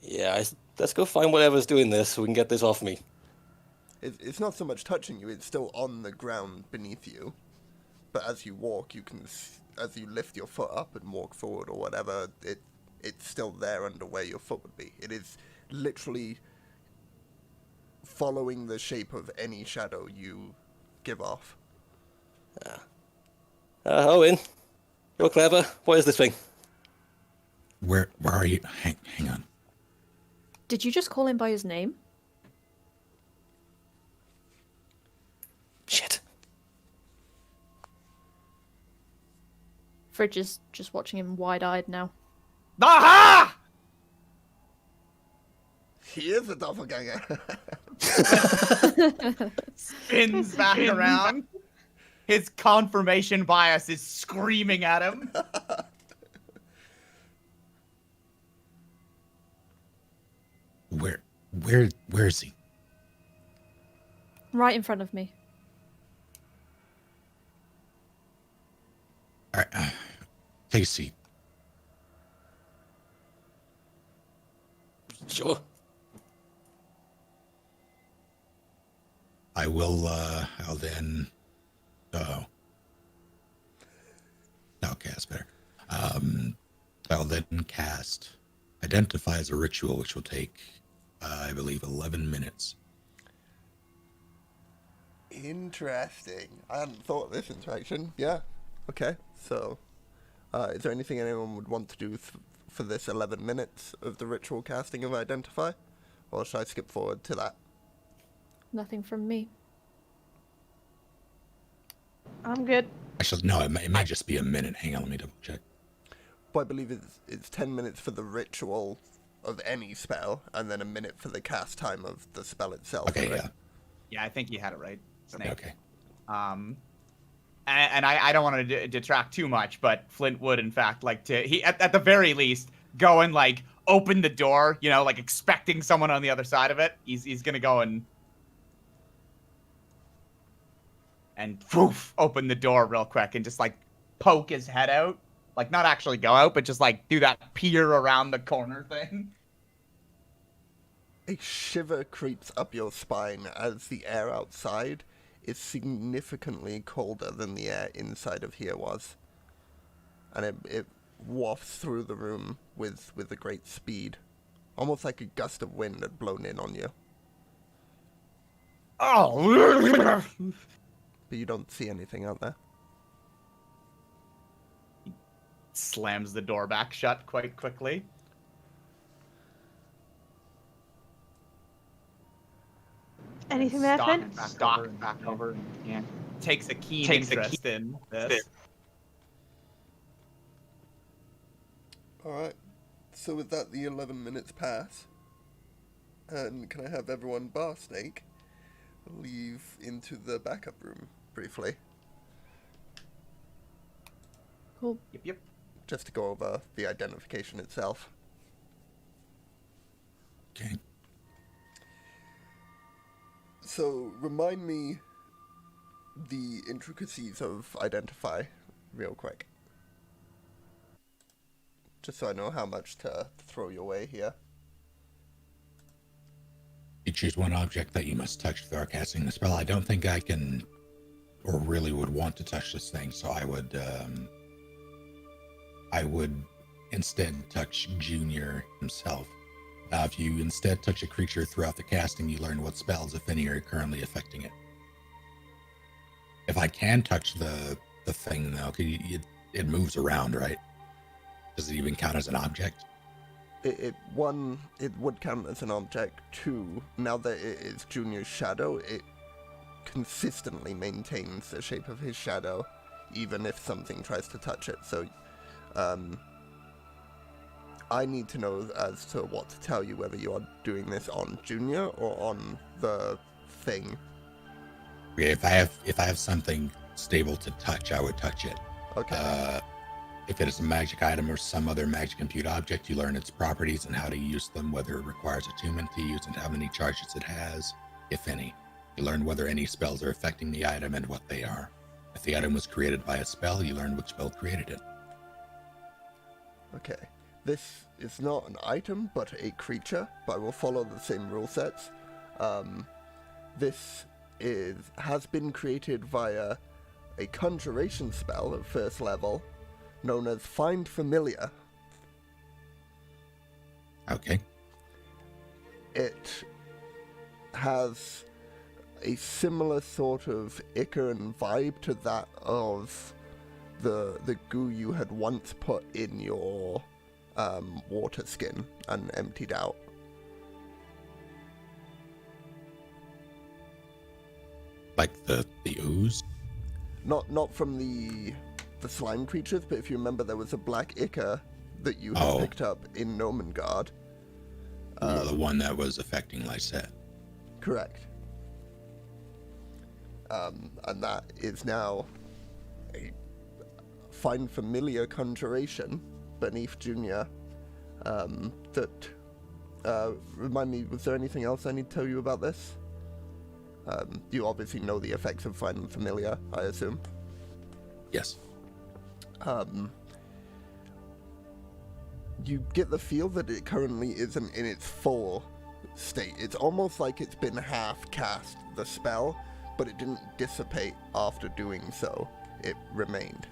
Yeah, let's go find whatever's doing this so we can get this off me. It's not so much touching you; it's still on the ground beneath you. But as you walk, as you lift your foot up and walk forward or whatever, it's still there under where your foot would be. It is literally following the shape of any shadow you give off. Owen, you're clever. What is this thing? Where are you? Hang on. Did you just call him by his name? Shit. Fridge is just watching him wide-eyed now. Aha! He is a doppelganger. Spins back around. His confirmation bias is screaming at him. Where is he? Right in front of me. All right, take a seat. Sure. I will, I'll then, no, cast better. I'll then cast Identify as a ritual, which will take, I believe, 11 minutes. Interesting. I hadn't thought of this interaction. Yeah. Okay. So, is there anything anyone would want to do for this 11 minutes of the ritual casting of Identify? Or should I skip forward to that? Nothing from me. I'm good. Actually, no, it might just be a minute. Hang on, let me double check. Well, I believe it's 10 minutes for the ritual of any spell, and then a minute for the cast time of the spell itself. Okay, right? yeah. Yeah, I think you had it right, Snake. Okay. And I don't want to detract too much, but Flint would, in fact, like to, he at the very least, go and, like, open the door, you know, like, expecting someone on the other side of it. He's going to go and poof, open the door real quick and just, like, poke his head out. Like, not actually go out, but just, like, do that peer around the corner thing. A shiver creeps up your spine as the air outside is significantly colder than the air inside of here was. And it wafts through the room with a great speed. Almost like a gust of wind had blown in on you. Oh! But you don't see anything out there. Slams the door back shut quite quickly. Anything there, Flynn? Back over. Yeah. Takes a keen interest in this. Alright, so with that the 11 minutes pass. And can I have everyone bar Snake leave into the backup room briefly? Cool. Yep. Just to go over the identification itself. Okay. So, remind me the intricacies of Identify real quick. Just so I know how much to throw your way here. You choose one object that you must touch without casting the spell. I don't think I can, or really would want to touch this thing, so I would instead touch Junior himself. If you instead touch a creature throughout the casting, you learn what spells, if any, are currently affecting it. If I can touch the thing, though, it moves around, right? Does it even count as an object? It would count as an object. Two, now that it is Junior's shadow, it consistently maintains the shape of his shadow, even if something tries to touch it. So, I need to know as to what to tell you, whether you are doing this on Junior or on the thing. Okay, if I have something stable to touch, I would touch it. Okay. If it is a magic item or some other magic compute object, you learn its properties and how to use them, whether it requires attunement to use and how many charges it has, if any. You learn whether any spells are affecting the item and what they are. If the item was created by a spell, you learn which spell created it. Okay. This is not an item, but a creature, but I will follow the same rule sets. This has been created via a conjuration spell at first level known as Find Familiar. Okay. It has a similar sort of Icaran vibe to that of the goo you had once put in your water skin and emptied out. Like the ooze? Not from the slime creatures, but if you remember, there was a black Ica that you had picked up in Nomengard. The one that was affecting Lysette. Correct. And that is now a Find Familiar conjuration beneath Junior. Remind me, was there anything else I need to tell you about this? You obviously know the effects of Find Familiar, I assume. Yes. You get the feel that it currently isn't in its full state. It's almost like it's been half cast, the spell, but it didn't dissipate after doing so. It remained.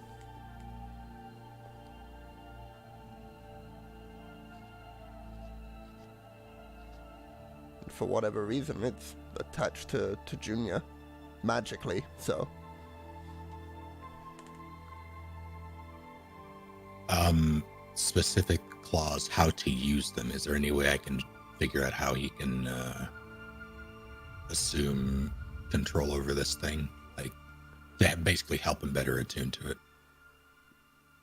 For whatever reason, it's attached to Junior magically, so. Specific clause, how to use them. Is there any way I can figure out how he can assume control over this thing? Like, to basically help him better attune to it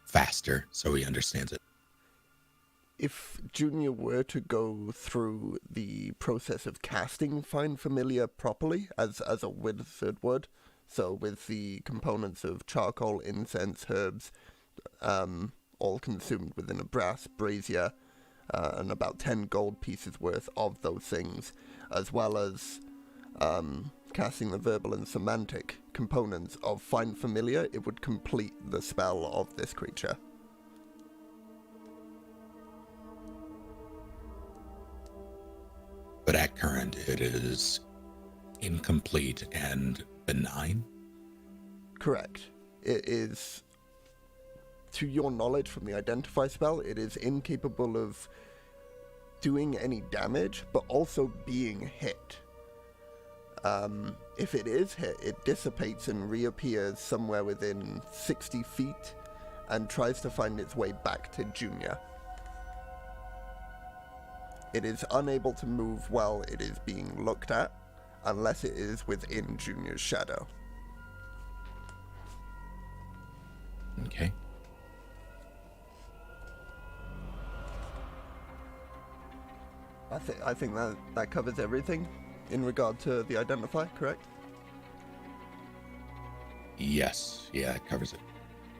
faster so he understands it. If Junior were to go through the process of casting Find Familiar properly, as a wizard would, so with the components of charcoal, incense, herbs, all consumed within a brass brazier, and about 10 gold pieces worth of those things, as well as casting the verbal and semantic components of Find Familiar, it would complete the spell of this creature. But at current, it is incomplete and benign? Correct. It is, to your knowledge from the Identify spell, it is incapable of doing any damage, but also being hit. If it is hit, it dissipates and reappears somewhere within 60 feet and tries to find its way back to Junior. It is unable to move while it is being looked at, unless it is within Junior's shadow. Okay. I think that covers everything in regard to the Identify, correct? Yes. Yeah, it covers it.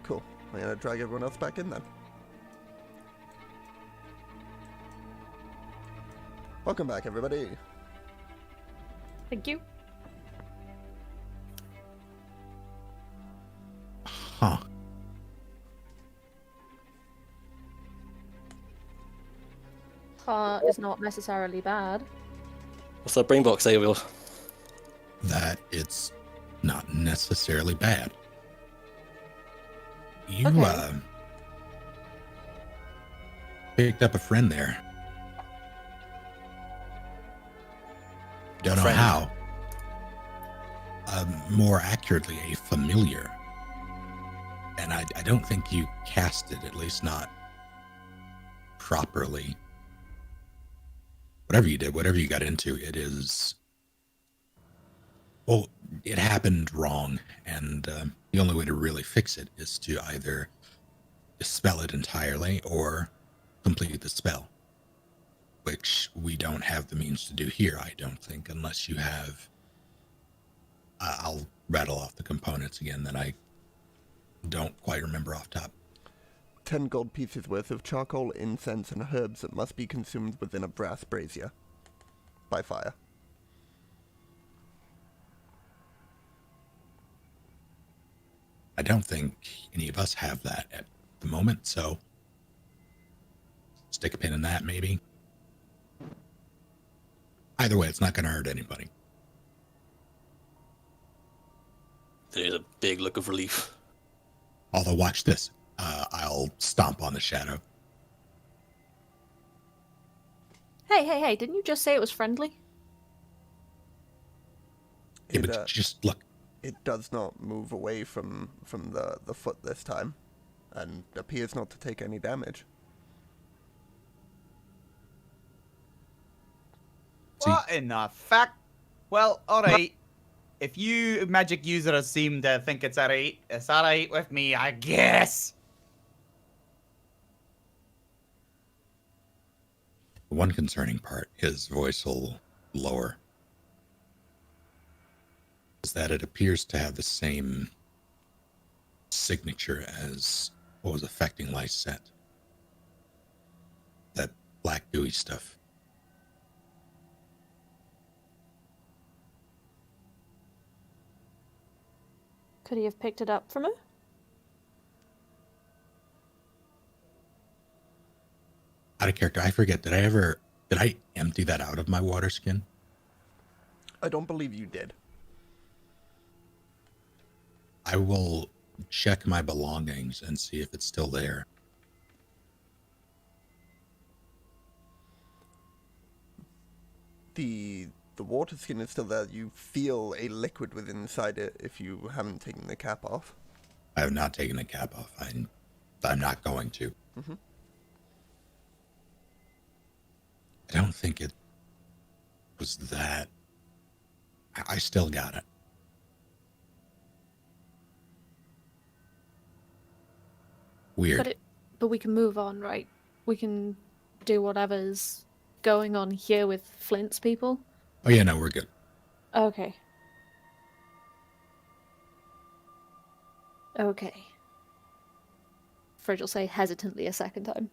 Cool. I'm gonna drag everyone else back in then. Welcome back, everybody. Thank you. Huh. Is not necessarily bad. What's that brain box, Ariel? That it's not necessarily bad. You, Okay. Picked up a friend there. Don't know friend? how. More accurately, a familiar. And I don't think you cast it, at least not properly. Whatever you did, whatever you got into, it is... Well, it happened wrong, and the only way to really fix it is to either dispel it entirely or complete the spell, which we don't have the means to do here, I don't think, unless you have... I'll rattle off the components again that I don't quite remember off top. 10 gold pieces worth of charcoal, incense, and herbs that must be consumed within a brass brazier by fire. I don't think any of us have that at the moment, so stick a pin in that, maybe. Either way, it's not going to hurt anybody. There's a big look of relief. Although, watch this. I'll stomp on the shadow. Hey, didn't you just say it was friendly? Yeah, It, but just look. it does not move away from the foot this time, and appears not to take any damage. What in the fuck? Well, alright. If you magic users seem to think it's alright with me, I guess. One concerning part, his voice will lower, is that it appears to have the same signature as what was affecting Lysette. That black gooey stuff. Could he have picked it up from her? Out of character, I forget, did I empty that out of my water skin? I don't believe you did. I will check my belongings and see if it's still there. The water skin is still there. You feel a liquid within inside it if you haven't taken the cap off. I have not taken the cap off. I'm not going to. Mm-hmm. I don't think it was that. I still got it. Weird. But we can move on, right? We can do whatever's going on here with Flint's people. Oh yeah, no, we're good. Okay. Okay. Fridge will say hesitantly a second time.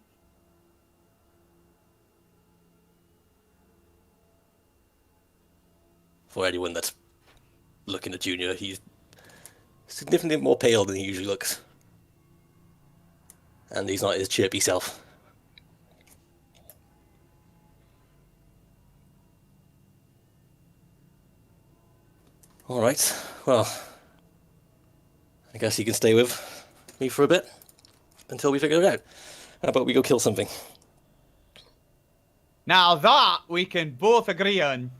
For anyone that's looking at Junior, he's significantly more pale than he usually looks. And he's not his chirpy self. Alright, well, I guess you can stay with me for a bit until we figure it out. How about we go kill something? Now that we can both agree on.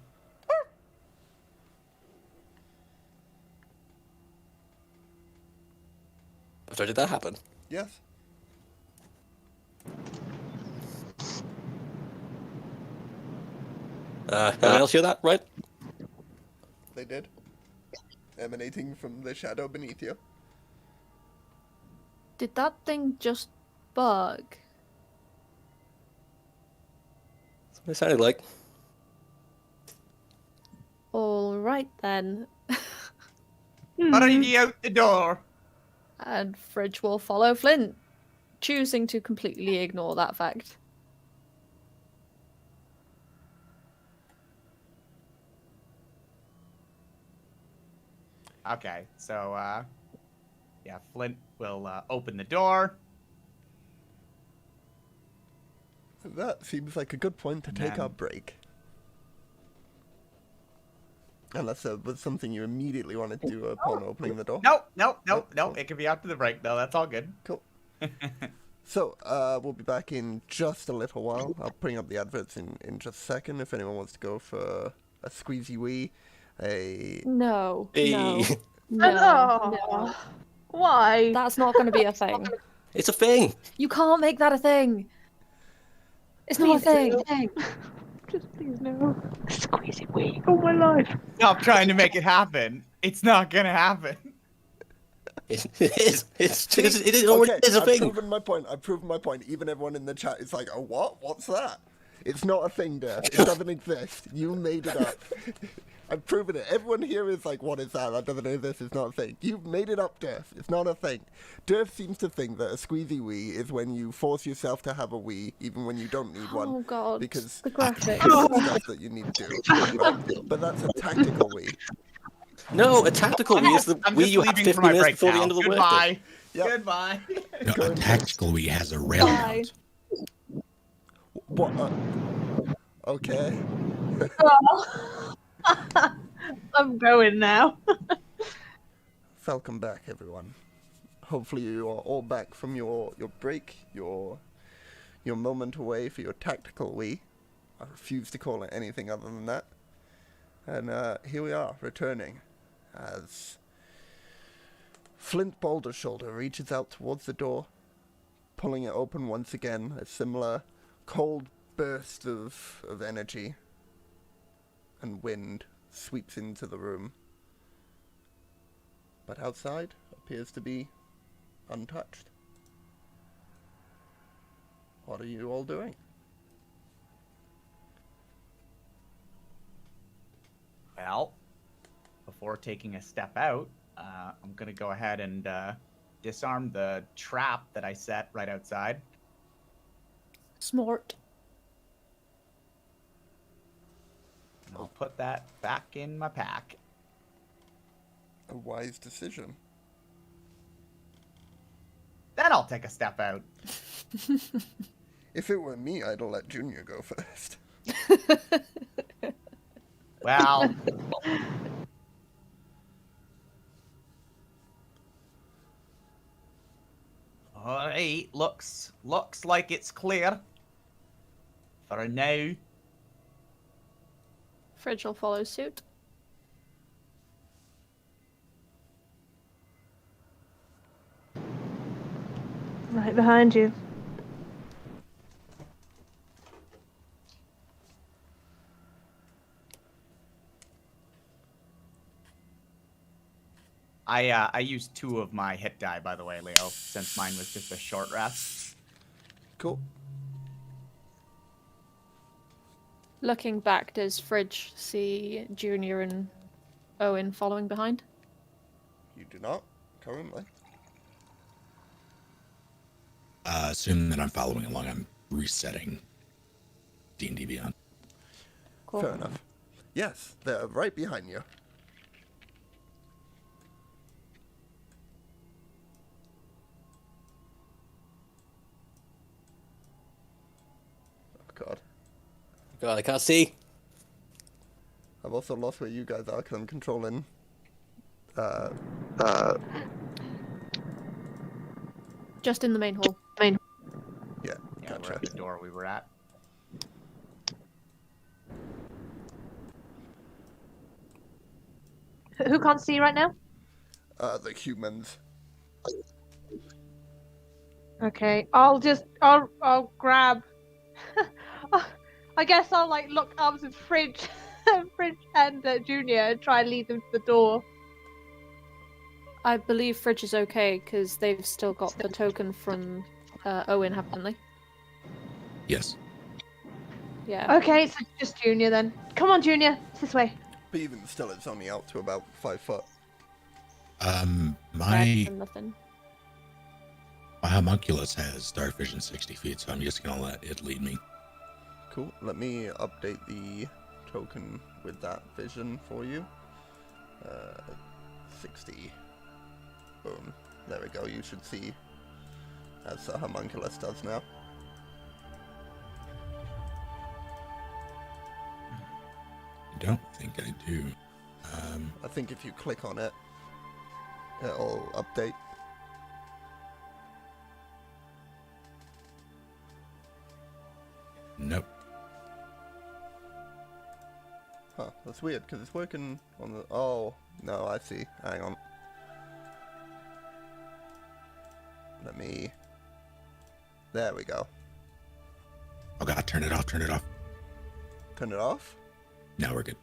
After did that happen? Yes. Anyone else hear that, right? They did. Emanating from the shadow beneath you. Did that thing just bug? That's what it sounded like. Alright then. Hurry ye out the door. And Fridge will follow Flint, choosing to completely ignore that fact. Okay, so, yeah, Flint will open the door. That seems like a good point to take Man. our break. Unless there was something you immediately wanted to do upon opening the door. No. It can be after the break, though. That's all good. Cool. So, we'll be back in just a little while. I'll bring up the adverts in just a second if anyone wants to go for a squeezy wee, a... No. Hey. No. Oh. No. Why? That's not going to be a thing. It's a thing! You can't make that a thing. It's not a thing. Just please no. Squeezy wee. Oh my life. Stop trying to make it happen. It's not gonna happen. It is. It already Okay, is a I've thing. proven my point. I've proven my point. Even everyone in the chat is like, oh, what? What's that? It's not a thing, Durf. It doesn't exist. You made it up. I've proven it. Everyone here is like, what is that? That doesn't exist. It's not a thing. You've made it up, Durf. It's not a thing. Durf seems to think that a squeezy wee is when you force yourself to have a wee, even when you don't need one. Oh god. Because The graphics. it's stuff that you need to do. Right? But that's a tactical wee. No, a tactical wee is the I'm wee just you have leaving 50 for my minutes break before now. the end of the workday. Goodbye. Yep. Goodbye. No, a tactical wee has a rail Bye. mount. What? Okay. I'm going now. Welcome back, everyone. Hopefully you are all back from your break, your moment away for your tactical wee. I refuse to call it anything other than that. And here we are, returning, as Flint Bouldershoulder reaches out towards the door, pulling it open once again. A similar cold burst of energy and wind sweeps into the room. But outside appears to be untouched. What are you all doing? Well, before taking a step out, I'm going to go ahead and disarm the trap that I set right outside. Smart. And I'll put that back in my pack. A wise decision. Then I'll take a step out. If it were me, I'd let Junior go first. Well, all right. Looks like it's clear for now. Fridge will follow suit. Right behind you. I used 2 of my hit die, by the way, Leo, since mine was just a short rest. Cool. Looking back, does Fridge see Junior and Owen following behind? You do not, currently. Assuming that I'm following along, I'm resetting D&D Beyond. Cool. Fair enough. Yes, they're right behind you. Oh god. God, I can't see. I've also lost where you guys are because I'm controlling Just in the main hall. yeah, Yeah, we're gotcha. at the door we were at. Who can't see right now? The humans. Okay, I'll grab. I guess I'll like lock arms with Fridge, Fridge and Junior and try and lead them to the door. I believe Fridge is okay because they've still got the token from Owen, haven't they? Yes. Yeah. Okay, so just Junior then. Come on, Junior, it's this way. But even still, it's only out to about 5 foot. My Nothing. homunculus has dark vision 60 feet, so I'm just gonna let it lead me. Cool. Let me update the token with that vision for you. 60. Boom. There we go. You should see as the homunculus does now. I don't think I do. I think if you click on it, it'll update. Nope. Huh, that's weird, because it's working on the... Oh, no, I see. Hang on. Let me... There we go. Oh god, turn it off, turn it off. Turn it off? Now we're good.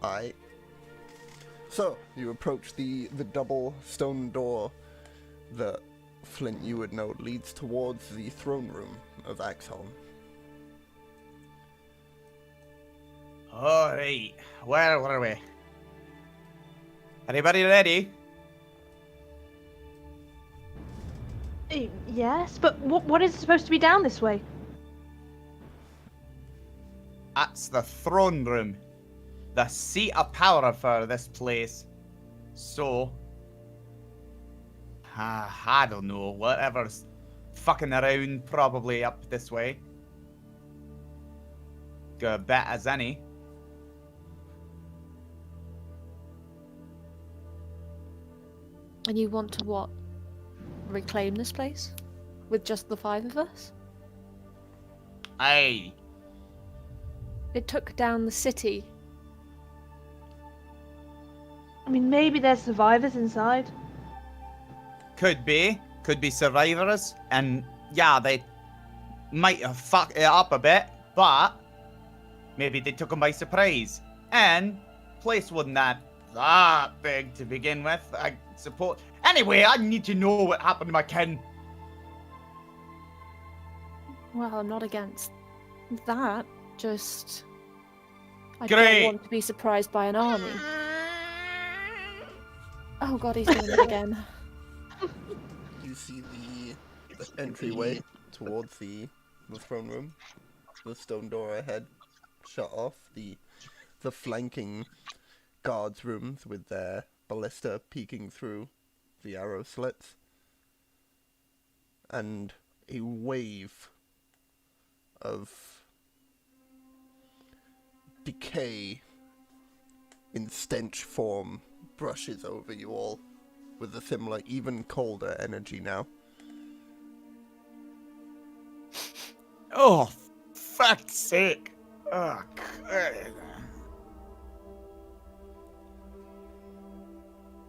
Alright. So, you approach the double stone door that Flint, you would note, leads towards the throne room of Axeholm. Alright, where were we? Anybody ready? Yes, but what is supposed to be down this way? That's the throne room. The seat of power for this place. So, I don't know, whatever's fucking around probably up this way. Good bet as any. And you want to what? Reclaim this place? With just the 5 of us? Aye. It took down the city. I mean, maybe there's survivors inside. Could be survivors, and yeah, they might have fucked it up a bit, but maybe they took them by surprise. And place wasn't that big to begin with, I suppose. Anyway, I need to know what happened to my kin. Well, I'm not against that. Just I Great. don't want to be surprised by an army. Oh god, he's doing it again. You see the entryway towards the throne room. The stone door ahead shut off. The flanking guards' rooms with their ballista peeking through the arrow slits. And a wave of decay in stench form brushes over you all with a similar, even colder energy now. Oh, fuck's sake. Oh, God.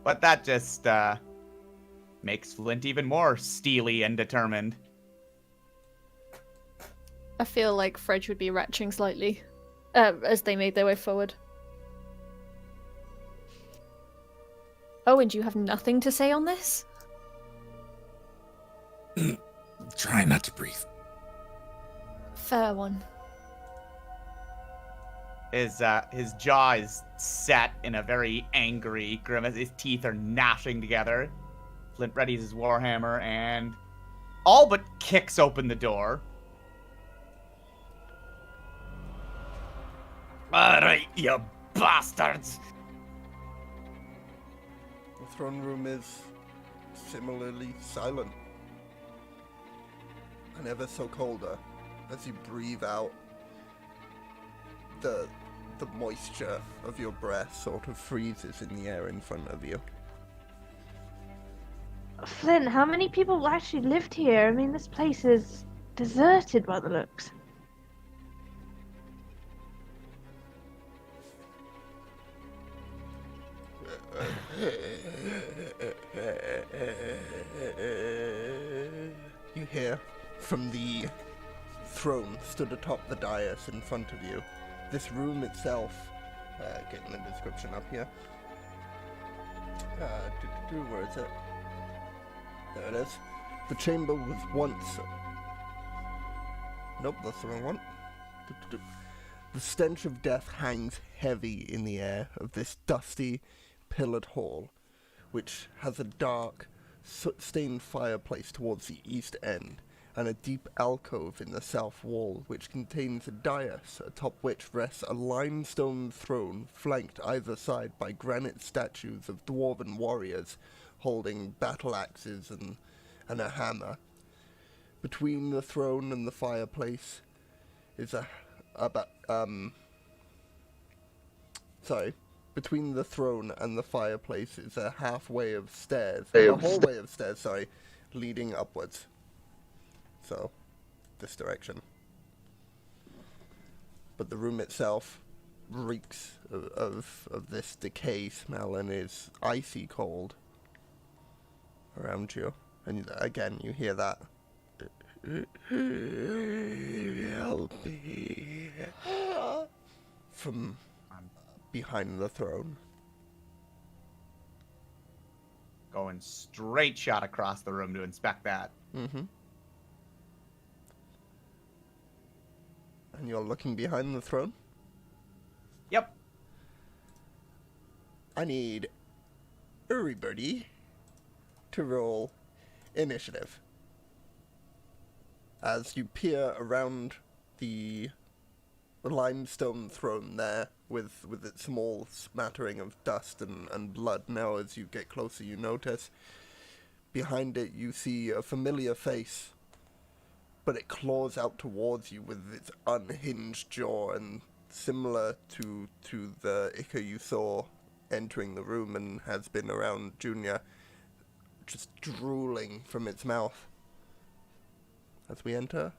But that just, makes Flint even more steely and determined. I feel like Fredge would be retching slightly as they made their way forward. Oh, and you have nothing to say on this? Try not to breathe. Fair one. His jaw is set in a very angry grimace. His teeth are gnashing together. Flint readies his warhammer and all but kicks open the door. Alright, you bastards! The throne room is similarly silent. And ever so colder as you breathe out. The moisture of your breath sort of freezes in the air in front of you. Flint, how many people actually lived here? I mean, this place is deserted by the looks. You hear from the throne stood atop the dais in front of you. This room itself, getting the description up here. Where is it? There it is. The chamber was once... Nope, that's the wrong one. The stench of death hangs heavy in the air of this dusty, pillared hall, which has a dark, soot-stained fireplace towards the east end, and a deep alcove in the south wall, which contains a dais atop which rests a limestone throne flanked either side by granite statues of dwarven warriors holding battle axes and a hammer. Between the throne and the fireplace is between the throne and the fireplace is a hallway of stairs, leading upwards. So, this direction. But the room itself reeks of this decay smell and is icy cold around you. And again, you hear that. Help me. From behind the throne. Going straight shot across the room to inspect that. Mm-hmm. And you're looking behind the throne? Yep. I need everybody to roll initiative. As you peer around the limestone throne there with its small smattering of dust and blood. Now as you get closer you notice behind it you see a familiar face, but it claws out towards you with its unhinged jaw, and similar to the Ica you saw entering the room and has been around Junior, just drooling from its mouth. As we enter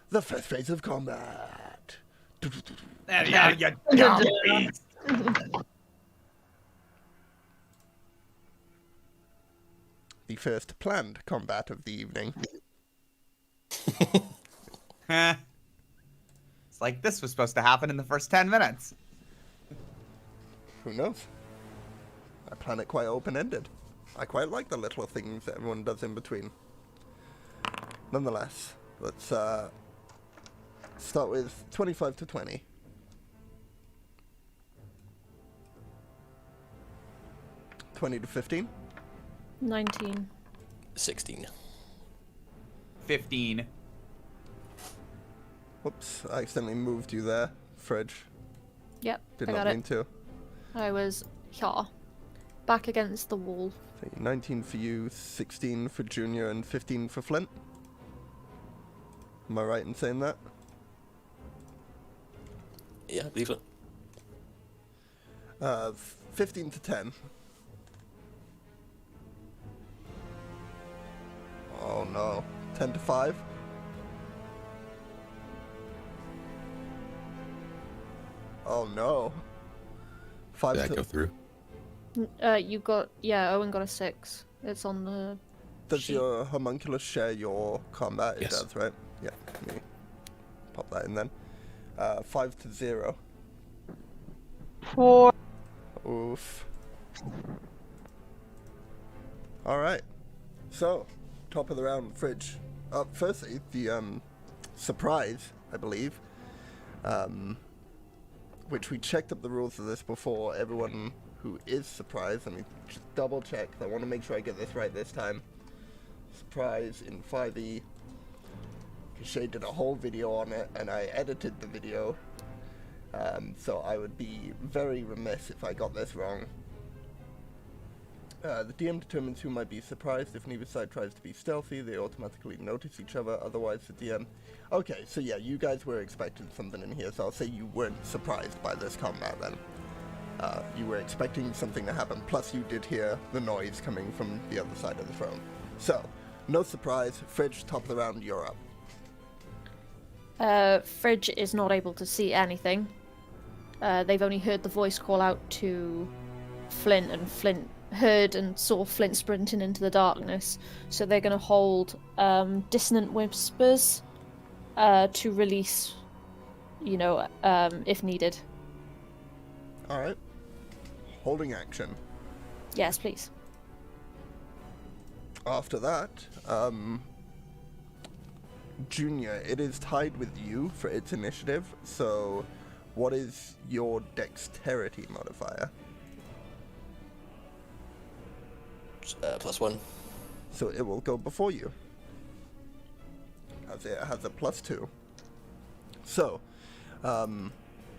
the first phase of combat. There you are, you dumb beast. The first planned combat of the evening. It's like this was supposed to happen in the first 10 minutes. Who knows? I plan it quite open-ended. I quite like the little things that everyone does in between. Nonetheless, let's start with 25 to 20. (20 to 15). 19. 16. 15. Whoops, I accidentally moved you there, Fridge. Yep, Did I not got mean it. to. I was here, back against the wall. So 19 for you, 16 for Junior, and 15 for Flint. Am I right in saying that? Yeah, I believe so. 15 to 10. Oh no. 10 to 5. Oh no. 5 Did that to... go through? You got, yeah, Owen got a 6. It's on the Does sheet. your homunculus share your combat? It Yes. does, right? Yeah. Let me pop that in then. 5 to 0. 4. Oof. Alright. So, top of the round, Fridge. Firstly, the surprise, I believe, which we checked up the rules of this before. Everyone who is surprised, let me just double check. I want to make sure I get this right this time. Surprise in 5e. Shay did a whole video on it, and I edited the video. So I would be very remiss if I got this wrong. The DM determines who might be surprised. If neither side tries to be stealthy, they automatically notice each other. Otherwise, the DM... Okay, so yeah, you guys were expecting something in here, so I'll say you weren't surprised by this combat then. You were expecting something to happen, plus you did hear the noise coming from the other side of the throne. So, no surprise. Fridge, top of the round, you're up. Fridge is not able to see anything. They've only heard the voice call out to Flint, and Flint heard and saw Flint sprinting into the darkness. So they're going to hold dissonant whispers to release, if needed. Alright. Holding action. Yes, please. After that, Junior, it is tied with you for its initiative, so what is your dexterity modifier? +1. So it will go before you. As it has a +2. So,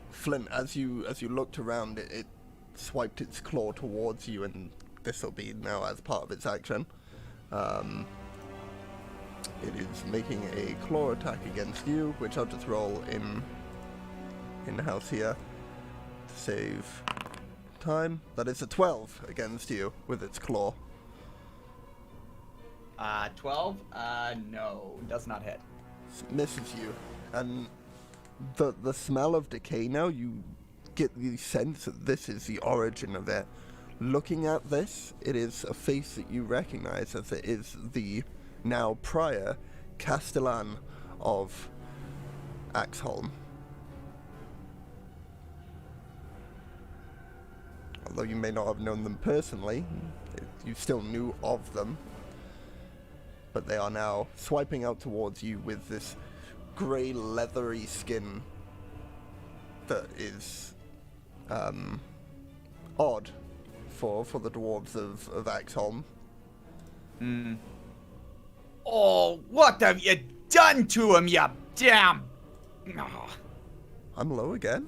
Flint, as you looked around, it swiped its claw towards you, and this will be now as part of its action. It is making a claw attack against you, which I'll just roll in the house here to save time. That is a 12 against you with its claw. 12? No, does not hit. Misses you, and the smell of decay now, you get the sense that this is the origin of it. Looking at this, it is a face that you recognize, as it is the now prior Castellan of Axeholm. Although you may not have known them personally, you still knew of them. But they are now swiping out towards you with this grey leathery skin that is odd for the dwarves of Axeholm. Oh, what have you done to him, you damn... Oh. I'm low again?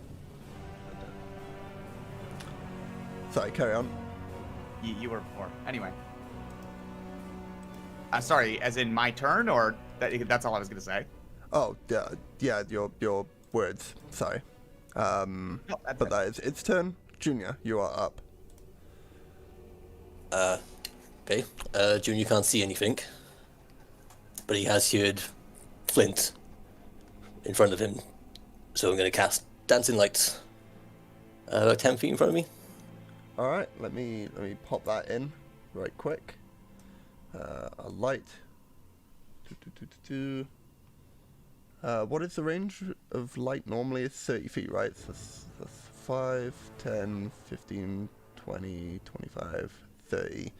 Sorry, carry on. You were before. Anyway. Sorry, as in my turn, or that's all I was gonna say? Oh, yeah, your words. Sorry. That's But that is its turn. Junior, you are up. Okay. Junior can't see anything, but he has heard Flint in front of him, so I'm going to cast Dancing Lights. About 10 feet in front of me. All right, let me pop that in right quick. A light. What is the range of light normally? It's 30 feet, right? So that's 5, 10, 15, 20, 25, 30.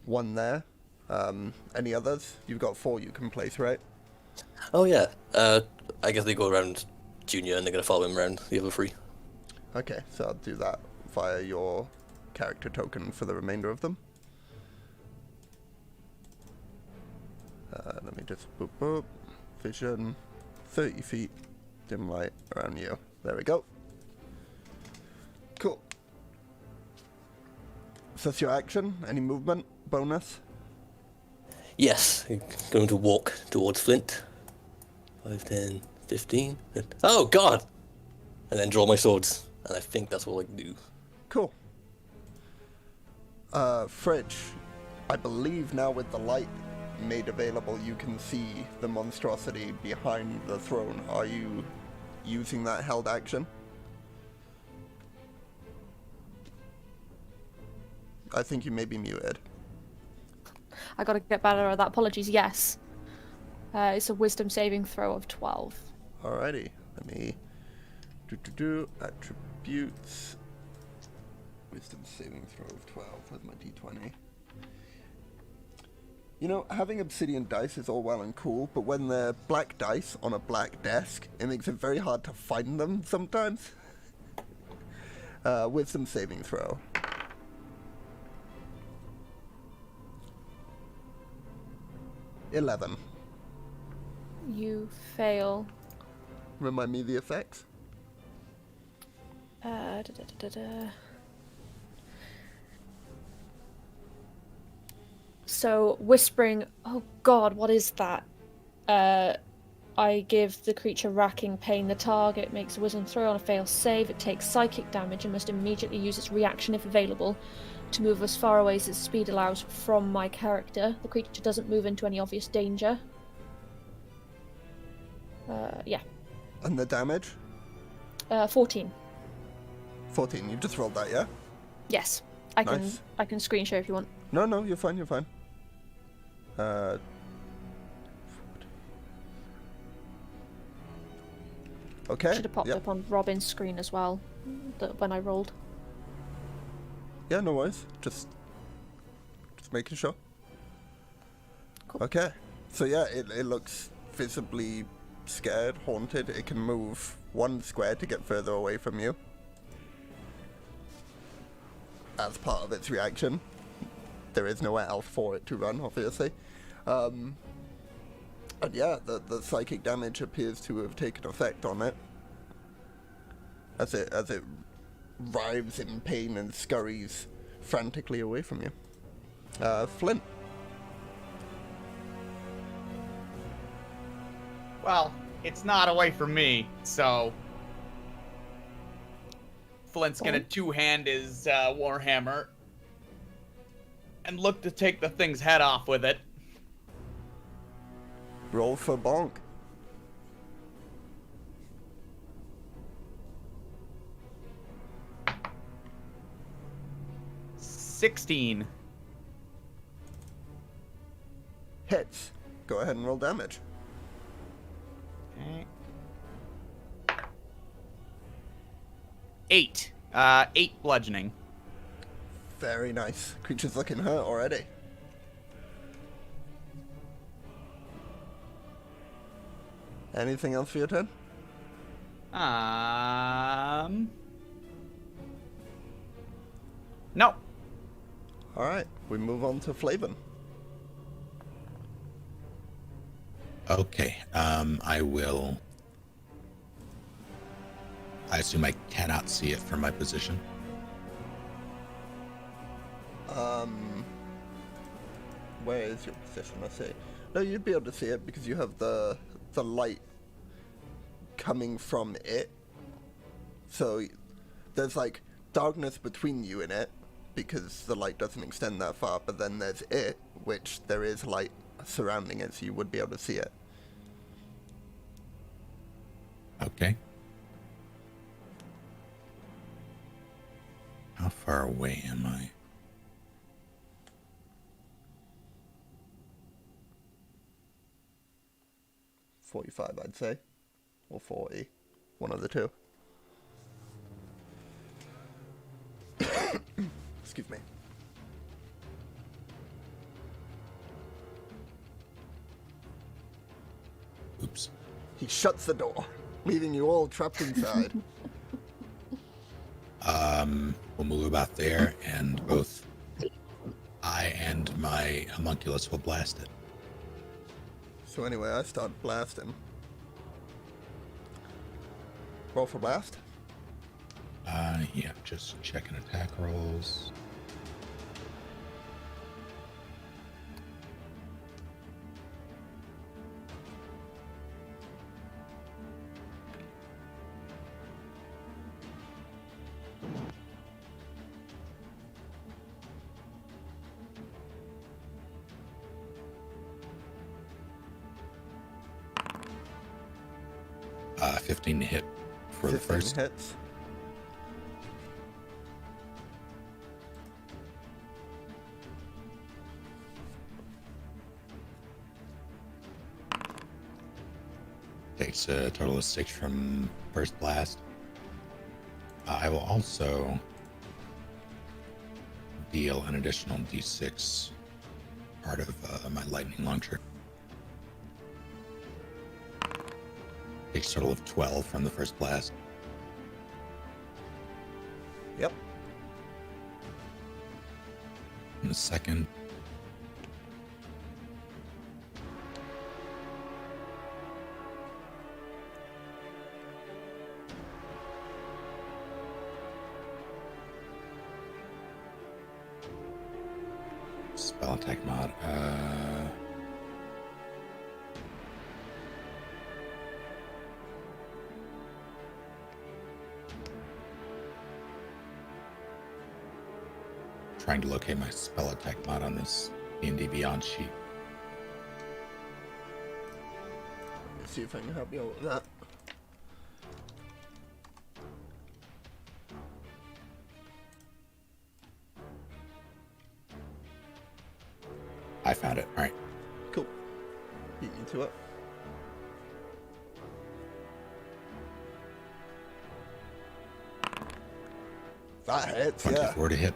One there. Any others? You've got 4 you can place, right? Oh yeah. I guess they go around Junior and they're going to follow him around the other 3. Okay, so I'll do that via your character token for the remainder of them. Let me just boop boop. Vision. 30 feet. Dim light around you. There we go. Cool. So that's your action. Any movement? Bonus? Yes, I'm going to walk towards Flint. 5, 10, 15. Oh god! And then draw my swords. And I think that's what I can do. Cool. Fridge. I believe now with the light made available, you can see the monstrosity behind the throne. Are you using that held action? I think you may be muted. I gotta get better at that. Apologies. Yes. It's a wisdom saving throw of 12. Alrighty. Let me do attributes. Wisdom saving throw of 12 with my d20. You know, having obsidian dice is all well and cool, but when they're black dice on a black desk, it makes it very hard to find them sometimes. Wisdom saving throw. $11. You fail. Remind me the effects. So, whispering, oh god, what is that? I give the creature racking pain. The target makes a wisdom throw on a fail save. It takes psychic damage and must immediately use its reaction if available to move as far away as its speed allows from my character. The creature doesn't move into any obvious danger. Yeah. And the damage? 14. 14. You just rolled that, yeah? Yes. Nice. I can screen share if you want. No, you're fine, you're fine. Okay. Should have popped up on Robin's screen as well, when I rolled. Yeah, no worries. Just making sure. Cool. Okay. So yeah, it looks visibly scared, haunted. It can move 1 square to get further away from you. As part of its reaction. There is nowhere else for it to run, obviously. And yeah, the psychic damage appears to have taken effect on it. As it writhes in pain and scurries frantically away from you. Flint. Well, it's not away from me, so Flint's gonna two-hand his warhammer and look to take the thing's head off with it. Roll for bonk. $16. Hits. Go ahead and roll damage. Okay. 8. 8 bludgeoning. Very nice. Creature's looking hurt already. Anything else for your turn? No. Alright, we move on to Flavin. Okay, I will. I assume I cannot see it from my position. Where is your position? Let's see. No, you'd be able to see it because you have the light coming from it. So there's like darkness between you and it, because the light doesn't extend that far, but then there's it, which there is light surrounding it, so you would be able to see it. Okay. How far away am I? .45, I'd say. Or 40. One of the two. Excuse me. Oops. He shuts the door, leaving you all trapped inside. We'll move about there, and both I and my homunculus will blast it. So anyway, I start blasting. Roll for blast. Yeah, just checking attack rolls. Uh, 15 to hit for the 15 first. hits. Takes a total of 6 from first blast. I will also deal an additional d6 part of my lightning launcher. Takes a total of 12 from the first blast. Yep. And the second. Spell attack mod. Trying to locate my spell attack mod on this D&D Beyond sheet. Let's see if I can help you out with that. I found it. All right. Cool. Beat me to it. That hits, yeah. 24 to hit.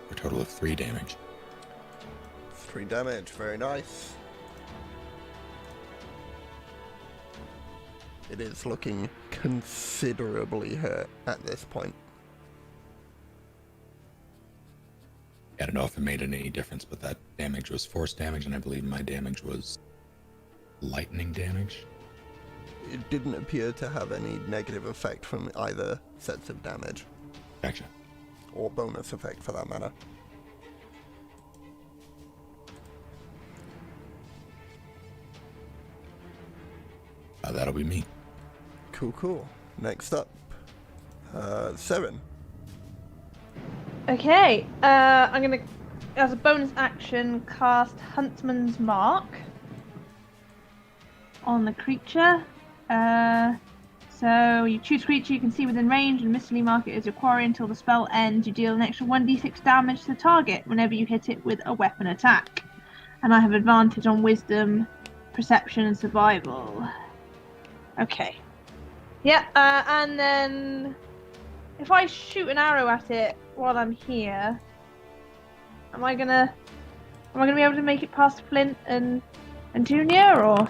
For a total of 3 damage. 3 damage, very nice. It is looking considerably hurt at this point. I don't know if it made any difference, but that damage was force damage, and I believe my damage was lightning damage. It didn't appear to have any negative effect from either sets of damage, Gotcha. or bonus effect for that matter. That'll be me. Cool, cool. Next up, Seren. Okay, I'm gonna, as a bonus action, cast Huntsman's Mark on the creature. So you choose creature you can see within range and mysteriously mark it as your quarry until the spell ends. You deal an extra 1d6 damage to the target whenever you hit it with a weapon attack. And I have advantage on Wisdom, Perception, and Survival. Okay. Yeah, and then if I shoot an arrow at it while I'm here, am I gonna be able to make it past Flint and Junior, or?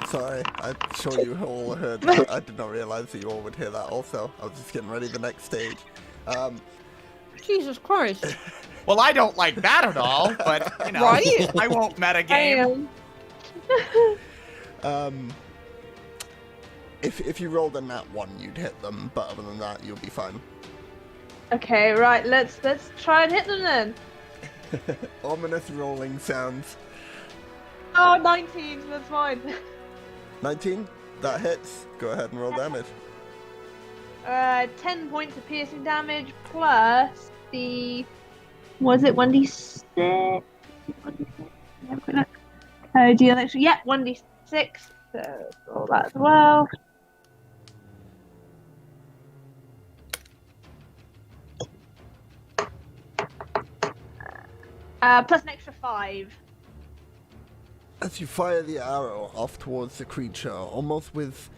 Sorry, I'm sure you all heard that. I did not realize that you all would hear that also. I was just getting ready the next stage. Jesus Christ. Well, I don't like that at all, but, you know, Right? I won't metagame. If you rolled a nat 1, you'd hit them, but other than that, you'll be fine. Okay, right. Let's try and hit them then. Ominous rolling sounds. Oh, 19, that's fine. 19? That hits. Go ahead and roll damage. 10 points of piercing damage plus the... Was it 1d6? 1d6? Have a quick look. Deal extra. Yeah, 1d6. So roll that as well. Plus an extra 5. As you fire the arrow off towards the creature, almost with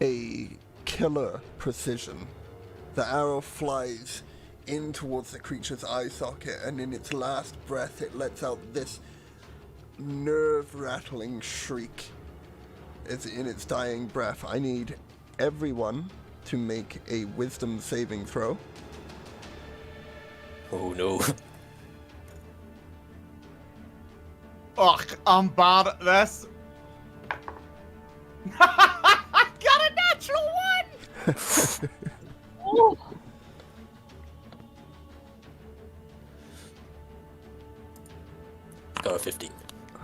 a killer precision, the arrow flies in towards the creature's eye socket, and in its last breath it lets out this nerve-rattling shriek as in its dying breath. I need everyone to make a wisdom saving throw. Oh no. Ugh, I'm bad at this. I got a natural 1! Oh. Got a 15.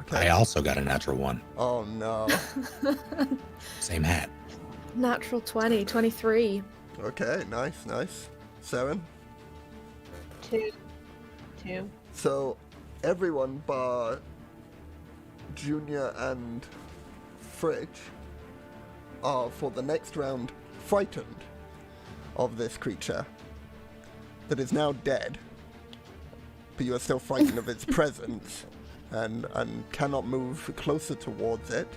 Okay. I also got a natural 1. Oh no. Same hat. Natural 20, 23. Okay, nice. Saren? 2. So, everyone bar Junior and Fridge are, for the next round, frightened of this creature that is now dead, but you are still frightened of its presence and cannot move closer towards it.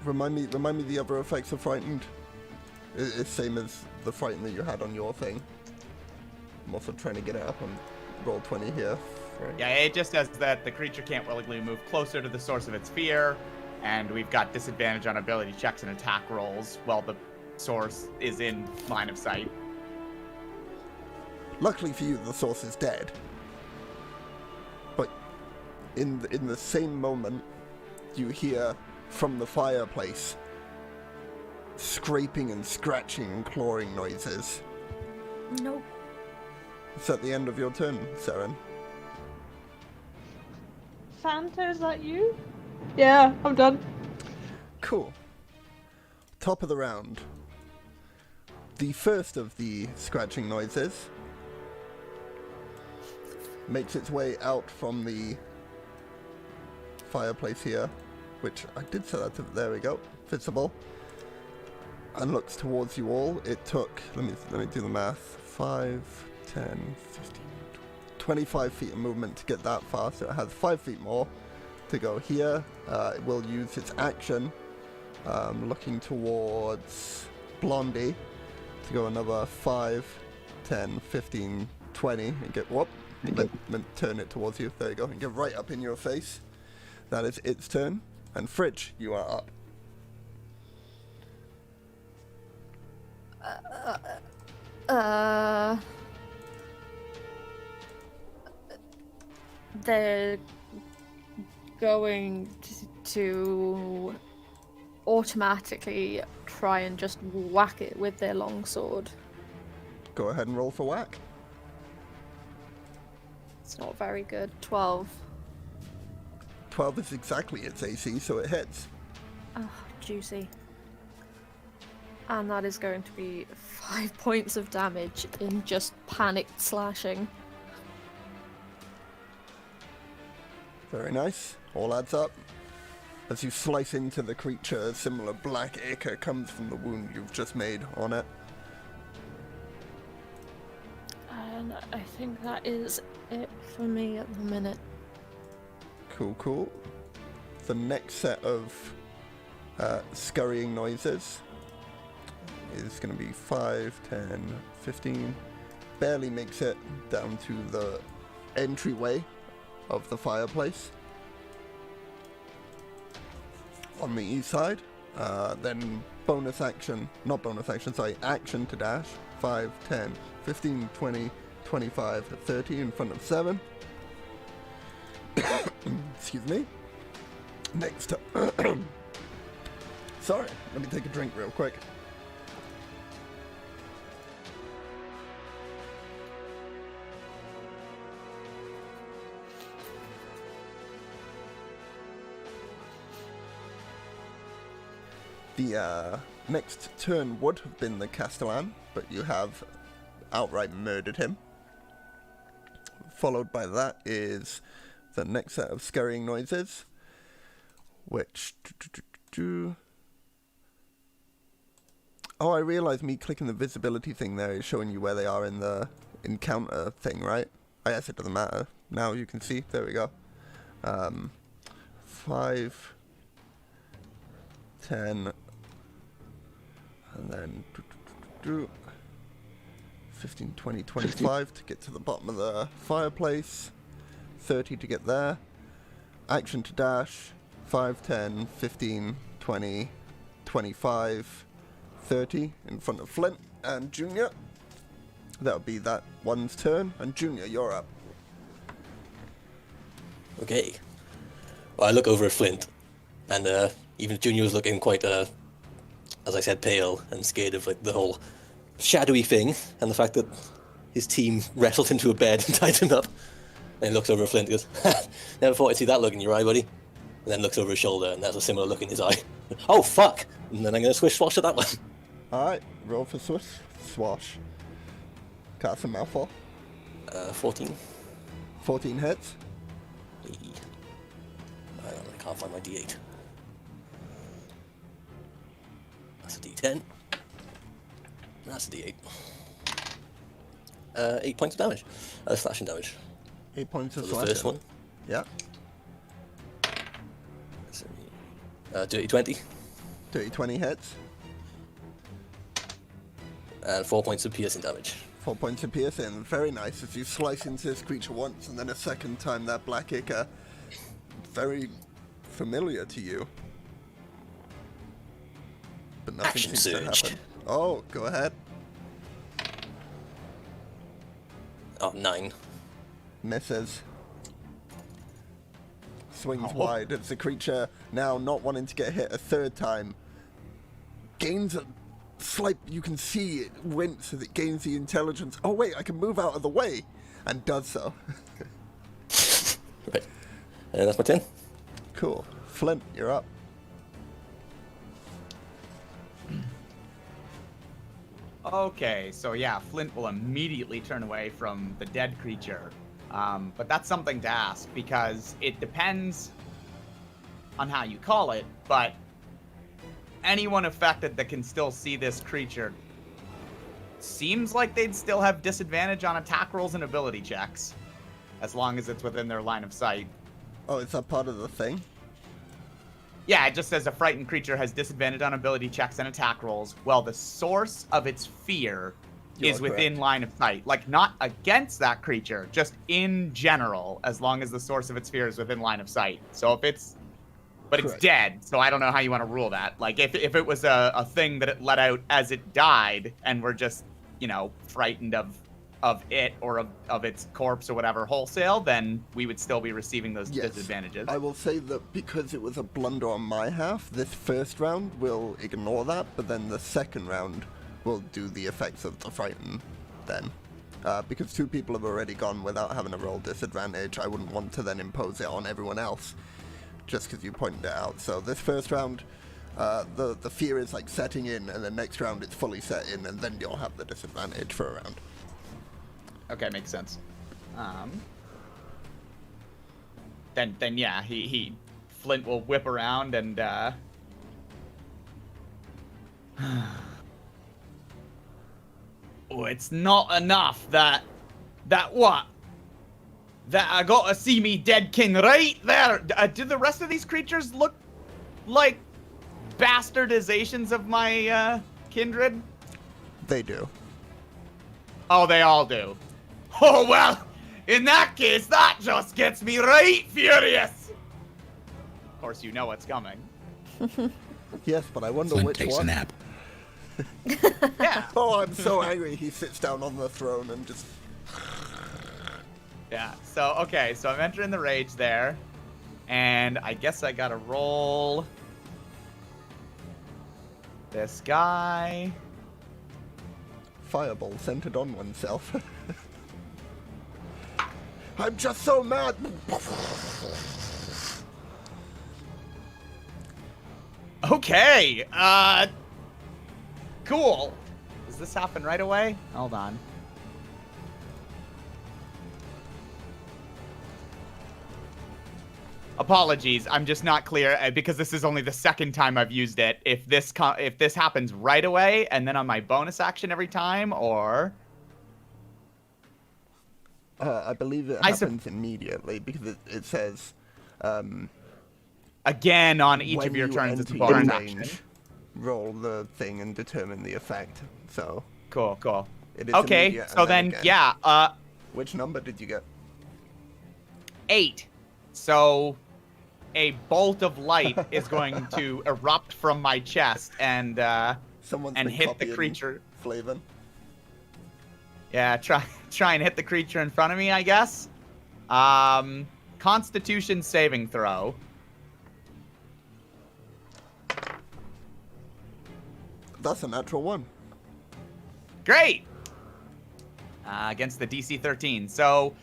Remind me the other effects of frightened. It's same as the frighten that you had on your thing. I'm also trying to get it up on roll 20 here. Right. Yeah, it just says that the creature can't willingly move closer to the source of its fear, and we've got disadvantage on ability checks and attack rolls while the source is in line of sight. Luckily for you, the source is dead. But in the same moment, you hear from the fireplace scraping and scratching and clawing noises. Nope. It's at the end of your turn, Saren. Santa, is that you? Yeah, I'm done. Cool. Top of the round. The first of the scratching noises makes its way out from the fireplace here, which I did set that to, there we go, visible, and looks towards you all. It took, let me do the math, 5, 10, 15, 25 feet of movement to get that far, so it has 5 feet more to go here. It will use its action, looking towards Blondie, to go another 5, 10, 15, 20, and get, whoop, and turn it towards you. There you go, and get right up in your face. That is its turn. And Fridge, you are up. They're going to automatically try and just whack it with their longsword. Go ahead and roll for whack. It's not very good. 12. 12 is exactly its AC, so it hits. Oh, juicy. And that is going to be 5 points of damage in just panicked slashing. Very nice. All adds up. As you slice into the creature, a similar black ichor comes from the wound you've just made on it. And I think that is it for me at the minute. Cool. The next set of scurrying noises is going to be 5, 10, 15. Barely makes it down to the entryway of the fireplace on the east side. Then action to dash. 5, 10, 15, 20, 25, 30 in front of 7. Excuse me. Next sorry, let me take a drink real quick. The next turn would have been the Castellan, but you have outright murdered him. Followed by that is the next set of scurrying noises, which... Oh, I realise me clicking the visibility thing there is showing you where they are in the encounter thing, right? I guess it doesn't matter. Now you can see. There we go. 5, 10, and then 15, 20, 25 to get to the bottom of the fireplace. 30 to get there. Action to dash. 5, 10, 15, 20, 25, 30 in front of Flint and Junior. That'll be that one's turn. And Junior, you're up. Okay. Well, I look over at Flint, and even Junior's looking quite, as I said, pale and scared of like the whole shadowy thing, and the fact that his team wrestled him to a bed and tied him up. And he looks over at Flint and goes, "Never thought I'd see that look in your eye, buddy." And then looks over his shoulder, and there's a similar look in his eye. "Oh, fuck!" And then I'm going to swish swash at that one. Alright, roll for swash. Cast a mouthful. 14. 14 hits. I can't find my D8. That's a D10. That's a D8. 8 points of damage. Slashing damage. 8 points of For the slashing. first one. Yeah. Dirty 20. Dirty 20 hits. And 4 points of piercing damage. 4 points of piercing. Very nice. As you slice into this creature once and then a second time, that black ichor. Very familiar to you. But nothing Action seems to surge. happen. Oh, go ahead. Oh, 9. Misses. Swings wide as the creature, now not wanting to get hit a third time, gains a slight, you can see it wince as it gains the intelligence. Oh wait, I can move out of the way, and does so. Right. And that's my 10. Cool. Flint, you're up. Okay, so yeah, Flint will immediately turn away from the dead creature. But that's something to ask, because it depends on how you call it, but anyone affected that can still see this creature seems like they'd still have disadvantage on attack rolls and ability checks, as long as it's within their line of sight. Oh, is that part of the thing? Yeah, it just says a frightened creature has disadvantage on ability checks and attack rolls. Well, the source of its fear is within correct. line of sight. Like, not against that creature, just in general, as long as the source of its fear is within line of sight. So if it's... But Correct. it's dead, so I don't know how you want to rule that. Like, if it was a thing that it let out as it died, and we're just, you know, frightened of it or of its corpse or whatever wholesale, then we would still be receiving those Yes. disadvantages. I will say that because it was a blunder on my half, this first round will ignore that, but then the second round will do the effects of the frighten then. Because 2 people have already gone without having a roll disadvantage, I wouldn't want to then impose it on everyone else, just because you pointed it out. So this first round, the fear is like setting in, and the next round it's fully set in, and then you'll have the disadvantage for a round. Okay, makes sense. Then yeah, Flint will whip around and oh, it's not enough that what? That I gotta see me dead king right there. Do the rest of these creatures look like bastardizations of my kindred? They do. Oh, they all do. Oh, well, in that case, that just gets me right furious. Of course, you know what's coming. Yes, but I wonder Flint which takes one. a nap. Yeah. Oh, I'm so angry. He sits down on the throne and just... Yeah, so, okay, so I'm entering the rage there. And I guess I gotta roll this guy. Fireball centered on oneself. I'm just so mad. Okay. Cool. Does this happen right away? Hold on. Apologies, I'm just not clear because this is only the second time I've used it. If this happens right away and then on my bonus action every time, or I believe it happens immediately because it says again on each when of your you turns it's a enter bonus your action. range, roll the thing and determine the effect. So Cool. it is Okay, immediate, so and then again. yeah, Which number did you get? 8. So a bolt of light is going to erupt from my chest and Someone's and been hit the copying creature. Flavin. Yeah, try and hit the creature in front of me, I guess. Constitution saving throw. That's a natural 1. Great. Against the DC 13. So,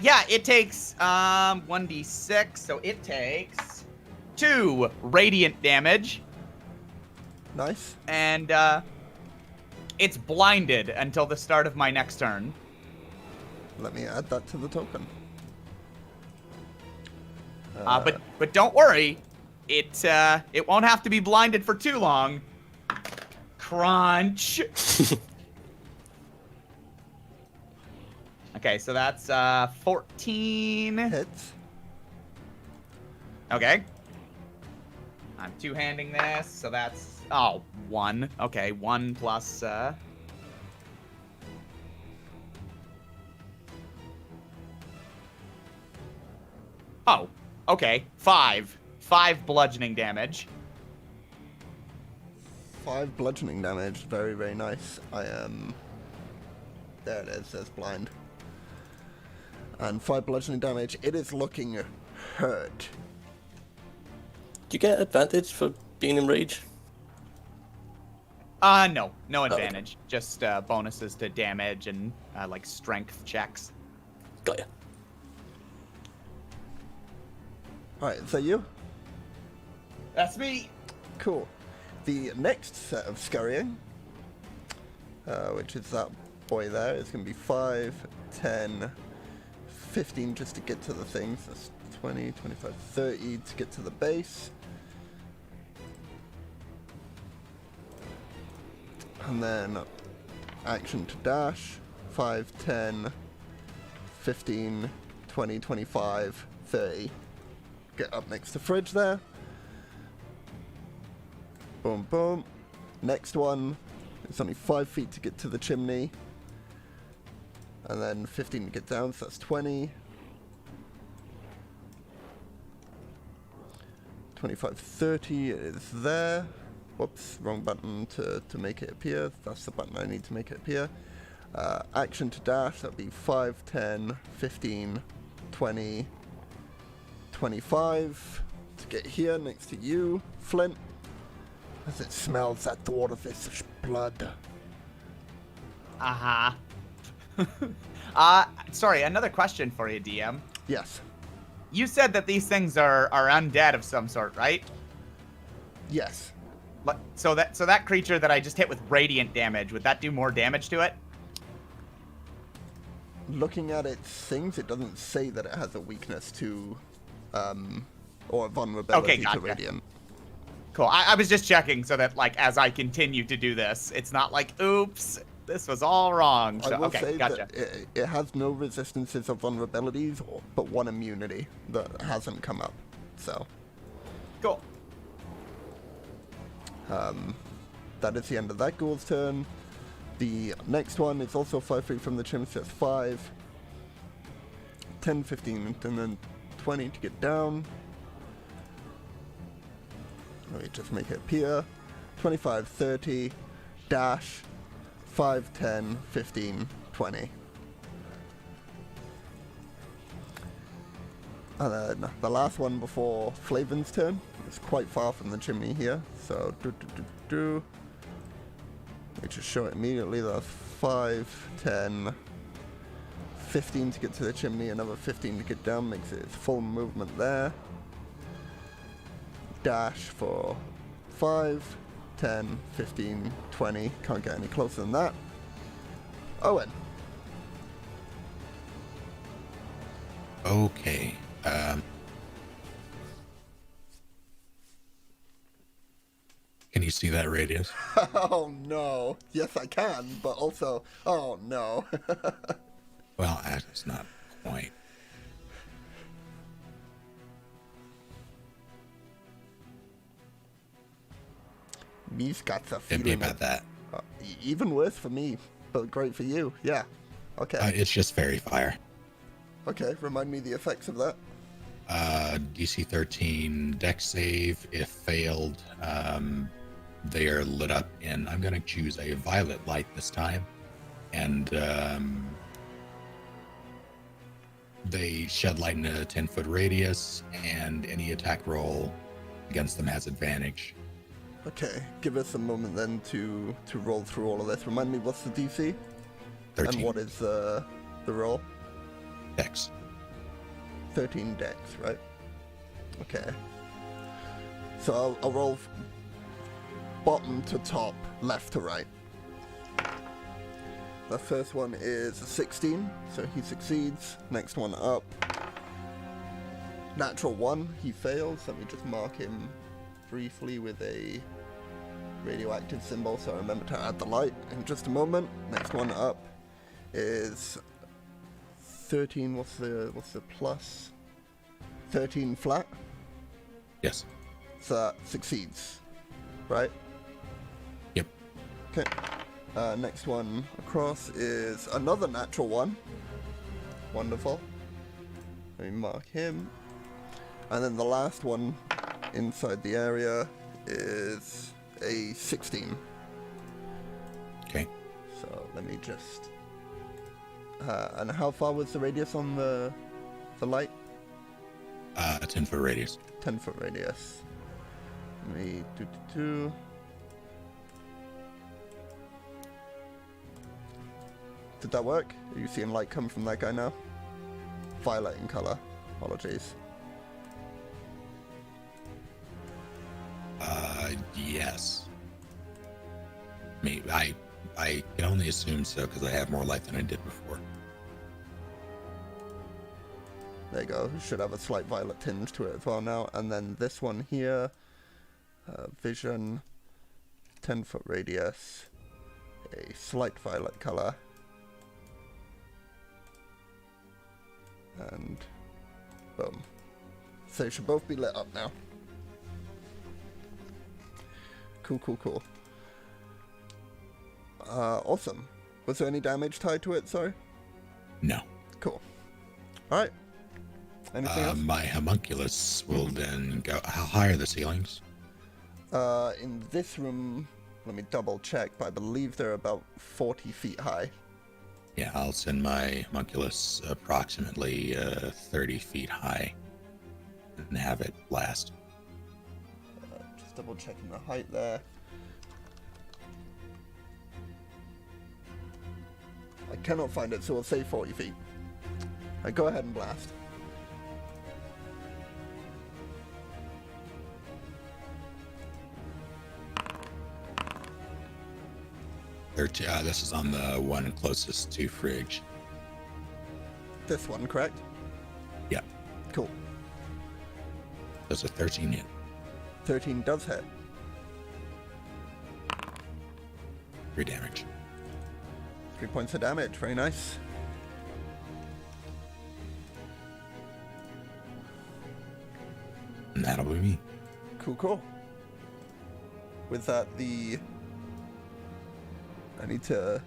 yeah, it takes 1d6, so it takes 2 radiant damage, Nice. and it's blinded until the start of my next turn. Let me add that to the token. But don't worry, it won't have to be blinded for too long. Crunch. Okay, so that's 14. Hits. Okay. I'm two-handing this, so that's 1. Okay, 1 plus Oh, okay. 5 bludgeoning damage. 5 bludgeoning damage. Very, very nice. I am... There it is. There's blind. And 5 bludgeoning damage. It is looking hurt. Do you get advantage for being in rage? No okay. advantage. Just bonuses to damage and like strength checks. Got ya. Alright, is that you? That's me. Cool. The next set of scurrying, which is that boy there, is going to be 5, 10, 15 just to get to the things. That's 20, 25, 30 to get to the base. And then action to dash. 5, 10, 15, 20, 25, 30. Get up next to Fridge there. Boom, boom. Next one, it's only 5 feet to get to the chimney. And then 15 to get down, so that's 20. 25, 30 is there. Whoops, wrong button to make it appear. That's the button I need to make it appear. Action to dash, that'd be 5, 10, 15, 20, 25 to get here next to you, Flint. As it smells that dwarfish blood. Sorry, another question for you, DM. Yes. You said that these things are undead of some sort, right? Yes. So that creature that I just hit with radiant damage, would that do more damage to it? Looking at its things, it doesn't say that it has a weakness to, or a vulnerability Okay, gotcha. to radiant. Cool. I was just checking so that, like, as I continue to do this, it's not like, oops, this was all wrong. So, I will okay, say gotcha. that it has no resistances or vulnerabilities, but one immunity that hasn't come up. So, Cool. that is the end of that ghoul's turn. The next one is also 5 feet from the chimney, so it's 5, 10, 15, and then 20 to get down. Let me just make it appear. 25, 30, dash, 5, 10, 15, 20. And then the last one before Flavin's turn is quite far from the chimney here, so let me just show it immediately. That's 5, 10, 15 to get to the chimney, another 15 to get down, makes it its full movement there. Dash for 5, 10, 15, 20. Can't get any closer than that. Owen. Okay. Can you see that radius? Oh no. Yes, I can, but also, oh no. Well, that's not quite. Me's got the It'd feeling. be about that. Even worse for me, but great for you. Yeah. Okay. It's just fairy fire. Okay, remind me the effects of that. DC 13 dex save. If failed, they are lit up in, I'm going to choose a violet light this time. And they shed light in a 10-foot radius, and any attack roll against them has advantage. Okay, give us a moment then to roll through all of this. Remind me, what's the DC? 13 And what is the roll? dex. 13 dex, right? Okay. So I'll roll bottom to top, left to right. The first one is a 16, so he succeeds. Next one up. Natural 1, he fails. Let me just mark him briefly with a radioactive symbol so I remember to add the light in just a moment. Next one up is 13. What's the plus? 13 flat. Yes. So that succeeds, right? Yep. Okay. Next one across is another natural 1. Wonderful. Let me mark him. And then the last one inside the area is a 16. Okay. So let me just... and how far was the radius on the light? A 10-foot radius. 10-foot radius. Let me do. Did that work? Are you seeing light come from that guy now? Violet in color. Apologies. Yes. I can only assume so because I have more light than I did before. There you go. Should have a slight violet tinge to it as well now. And then this one here. Vision. 10-foot radius. A slight violet color. And boom. So they should both be lit up now. Cool. Awesome. Was there any damage tied to it, sorry? No. Cool. Alright. Anything else? My homunculus will then go. How high are the ceilings? In this room, let me double check, but I believe they're about 40 feet high. Yeah, I'll send my homunculus approximately 30 feet high and have it blast. Just double checking the height there. I cannot find it, so we'll say 40 feet. Go ahead and blast. This is on the one closest to Frigg. This one, correct? Yeah. Cool. Does a 13 hit? 13 does hit. 3 damage. 3 points of damage. Very nice. And that'll be me. Cool. With that, I need to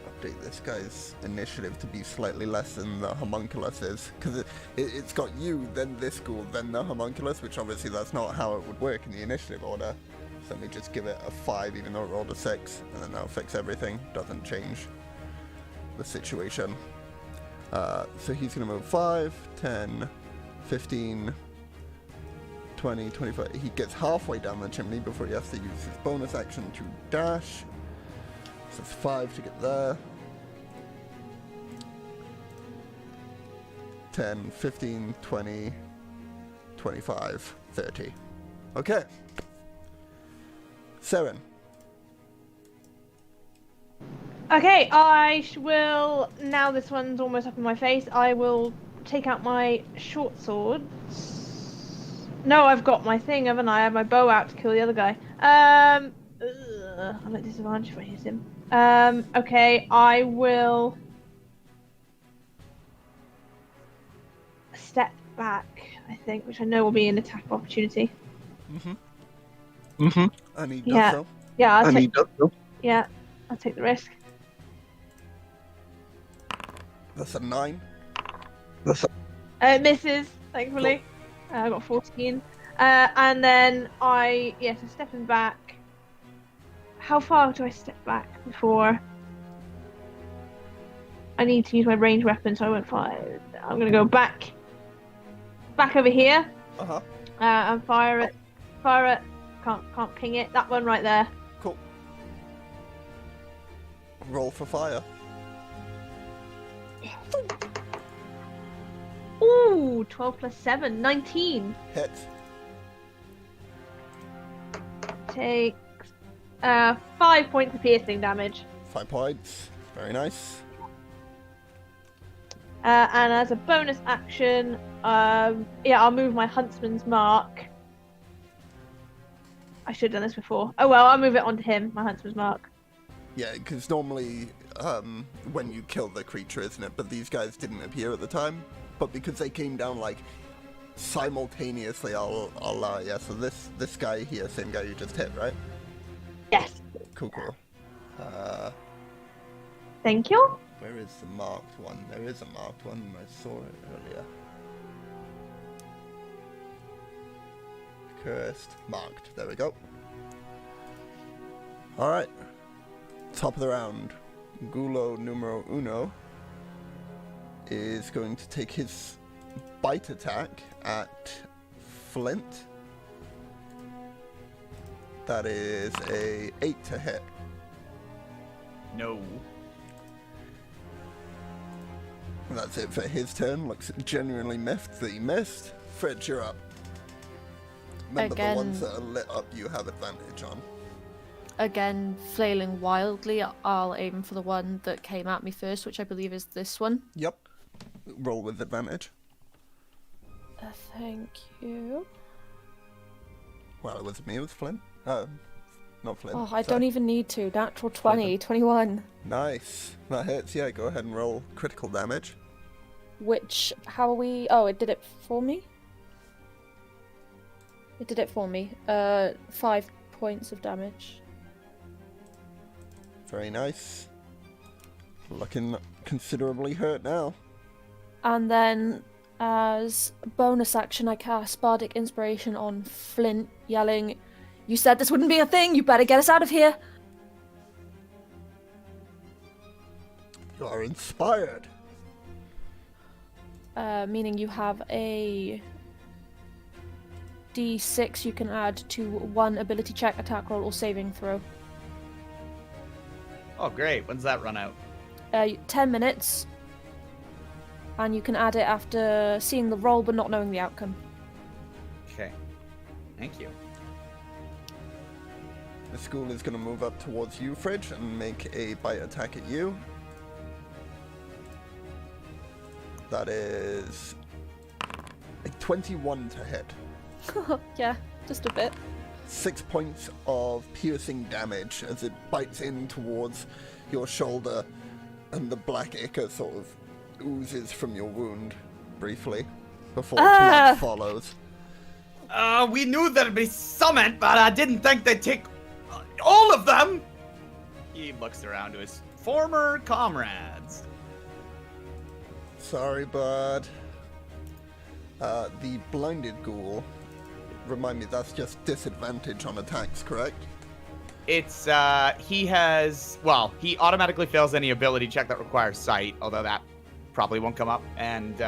update this guy's initiative to be slightly less than the homunculus is, because it's got you, then this ghoul, then the homunculus, which obviously that's not how it would work in the initiative order. So let me just give it a 5, even though it rolled a 6, and then that'll fix everything. Doesn't change the situation. So he's going to move 5, 10, 15, 20, 25. He gets halfway down the chimney before he has to use his bonus action to dash. So it's 5 to get there. 10, 15, 20, 25, 30. Okay. Seren. Okay, will. Now this one's almost up in my face. I will take out my short swords. No, I've got my thing, haven't I? I have my bow out to kill the other guy. I'm at disadvantage if I hit him. Okay, I will step back, I think, which I know will be an attack opportunity. And he does so. Yeah, And he does so. Yeah, I'll take the risk. That's a 9. It misses, thankfully. I got 14. And then so stepping back. How far do I step back before I need to use my ranged weapon, so I won't fire? I'm gonna go back over here. And fire it. Can't ping it. That one right there. Cool. Roll for fire. Ooh, 12 plus 7, 19. Hits. Take 5 points of piercing damage. 5 points. Very nice. And as a bonus action, I'll move my huntsman's mark. I should have done this before. Oh well, I'll move it onto him, my huntsman's mark. Yeah, because normally when you kill the creature, isn't it? But these guys didn't appear at the time. But because they came down like simultaneously, I'll allow. Yeah, so this guy here, same guy you just hit, right? Yes. Cool. Thank you. Where is the marked one? There is a marked one. I saw it earlier. Cursed. Marked. There we go. Alright. Top of the round. Gulo numero uno is going to take his bite attack at Flint. That is a 8 to hit. No. And that's it for his turn. Looks genuinely miffed that he missed. Fritz, you're up. Remember, Again. the ones that are lit up you have advantage on. Again, flailing wildly, I'll aim for the one that came at me first, which I believe is this one. Yep. Roll with advantage. Thank you. Well, it wasn't me, it was Flint. Not Flint. Oh, I sorry. don't even need to. Natural 20, 21. Nice. That hits, yeah, go ahead and roll critical damage. Which, how are we... Oh, it did it for me? It did it for me. 5 points of damage. Very nice. Looking considerably hurt now. And then, as a bonus action, I cast Bardic Inspiration on Flint, yelling, "You said this wouldn't be a thing! You better get us out of here!" You are inspired. Meaning you have a D6 you can add to one ability check, attack roll, or saving throw. Oh, great. When's that run out? 10 minutes. And you can add it after seeing the roll but not knowing the outcome. Okay. Thank you. The school is going to move up towards you, Fridge, and make a bite attack at you. That is a 21 to hit. Yeah, just a bit. 6 points of piercing damage as it bites in towards your shoulder, and the black ichor sort of oozes from your wound briefly before blood follows. We knew there'd be summit, but I didn't think they'd take all of them. He looks around to his former comrades. Sorry, bud. The blinded ghoul, remind me, that's just disadvantage on attacks, correct? It's, he automatically fails any ability check that requires sight, although that probably won't come up. And,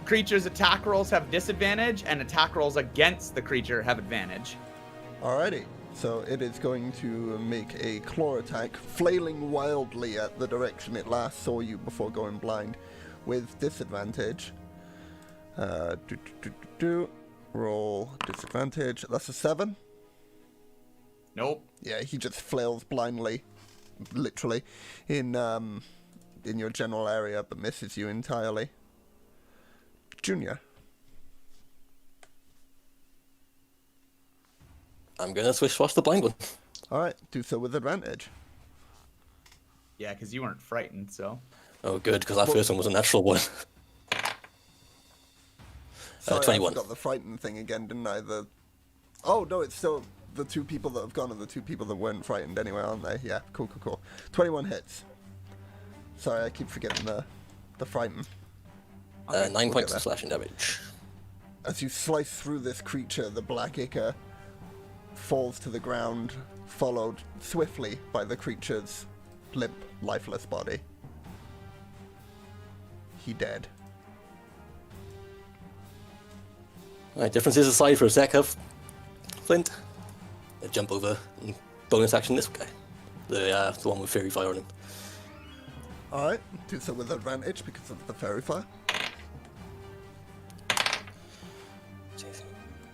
creatures' attack rolls have disadvantage, and attack rolls against the creature have advantage. Alrighty, so it is going to make a claw attack, flailing wildly at the direction it last saw you before going blind, with disadvantage. Roll disadvantage. That's a 7. Nope. Yeah, he just flails blindly, literally, in your general area, but misses you entirely. Junior. I'm gonna swish-swash the blind one. Alright, do so with advantage. Yeah, because you weren't frightened, so. Oh, good, because that first one was a natural one. Sorry, 21. I forgot the frightened thing again, didn't I? Oh, no, it's still the 2 people that have gone and the 2 people that weren't frightened anyway, aren't they? Yeah, cool. 21 hits. Sorry, I keep forgetting the frightened. 9 points of slashing damage. As you slice through this creature, the black ichor falls to the ground, followed swiftly by the creature's limp, lifeless body. He dead. Alright, differences aside for a sec of Flint. Jump over and bonus action this guy. The one with fairy fire on him. Alright, do so with advantage because of the fairy fire.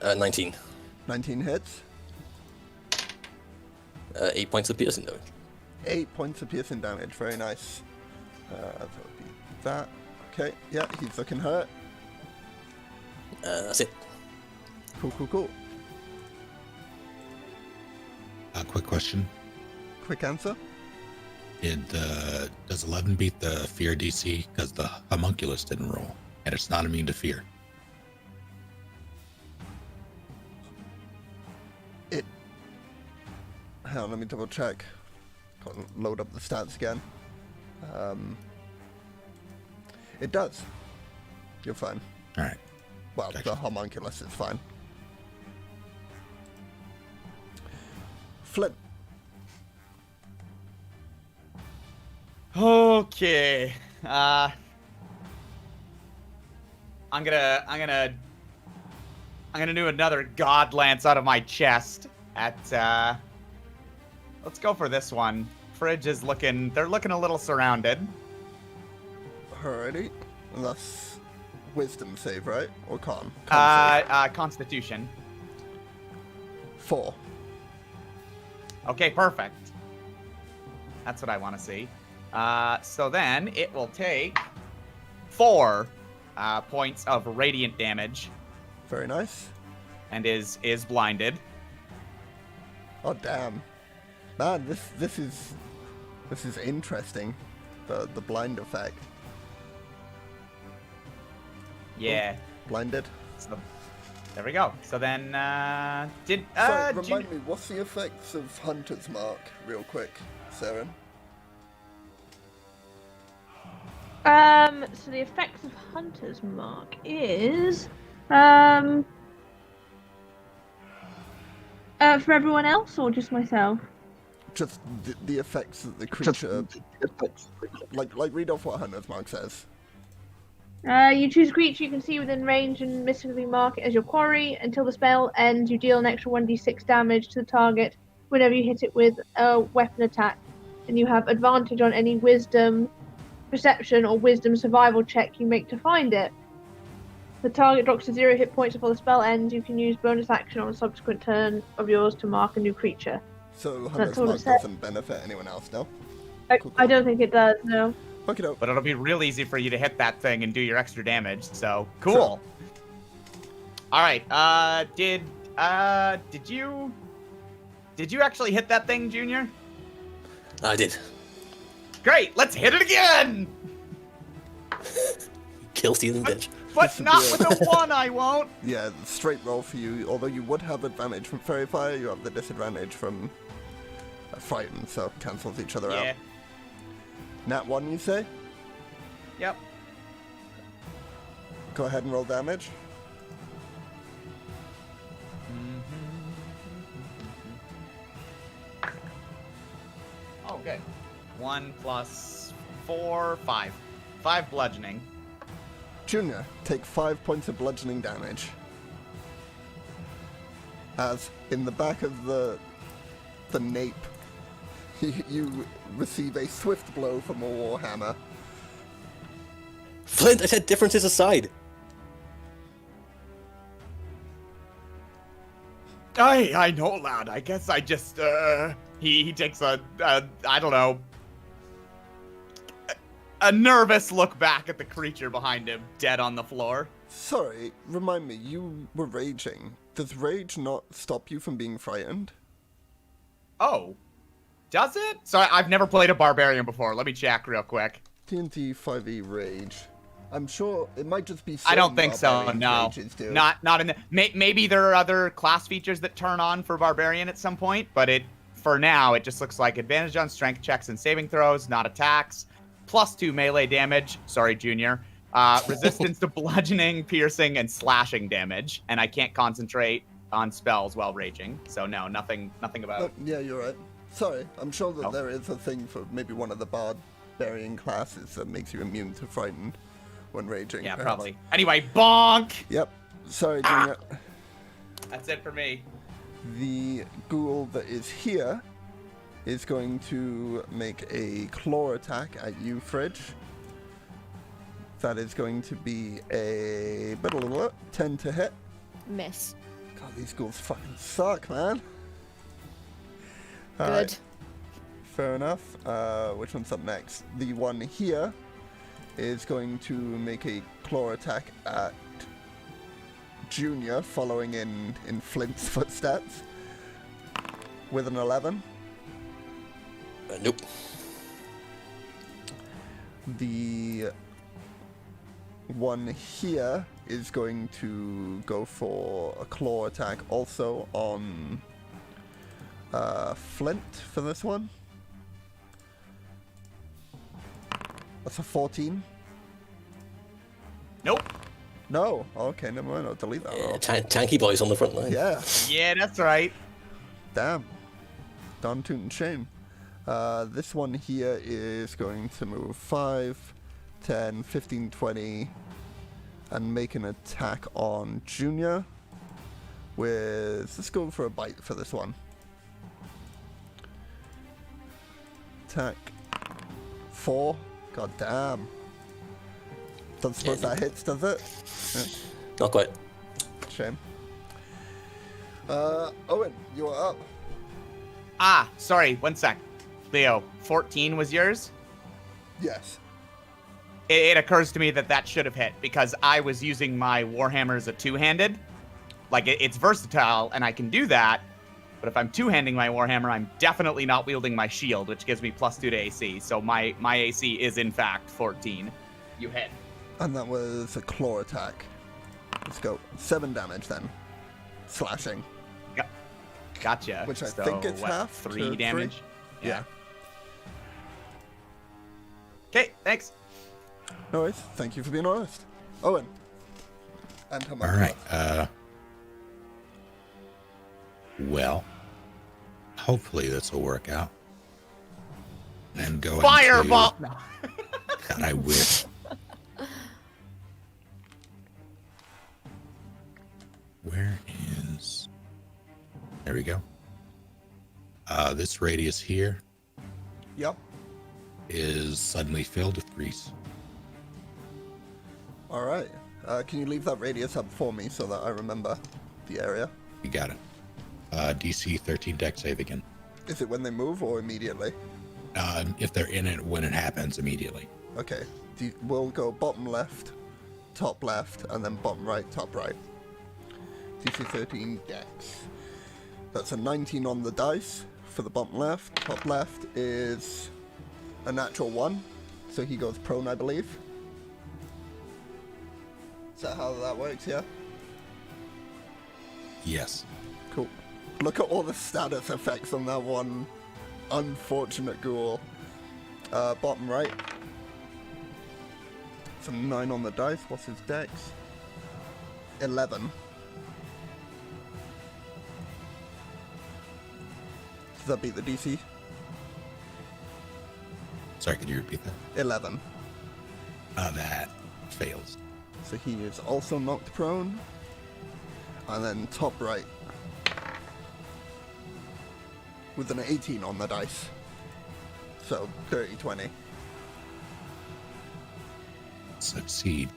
19. 19 hits. 8 points of piercing damage. 8 points of piercing damage, very nice. That would be that. Okay, yeah, he's looking hurt. That's it. Cool. Quick question. Quick answer. Does 11 beat the fear DC? Because the homunculus didn't roll, and it's not immune to fear. Hang on, let me double check. Got to load up the stats again. It does. You're fine. All right. Well, Gotcha. the homunculus is fine. Flint. Okay. I'm gonna do another god lance out of my chest at let's go for this one. Fridge is they're looking a little surrounded. Alrighty. And that's wisdom save, right? Or con? Constitution. 4. Okay, perfect. That's what I want to see. So then it will take 4 points of radiant damage Very nice. and is blinded. Oh damn. Man, this is interesting. The blind effect. Yeah. Blinded. So, there we go. So then, Sorry, remind me, what's the effects of Hunter's Mark, real quick, Saren? So the effects of Hunter's Mark is for everyone else or just myself? Just the effects that the creature... Like read off what Hunter's Mark says. You choose a creature you can see within range and mystically mark it as your quarry. Until the spell ends, you deal an extra 1d6 damage to the target whenever you hit it with a weapon attack. And you have advantage on any wisdom, perception, or wisdom survival check you make to find it. The target drops to 0 hit points before the spell ends. You can use bonus action on a subsequent turn of yours to mark a new creature. So Hunter's all it Mark says. doesn't benefit anyone else, no? Cool. I don't think it does, no. Okay, no. But it'll be real easy for you to hit that thing and do your extra damage. So cool. All right. Did you actually hit that thing, Junior? I did. Great. Let's hit it again. Kill stealing bitch. But not with a 1, I won't. Yeah, straight roll for you. Although you would have advantage from Fairy Fire, you have the disadvantage from Frighten, so it cancels each other out. Yeah. Nat 1, you say? Yep. Go ahead and roll damage. Oh, good. 1 plus 4, 5. 5 bludgeoning. Junior, take 5 points of bludgeoning damage. As in the back of the nape, you receive a swift blow from a warhammer. Flint, I said differences aside. I know, lad. I guess I just, he takes a I don't know, a nervous look back at the creature behind him, dead on the floor. Sorry, remind me, you were raging. Does rage not stop you from being frightened? Oh, does it? So I've never played a barbarian before. Let me check real quick. TNT 5e rage. I'm sure it might just be. I don't think so. barbarian No, rages do. not in the. Maybe there are other class features that turn on for barbarian at some point, but for now it just looks like advantage on strength checks and saving throws, not attacks. +2 melee damage. Sorry, Junior. Resistance to bludgeoning, piercing, and slashing damage, and I can't concentrate on spells while raging. So no, nothing about. Yeah, you're right. Sorry, I'm sure that Oh. there is a thing for maybe one of the barbarian classes that makes you immune to frightened when raging. Yeah, perhaps. probably. Anyway, bonk. Yep. Sorry, Junior. That's it for me. The ghoul that is here is going to make a claw attack at you, Fridge. That is going to be a 10 to hit. Miss. God, these ghouls fucking suck, man. Good. Alright, fair enough. Which one's up next? The one here is going to make a claw attack at Junior, following in Flint's footsteps, with an 11. Nope. The one here is going to go for a claw attack also on Flint for this one. That's a 14. Nope. No. Okay, never mind. I'll delete that roll. Tanky boys on the front line. Yeah. Yeah, that's right. Damn. Darn tootin' shame. This one here is going to move 5, 10, 15, 20, and make an attack on Junior with... Let's go for a bite for this one. Attack. 4. God damn. Doesn't suppose that hits, does it? Yeah. Not quite. Shame. Owen, you are up. Ah, sorry, 1 sec. Leo, 14 was yours? Yes. It occurs to me that should have hit, because I was using my Warhammer as a two-handed. Like, it's versatile, and I can do that, but if I'm two-handing my Warhammer, I'm definitely not wielding my shield, which gives me +2 to AC, so my AC is, in fact, 14. You hit. And that was a claw attack. Let's go. 7 damage then. Slashing. Gotcha. Which I So, think it's what, half 3 to damage? 3? Yeah. Okay, thanks. No worries. Thank you for being honest. Owen. And how much? All right. Well, hopefully this will work out. And go Fireball! into... God, I wish. Where is... There we go. This radius here Yep. is suddenly filled with grease. All right. Can you leave that radius up for me so that I remember the area? You got it. DC 13 deck save again. Is it when they move or immediately? If they're in it when it happens, immediately. Okay. We'll go bottom left, top left, and then bottom right, top right. DC 13 dex. That's a 19 on the dice for the bottom left. Top left is a natural 1, so he goes prone, I believe. Is that how that works, yeah? Yes. Cool. Look at all the status effects on that one unfortunate ghoul. Bottom right. It's a 9 on the dice. What's his dex? 11. Does that beat the DC? Sorry, could you repeat that? 11. That fails. So he is also knocked prone. And then top right. With an 18 on the dice. So 30, 20. Succeed.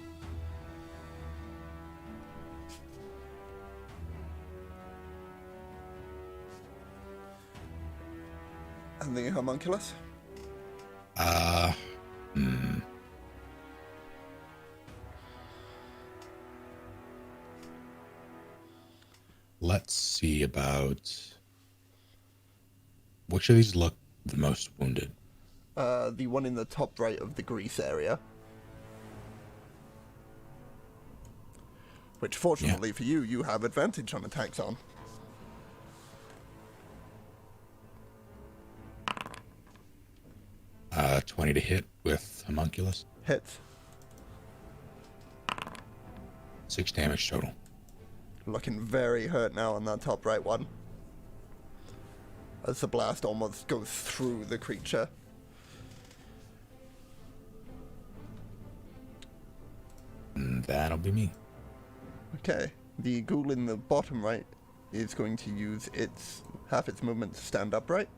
And the homunculus? Let's see about... Which of these look the most wounded? The one in the top right of the grease area. Which, fortunately for you, you have advantage on attacks on. Uh, 20 to hit with homunculus. Hits. 6 damage total. Looking very hurt now on that top right one. As the blast almost goes through the creature. And that'll be me. Okay, the ghoul in the bottom right is going to use half its movement to stand upright.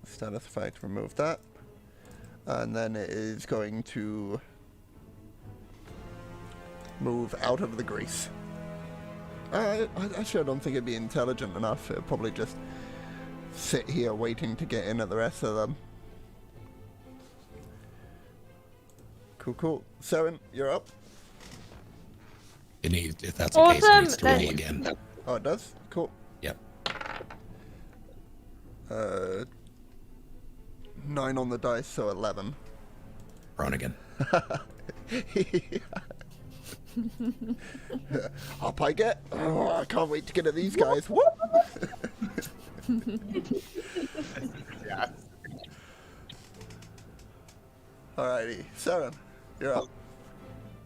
Status effect, remove that. And then it is going to move out of the grease. Actually, I don't think it'd be intelligent enough. It'll probably just sit here waiting to get in at the rest of them. Cool. Saren, you're up. It needs, if that's the case, it needs to roll Awesome. again. Oh, it does? Cool. Yep. 9 on the dice, so 11. Prone again. Up I get. Oh, I can't wait to get at these guys. Whoop! Yeah. Alrighty, Saren, you're up.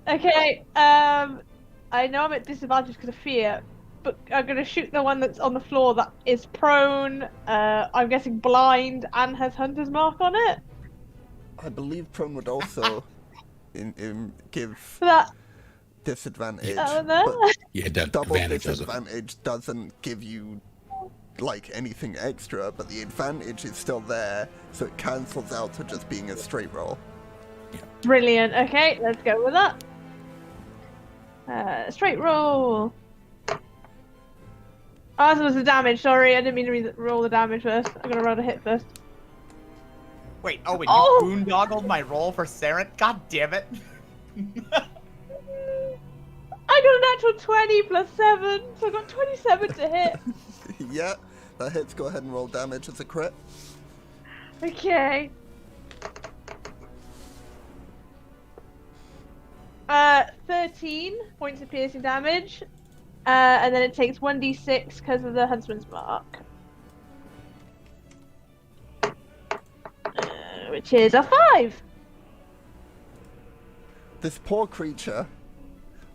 Okay, I know I'm at disadvantage because of fear, but I'm gonna shoot the one that's on the floor that is prone, I'm guessing blind, and has Hunter's Mark on it. I believe prone would also give So that, disadvantage, oh no. but Yeah, double advantage does it. disadvantage doesn't give you like anything extra, but the advantage is still there, so it cancels out to just being a straight roll. Brilliant, okay, let's go with that. Straight roll. Oh, that was the damage, sorry, I didn't mean to roll the damage first. I'm gonna roll a hit first. Wait, oh, wait, Oh! you boondoggled my roll for Saren? God damn it. I got an actual 20 plus 7, so I got 27 to hit. Yeah, that hits. Go ahead and roll damage as a crit. Okay. 13 points of piercing damage, and then it takes 1d6 because of the Huntsman's Mark. Which is a 5. This poor creature,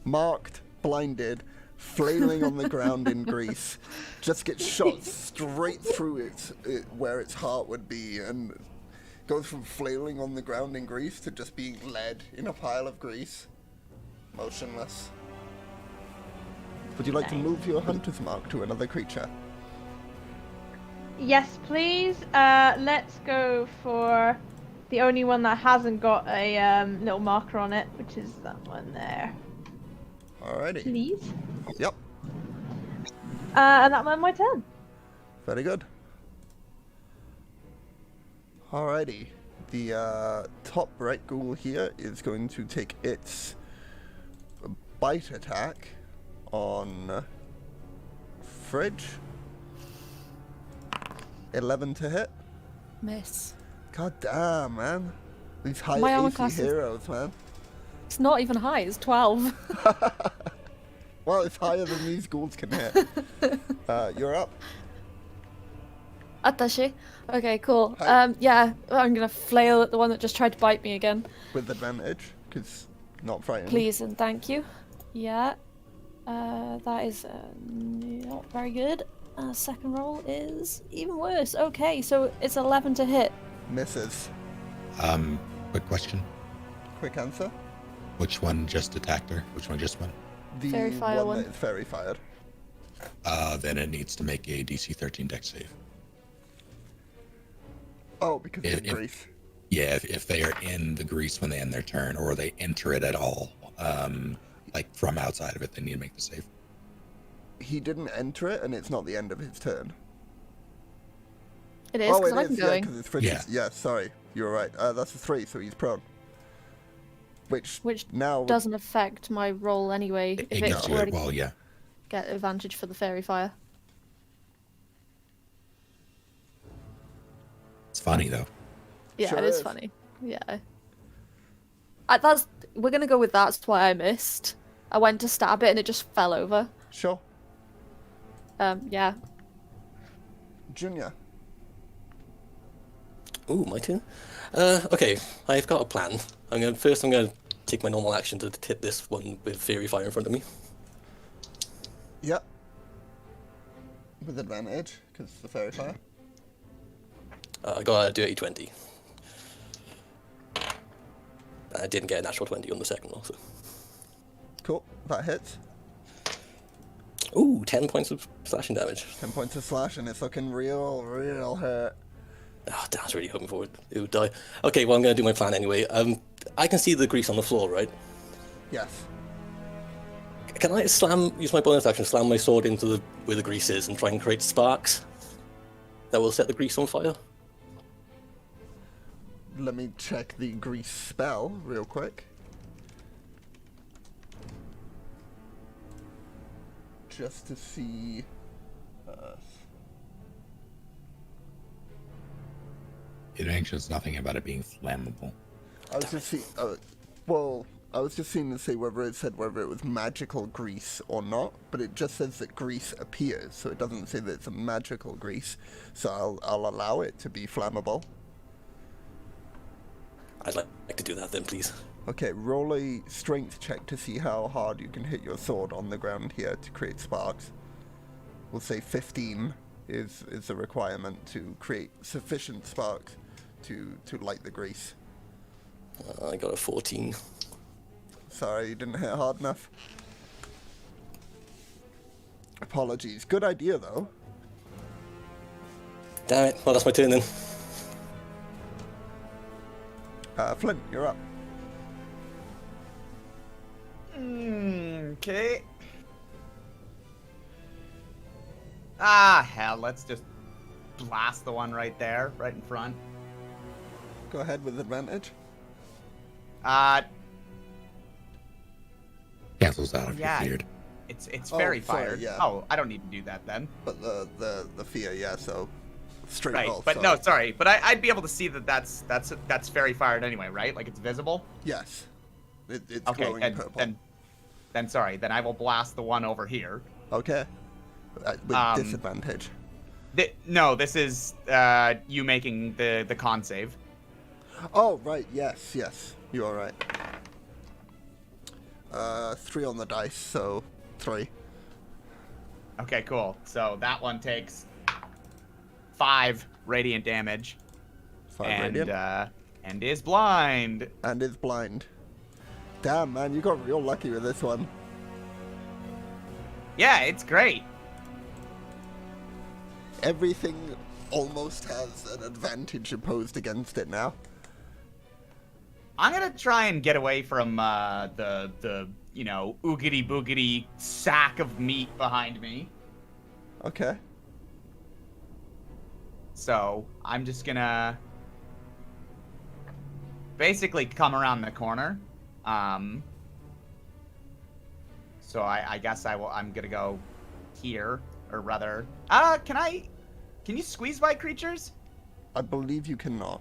marked, blinded, flailing on the ground in grease, just gets shot straight through where its heart would be, and goes from flailing on the ground in grease to just being led in a pile of grease, motionless. Would you like to move your hunter's mark to another creature? Yes, please. Let's go for the only one that hasn't got a little marker on it, which is that one there. Alrighty. Please. Yep. And that one my turn. Very good. Alrighty. The top right ghoul here is going to take its bite attack on Fridge. 11 to hit. Miss. God damn, man. These high My armor AC class is- heroes, man. It's not even high, it's 12. Well, it's higher than these ghouls can hit. You're up. Atashi. Okay, cool. Hi. Yeah, I'm gonna flail at the one that just tried to bite me again. With advantage, because not frightened. Please and thank you. Yeah. That is not very good. Second roll is even worse. Okay, so it's 11 to hit. Misses. Quick question. Quick answer. Which one just attacked her? Which one just went? The Fairy fire one. that is fairy fired. Then it needs to make a DC 13 dex save. Oh, because of the If- grease. Yeah, if they are in the grease when they end their turn, or they enter it at all, like from outside of it, they need to make the save. He didn't enter it, and it's not the end of his turn. It is, Oh, because it I'm is, yeah, going. because it's Fridge's. Yeah. Yeah, sorry. You're right. That's a 3, so he's prone. Which now... doesn't affect my roll anyway. It If gives it's you already well, yeah. get advantage for the fairy fire. It's funny though. Yeah, Sure it is is. funny. Yeah. We're gonna go with that's why I missed. I went to stab it and it just fell over. Sure. Yeah. Junior. Ooh, my turn. Okay, I've got a plan. I'm gonna take my normal action to hit this one with fairy fire in front of me. Yep. With advantage, because it's the fairy fire. I got a dirty 20. I didn't get a natural 20 on the second one, so. Cool. That hits. Ooh, 10 points of slashing damage. 10 points of slash, and it's looking real hurt. Oh, damn, I was really hoping for it. It would die. Okay, well, I'm going to do my plan anyway. I can see the grease on the floor, right? Yes. Can I use my bonus action, slam my sword into where the grease is and try and create sparks that will set the grease on fire? Let me check the grease spell real quick. Just to see... It mentions nothing about it being flammable. I was just seeing... I was just seeing to see whether it said whether it was magical grease or not, but it just says that grease appears, so it doesn't say that it's a magical grease, so I'll allow it to be flammable. I'd like to do that then, please. Okay, roll a strength check to see how hard you can hit your sword on the ground here to create sparks. We'll say 15 is the requirement to create sufficient sparks to light the grease. I got a 14. Sorry, you didn't hit hard enough. Apologies. Good idea, though. Damn it. Well, that's my turn then. Flint, you're up. Okay. Ah, hell, let's just blast the one right there, right in front. Go ahead with advantage. Cancels out if Yeah. you're feared. It's Oh, fairy sorry, fired. yeah. Oh, I don't need to do that then. But the fear, yeah, so straight Right, roll. but sorry. no, sorry, but I'd be able to see that that's fairy fired anyway, right? Like it's visible. Yes. It's Okay, glowing and purple. then sorry, then I will blast the one over here. Okay. With disadvantage. No, this is you making the con save. Oh, right, yes. You are right. 3 on the dice, so 3. Okay, cool. So that one takes 5 radiant damage. 5 radiant. And is blind. And is blind. Damn, man, you got real lucky with this one. Yeah, it's great. Everything almost has an advantage imposed against it now. I'm gonna try and get away from the oogity boogity sack of meat behind me. Okay. So I'm just gonna basically come around the corner. So I guess I'm gonna go here, or rather, can you squeeze by creatures? I believe you cannot.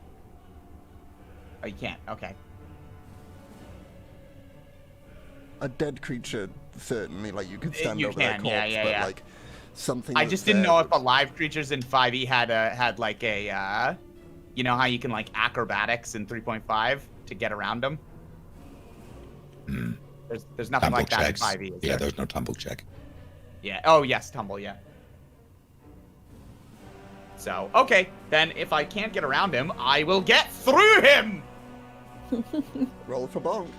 Oh, you can't. Okay. A dead creature, certainly, like, you could stand You over their can, corpse, yeah, but, yeah. like, something I that's just didn't there know would- if alive creatures in 5e had like a you know how you can like acrobatics in 3.5 to get around them. There's nothing Tumble like that checks. in 5e. Is Yeah, there? there's no tumble check. Yeah. Oh yes, tumble. Yeah. So okay, then if I can't get around him, I will get through him. Roll for bonk.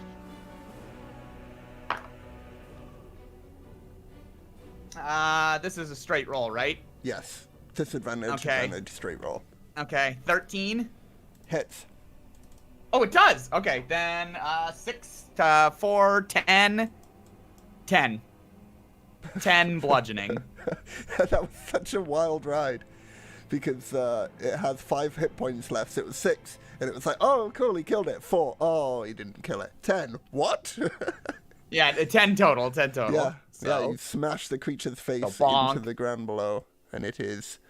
This is a straight roll, right? Yes. Disadvantage, Okay. advantage, straight roll. Okay, 13. Hits. Oh, it does. Okay, then 6, 4, 10, 10. 10 bludgeoning. That was such a wild ride. because it has 5 hit points left. So it was 6, and it was like, oh, cool, he killed it. 4, oh, he didn't kill it. 10, what? Yeah, 10 total. 10 total. Yeah, So, yeah, you smash the creature's face bonk. into the ground below, and it is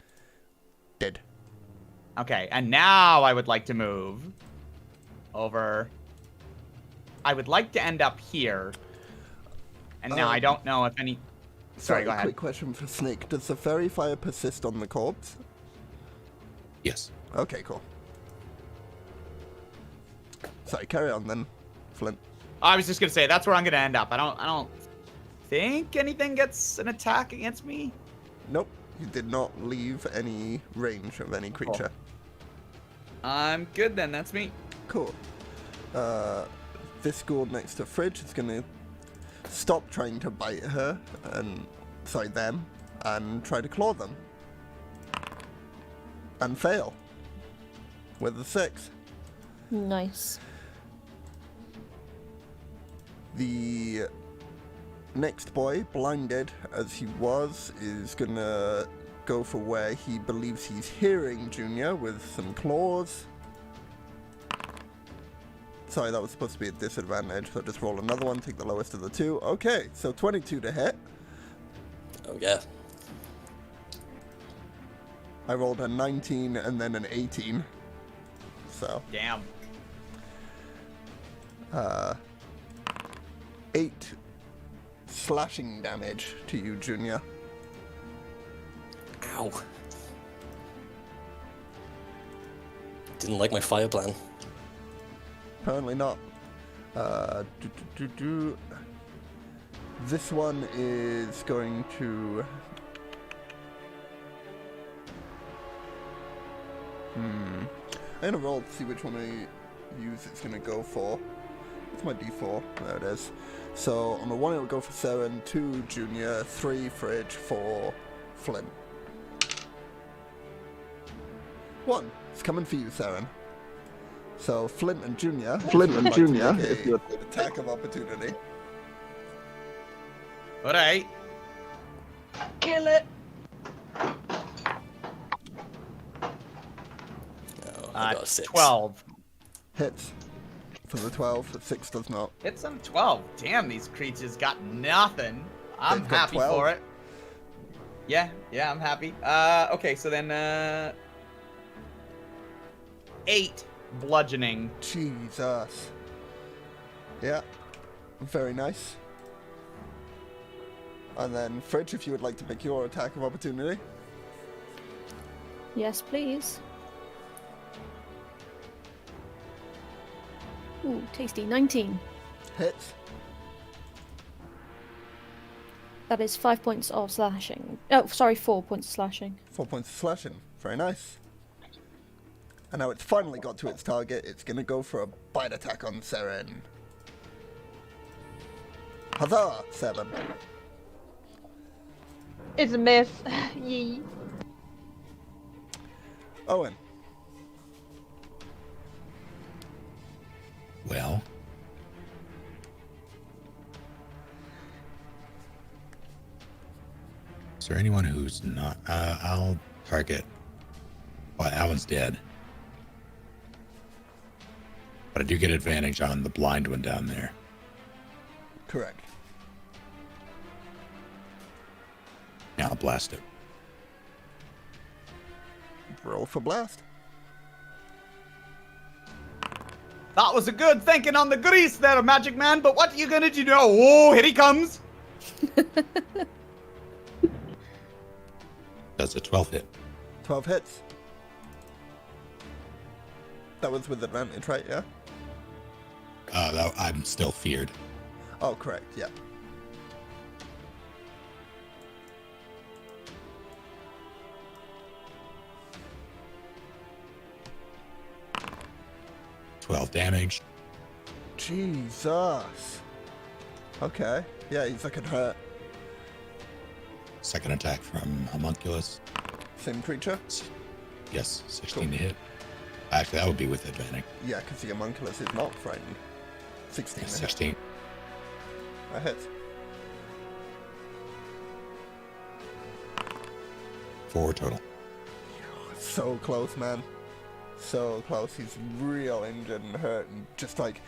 dead. Okay, and now I would like to move over. I would like to end up here. And now I don't know if any. Sorry, go ahead. Quick question for Snake. Does the fairy fire persist on the corpse? Yes. Okay, cool. Sorry, carry on then, Flint. I was just gonna say that's where I'm gonna end up. I don't think anything gets an attack against me. Nope, you did not leave any range of any creature. I'm good then. That's me. Cool. This ghoul next to Fridge is gonna stop trying to bite her them and try to claw them. And fail. With a 6. Nice. The next boy, blinded as he was, is gonna go for where he believes he's hearing Junior with some claws. Sorry, that was supposed to be a disadvantage, so just roll another one, take the lowest of the 2. Okay, so 22 to hit. Oh, yeah. I rolled a 19 and then an 18. So, Damn. 8 slashing damage to you, Junior. Ow. Didn't like my fire plan. Apparently not. This one is going to... I'm gonna roll to see which one I use it's gonna go for. It's my D4. There it is. So on the 1 it will go for Seren, 2 Junior, 3 Fridge, 4 Flynn. 1. It's coming for you, Seren. So Flint and Junior. If you attack of opportunity. Alright. Kill it. Oh, I got a 6. 12. Hits for the 12. The 6 does not. Hit some 12. Damn, these creatures got nothing. I'm They've got happy 12. for it. Yeah, I'm happy. Okay, so then 8 bludgeoning. Jesus. Yeah. Very nice. And then Fridge, if you would like to pick your attack of opportunity. Yes, please. Ooh, tasty. 19. Hits. That is 5 points of slashing. Oh, sorry, 4 points of slashing. 4 points of slashing. Very nice. And now it's finally got to its target. It's going to go for a bite attack on Seren. Huzzah! 7. It's a miss. Yee. Owen. Well. Is there anyone who's not? I'll target. Well, that one's dead. But I do get advantage on the blind one down there. Correct. Now I'll blast it. Roll for blast. That was a good thinking on the grease there, Magic Man, but what are you gonna do now? Oh, here he comes! Does a 12 hit? 12 hits. That was with advantage, right? Yeah? I'm still feared. Oh, correct. Yeah. $12 damage. Jesus. Okay. Yeah, he's looking hurt. Second attack from Homunculus. Same creature? Yes, 16 to hit. Actually, that would be with advantage. Yeah, because the homunculus is not frightened. 16. Yeah, 16. That hits. 4 total. so close, man. So close. He's real injured and hurt, and just like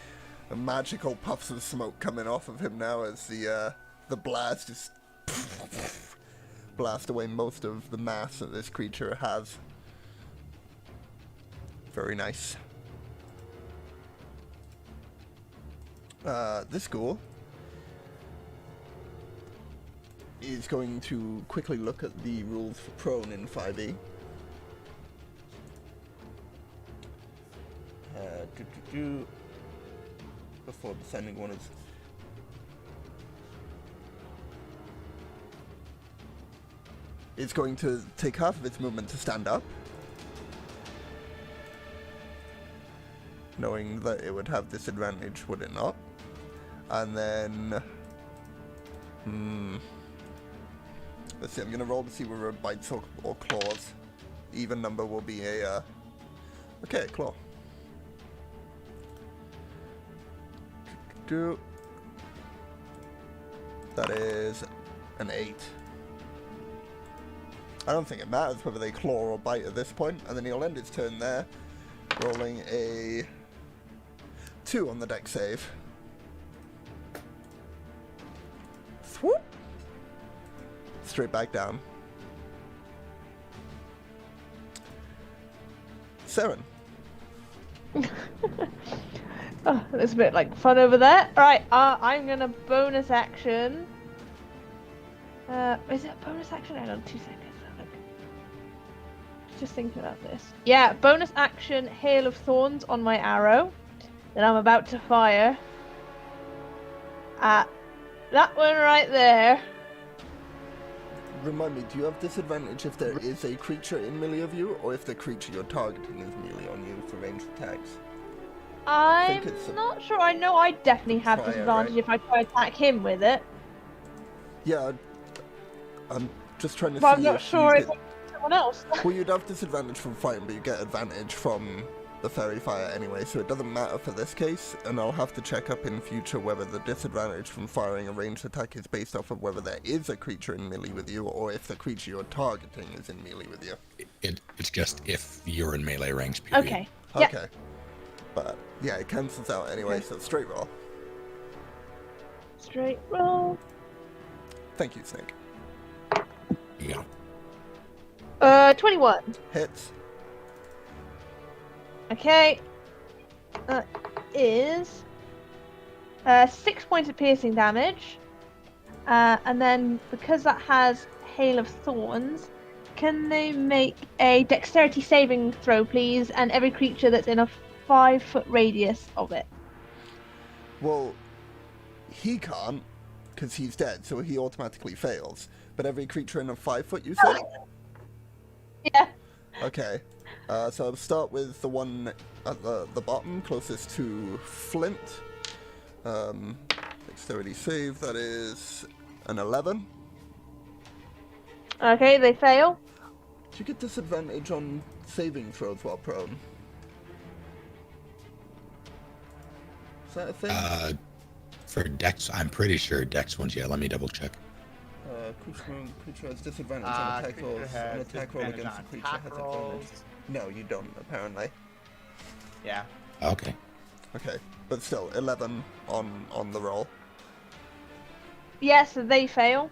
a magical puffs of smoke coming off of him now as the blast just blast away most of the mass that this creature has. Very nice. This ghoul is going to quickly look at the rules for prone in 5e. Before descending one is... It's going to take half of its movement to stand up, knowing that it would have disadvantage, would it not? And then... Let's see, I'm going to roll to see whether it bites or claws. Even number will be a... Okay, a claw. That is an 8. I don't think it matters whether they claw or bite at this point, and then he'll end his turn there, rolling a 2 on the dex save. Swoop! Straight back down. Saren. Oh, there's a bit like fun over there. Right, I'm gonna bonus action. Is it a bonus action? Hang on 2 seconds. Just thinking about this. Yeah, bonus action, Hail of Thorns on my arrow. Then I'm about to fire at that one right there. Remind me, do you have disadvantage if there is a creature in melee of you, or if the creature you're targeting is melee on you for ranged attacks? I'm not sure. I know I definitely have Fire, disadvantage right? if I try to attack him with it. Yeah, I'm just trying to But see I'm not if sure you if it's someone else. Well, you'd have disadvantage from fighting, but you get advantage from the fairy fire anyway, so it doesn't matter for this case, and I'll have to check up in future whether the disadvantage from firing a ranged attack is based off of whether there is a creature in melee with you, or if the creature you're targeting is in melee with you. It's just if you're in melee range, period. Okay. Okay. Yeah. But, yeah, it cancels out anyway, so straight roll. Straight roll. Thank you, Snake. You go. 21. Hits. Okay. That is 6 points of piercing damage. And then because that has Hail of Thorns, can they make a dexterity saving throw, please? And every creature that's in a 5-foot radius of it. Well, he can't, because he's dead, so he automatically fails. But every creature in a 5-foot, you said? Yeah. Okay. So I'll start with the one at the bottom, closest to Flint. Dexterity save, that is an 11. Okay, they fail. Do you get disadvantage on saving throws while prone? Is that a thing? For Dex, I'm pretty sure Dex ones, yeah, let me double check. Creature has disadvantage on attack creature rolls. has An attack roll disadvantage against on the creature attack has rolls. advantage. No, you don't, apparently. Yeah. Okay. Okay, but still, 11 on the roll. Yes, they fail.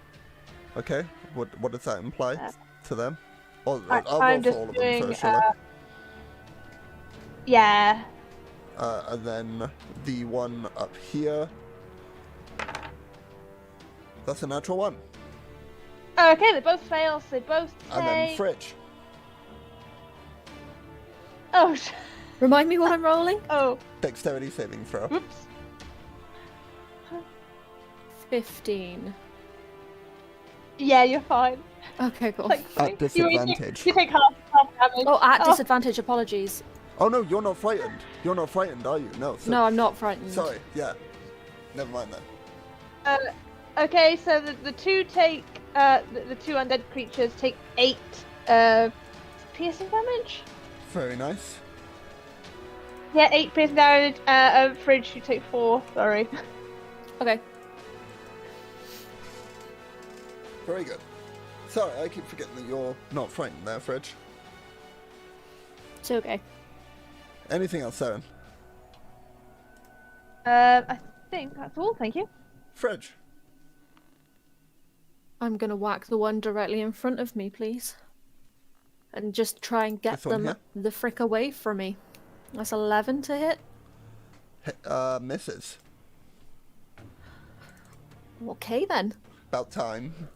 Okay, what does that imply to them? I'll I'm roll for just all of doing, them first, shall I? Yeah. And then the one up here. That's a natural one. Okay, they both fail, so they both take... And then Fritch. Oh, Remind me what I'm rolling? oh, Dexterity saving throw. whoops. 15. Yeah, you're fine. Okay, cool. Like, At disadvantage. You take half damage. Oh, at disadvantage, apologies. Oh no, you're not frightened. You're not frightened, are you? No. So, No, I'm not frightened. Sorry, yeah. Never mind then. Okay, so the two take, the two undead creatures take 8 piercing damage? Very nice. Yeah, 8 piercing damage. Fridge, you take 4, sorry. Okay. Very good. Sorry, I keep forgetting that you're not frightened there, Fridge. It's okay. Anything else, Saren? I think that's all. Thank you. Fridge. I'm gonna whack the one directly in front of me, please. And just try and get This one them here? the frick away from me. That's 11 to hit. Misses. Okay then. About time.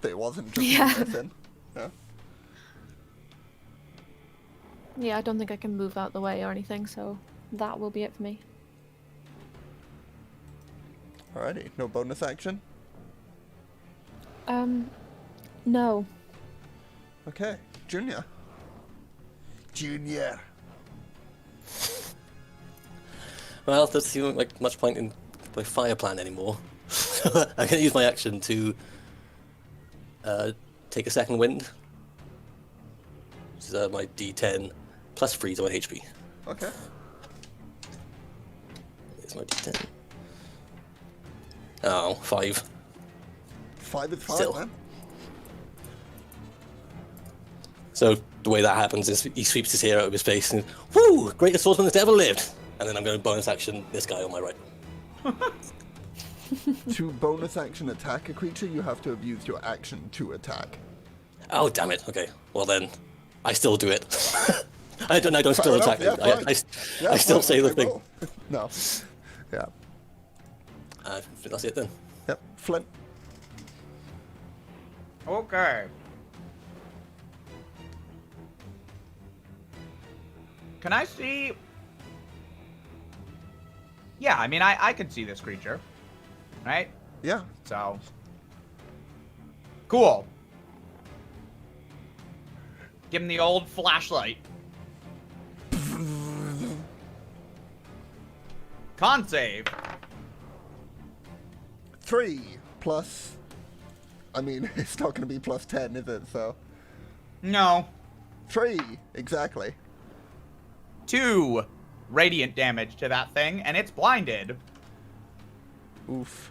That it wasn't just Yeah. missing. Yeah. Yeah, I don't think I can move out the way or anything, so that will be it for me. Alrighty. No bonus action? No. Okay. Junior. Junior. Well, there doesn't seem like much point in my fire plan anymore. I'm gonna use my action to take a second wind. Which is my D10 plus 3 to my HP. Okay. Here's my D10. Oh, 5. 5 is fine, Still. man. So the way that happens is he sweeps his hair out of his face and, woo! Greatest swordsman that's ever lived! And then I'm going to bonus action this guy on my right. To bonus action attack a creature, you have to have used your action to attack. Oh, damn it. Okay. Well then, I still do it. I don't still enough, attack yeah, him. fine. Yeah, I still fine, say the I thing. will. No. Yeah. I think that's it then. Yep. Flint. Okay. Can I see? Yeah, I mean, I can see this creature, right? Yeah. So, cool. Give him the old flashlight. Con save. 3 plus. I mean, it's not going to be plus 10, is it? So. No. 3 exactly. 2 radiant damage to that thing, and it's blinded. Oof.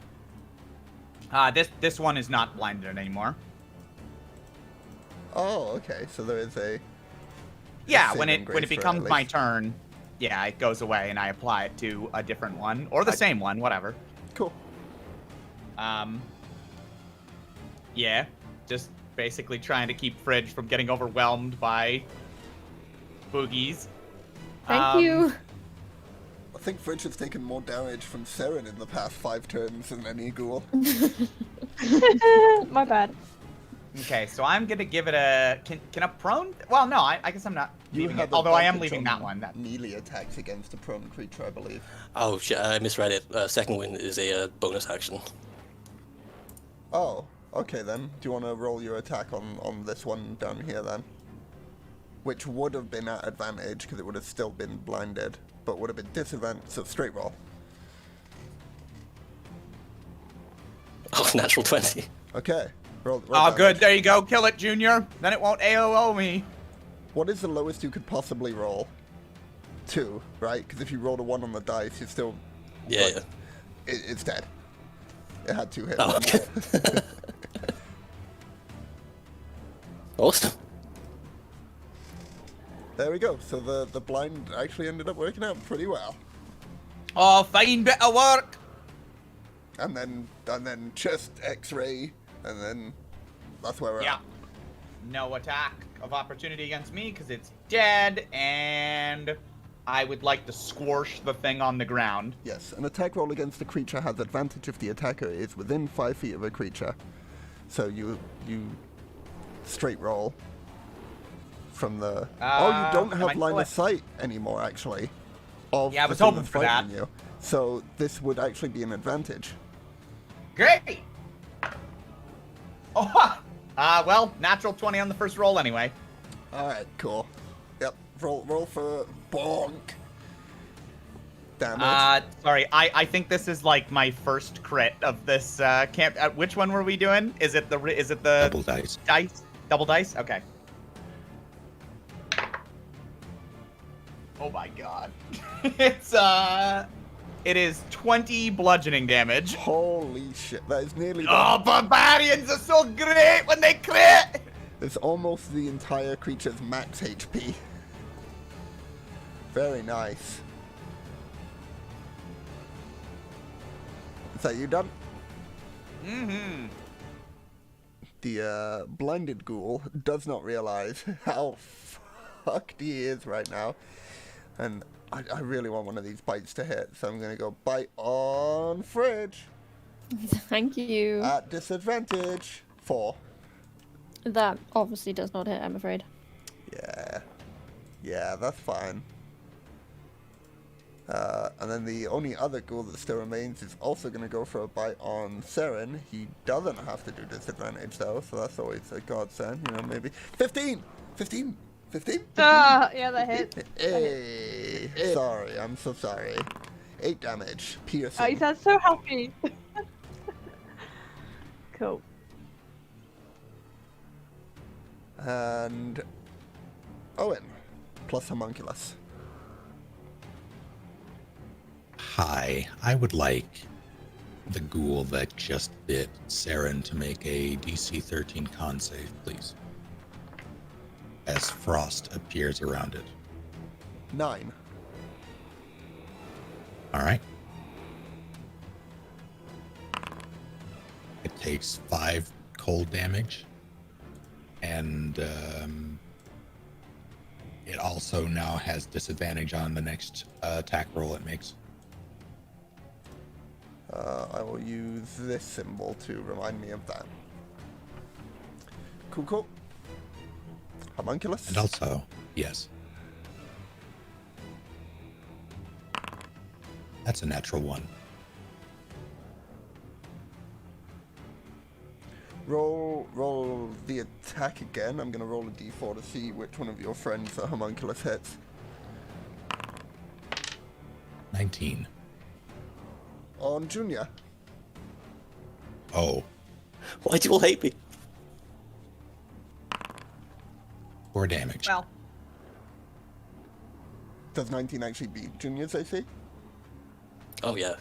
This one is not blinded anymore. Oh, okay. So there is a. Yeah, when saving it grace for becomes at my least. turn, yeah, it goes away and I apply it to a different one or the same one, whatever. Cool. Yeah, just basically trying to keep Fridge from getting overwhelmed by boogies. Thank you. I think Fridge has taken more damage from Seren in the past 5 turns than any ghoul. My bad. Okay, so I'm gonna give it a. Can a prone? Well, no, I guess I'm not You leaving have it. Although I am advantage leaving on that one. That melee attacks against a prone creature, I believe. Oh shit, I misread it. Second wind is a bonus action. Oh, okay then. Do you want to roll your attack on this one down here then? Which would have been at advantage because it would have still been blinded, but would have been disadvantage. So straight roll. Oh, natural 20. Okay. Roll oh, damage. good. There you go. Kill it, Junior. Then it won't AOO me. What is the lowest you could possibly roll? 2, right? Because if you rolled a 1 on the dice, you still. Yeah, like, yeah. It's dead. It had 2 hits. Oh, okay. Awesome. There we go. So the blind actually ended up working out pretty well. Oh, fine bit of work. And then chest X-ray, and then that's where we're Yeah. at. No attack of opportunity against me because it's dead, and I would like to squash the thing on the ground. Yes, an attack roll against a creature has advantage if the attacker is within 5 feet of a creature. So you straight roll from the. Oh, you don't am have I line of still sight anymore, actually. Of Yeah, I the was thing hoping that's for that. frightening you. So this would actually be an advantage. Great. Oh, ha! Well, natural 20 on the first roll anyway. All right, cool. Yep, roll for bonk. Damage. Sorry, I think this is like my first crit of this camp. Which one were we doing? Is it the Double dice. dice? Double dice? Okay. Oh my god. It is 20 bludgeoning damage. Holy shit, that is nearly. Oh, barbarians are so great when they crit! It's almost the entire creature's max HP. Very nice. Is that you done? Mm-hmm. The blinded ghoul does not realize how fucked he is right now. And I really want one of these bites to hit, so I'm going to go bite on Fridge. Thank you. At disadvantage. 4. That obviously does not hit, I'm afraid. Yeah, that's fine. And then the only other ghoul that still remains is also going to go for a bite on Seren. He doesn't have to do disadvantage though, so that's always a godsend, you know, maybe. 15! 15! 15? Yeah, that hit. Hey, sorry, I'm so sorry. 8 damage, piercing. Oh, you sound so happy. Cool. And Owen, plus homunculus. Hi, I would like the ghoul that just bit Saren to make a DC 13 con save, please. As frost appears around it. 9. All right. It takes 5 cold damage, and it also now has disadvantage on the next attack roll it makes. I will use this symbol to remind me of that. Cool. Homunculus. And also, yes. That's a natural 1. Roll the attack again. I'm going to roll a d4 to see which one of your friends the homunculus hits. 19. On Junior. Oh, Why do you all hate me? 4 damage. Well, Does 19 actually beat Junior's AC? Oh yeah.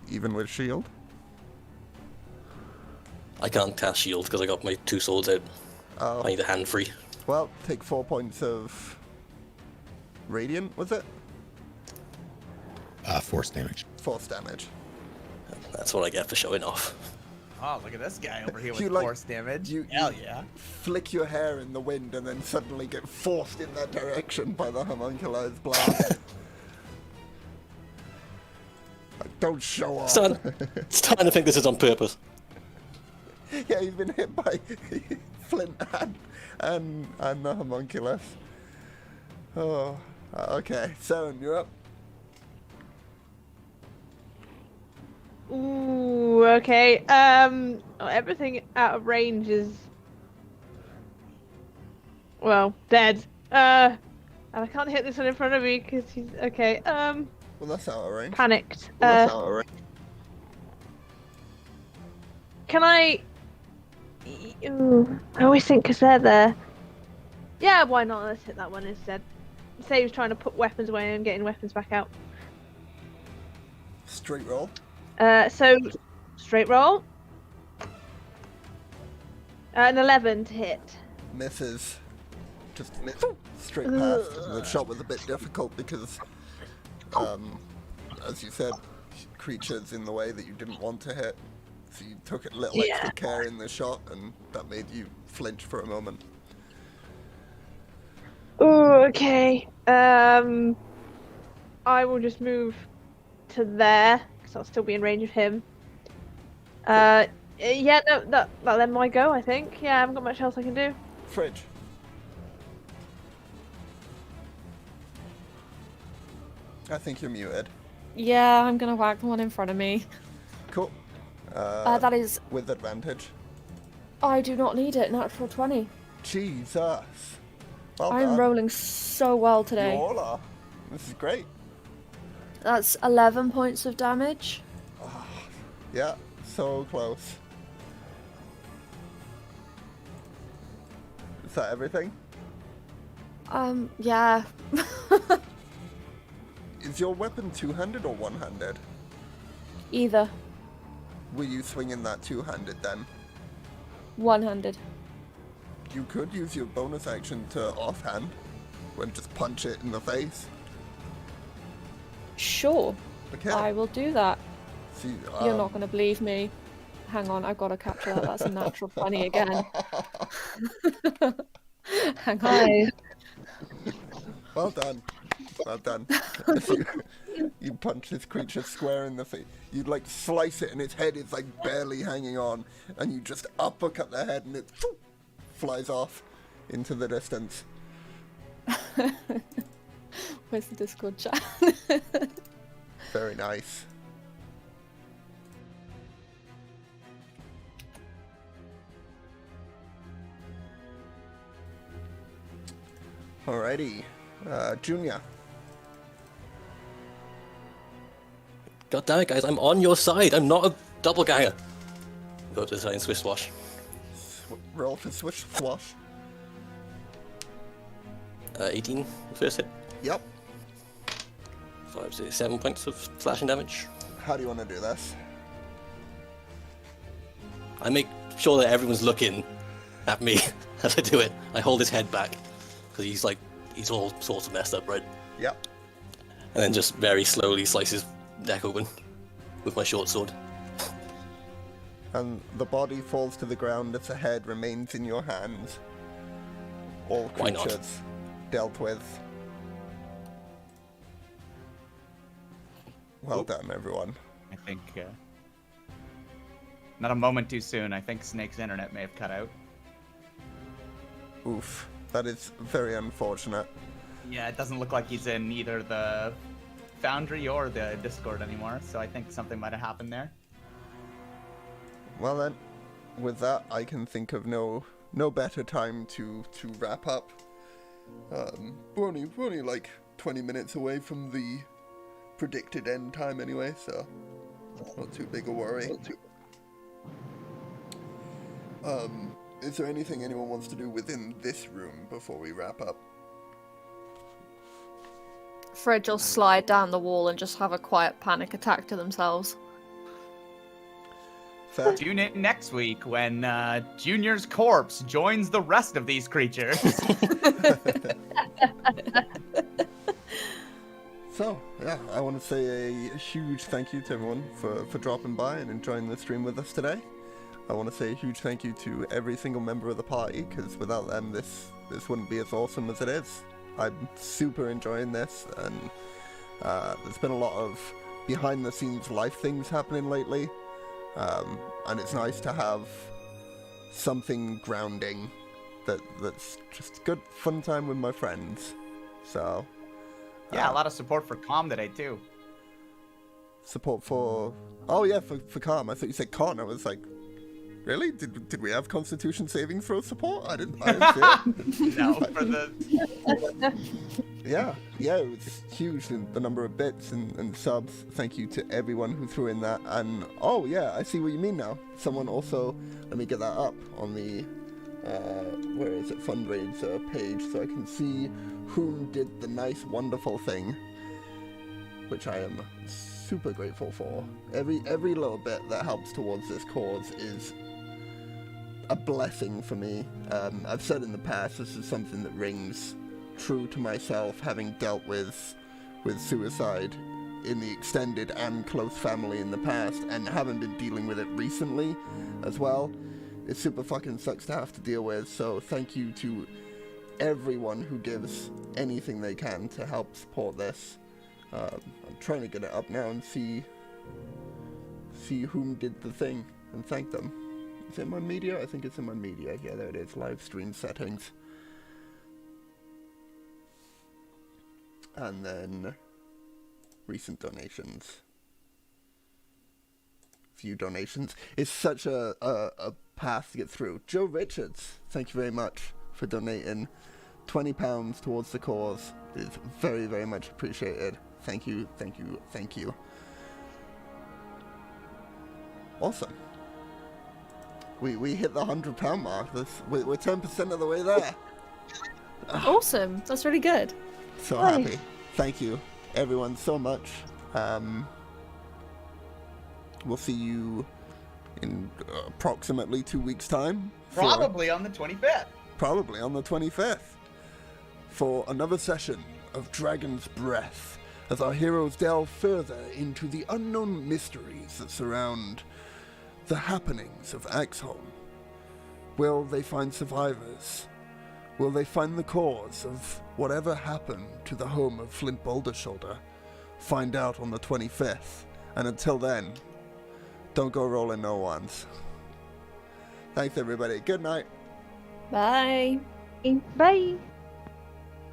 Even with shield? I can't cast shield because I got my 2 swords out. Oh. I need a hand free. Well, take 4 points of radiant, was it? Force damage. Force damage. That's what I get for showing off. oh, look at this guy over here with You, like, force damage. you- Hell yeah. Flick your hair in the wind and then suddenly get forced in that direction by the homunculus blast. Like, don't show off. Starting to think this is on purpose. Yeah, he's been hit by Flint and the homunculus. Oh, okay. Saren, you're up. Ooh, okay. Everything out of range is, well, dead. And I can't hit this one in front of me because he's okay. Well, that's out of range. Panicked. That's out of range. Can I? Ooh, I always think because they're there. Yeah, why not? Let's hit that one instead. Say he was trying to put weapons away and getting weapons back out. Straight roll. So straight roll. An 11 to hit. Misses. Just miss. Straight past. The shot was a bit difficult because, as you said, creatures in the way that you didn't want to hit. So you took a little extra care in the shot, and that made you flinch for a moment. Ooh, okay. I will just move to there because I'll still be in range of him. Yeah, no, that'll end my go, I think. Yeah, I haven't got much else I can do. Fridge. I think you're muted. Yeah, I'm gonna whack the one in front of me. Cool. That is. With advantage. I do not need it. Natural 20. Jesus. Well I'm done. rolling so well You today. all are. This is great. That's 11 points of damage. Yeah, so close. Is that everything? Yeah. Is your weapon two-handed or one-handed? Either. Were you swinging that two-handed then? One-handed. You could use your bonus action to offhand, and just punch it in the face. Sure, Okay. I will do that. See, You're not going to believe me. Hang on, I've got to capture that. That's a natural 20 again. Hang on. Hi. Well done. Well done. You punch this creature square in the face. You like slice it and its head is like barely hanging on, and you just uppercut the head and it flies off into the distance. Where's the Discord chat? Very nice. Alrighty. Junior. God damn it, guys! I'm on your side. I'm not a doppelganger. Go to the side and swish swash. Roll for swish swash. 18 first hit. Yep. 5 to 7 points of slashing damage. How do you want to do this? I make sure that everyone's looking at me as I do it. I hold his head back because he's all sorts of messed up, right? Yep. And then just very slowly slice his neck open with my short sword. And the body falls to the ground as the head remains in your hands. All Why not? creatures dealt with. Well done, everyone. I think not a moment too soon. I think Snake's internet may have cut out. Oof. That is very unfortunate. Yeah, it doesn't look like he's in either the Foundry or the Discord anymore, so I think something might have happened there. Well then, with that, I can think of no better time to wrap up. We're only like 20 minutes away from the predicted end time anyway, so not too big a worry. Is there anything anyone wants to do within this room before we wrap up? Fridge will slide down the wall and just have a quiet panic attack to themselves. Fair? Tune in next week when Junior's corpse joins the rest of these creatures. So, yeah, I want to say a huge thank you to everyone for dropping by and enjoying the stream with us today. I want to say a huge thank you to every single member of the party, because without them, this wouldn't be as awesome as it is. I'm super enjoying this, and there's been a lot of behind-the-scenes life things happening lately, and it's nice to have something grounding that's just good fun time with my friends. So Yeah, a lot of support for Calm today too. support for for Calm. I thought you said Con. I was like, really? Did we have Constitution saving throw support? I didn't see it. No, for the Yeah, it was huge, the number of bits and subs. Thank you to everyone who threw in that. And oh yeah, I see what you mean now. Someone also, let me get that up on the where is it, fundraiser page, so I can see who did the nice wonderful thing, which I am super grateful for. Every little bit that helps towards this cause is a blessing for me. I've said in the past, this is something that rings true to myself, having dealt with suicide in the extended and close family in the past, and haven't been dealing with it recently as well. It super fucking sucks to have to deal with, so thank you to everyone who gives anything they can to help support this. I'm trying to get it up now and see whom did the thing and thank them. Is it in my media? I think it's in my media. Yeah, there it is. Live stream settings. And then recent donations. View donations. It's such a path to get through. Joe Richards, thank you very much for donating £20 towards the cause. It is very, very much appreciated. Thank you, thank you, thank you. Awesome. We hit the £100 mark. We're 10% of the way there. Awesome. That's really good. So Hi. happy. Thank you, everyone, so much. We'll see you in approximately 2 weeks' time. probably on the 25th. Probably on the 25th. For another session of Dragon's Breath. as our heroes delve further into the unknown mysteries that surround the happenings of Axeholm. Will they find survivors? Will they find the cause of whatever happened to the home of Flint Bouldershoulder? Find out on the 25th. And until then, don't go rolling no ones. Thanks everybody. Good night. Bye. Bye.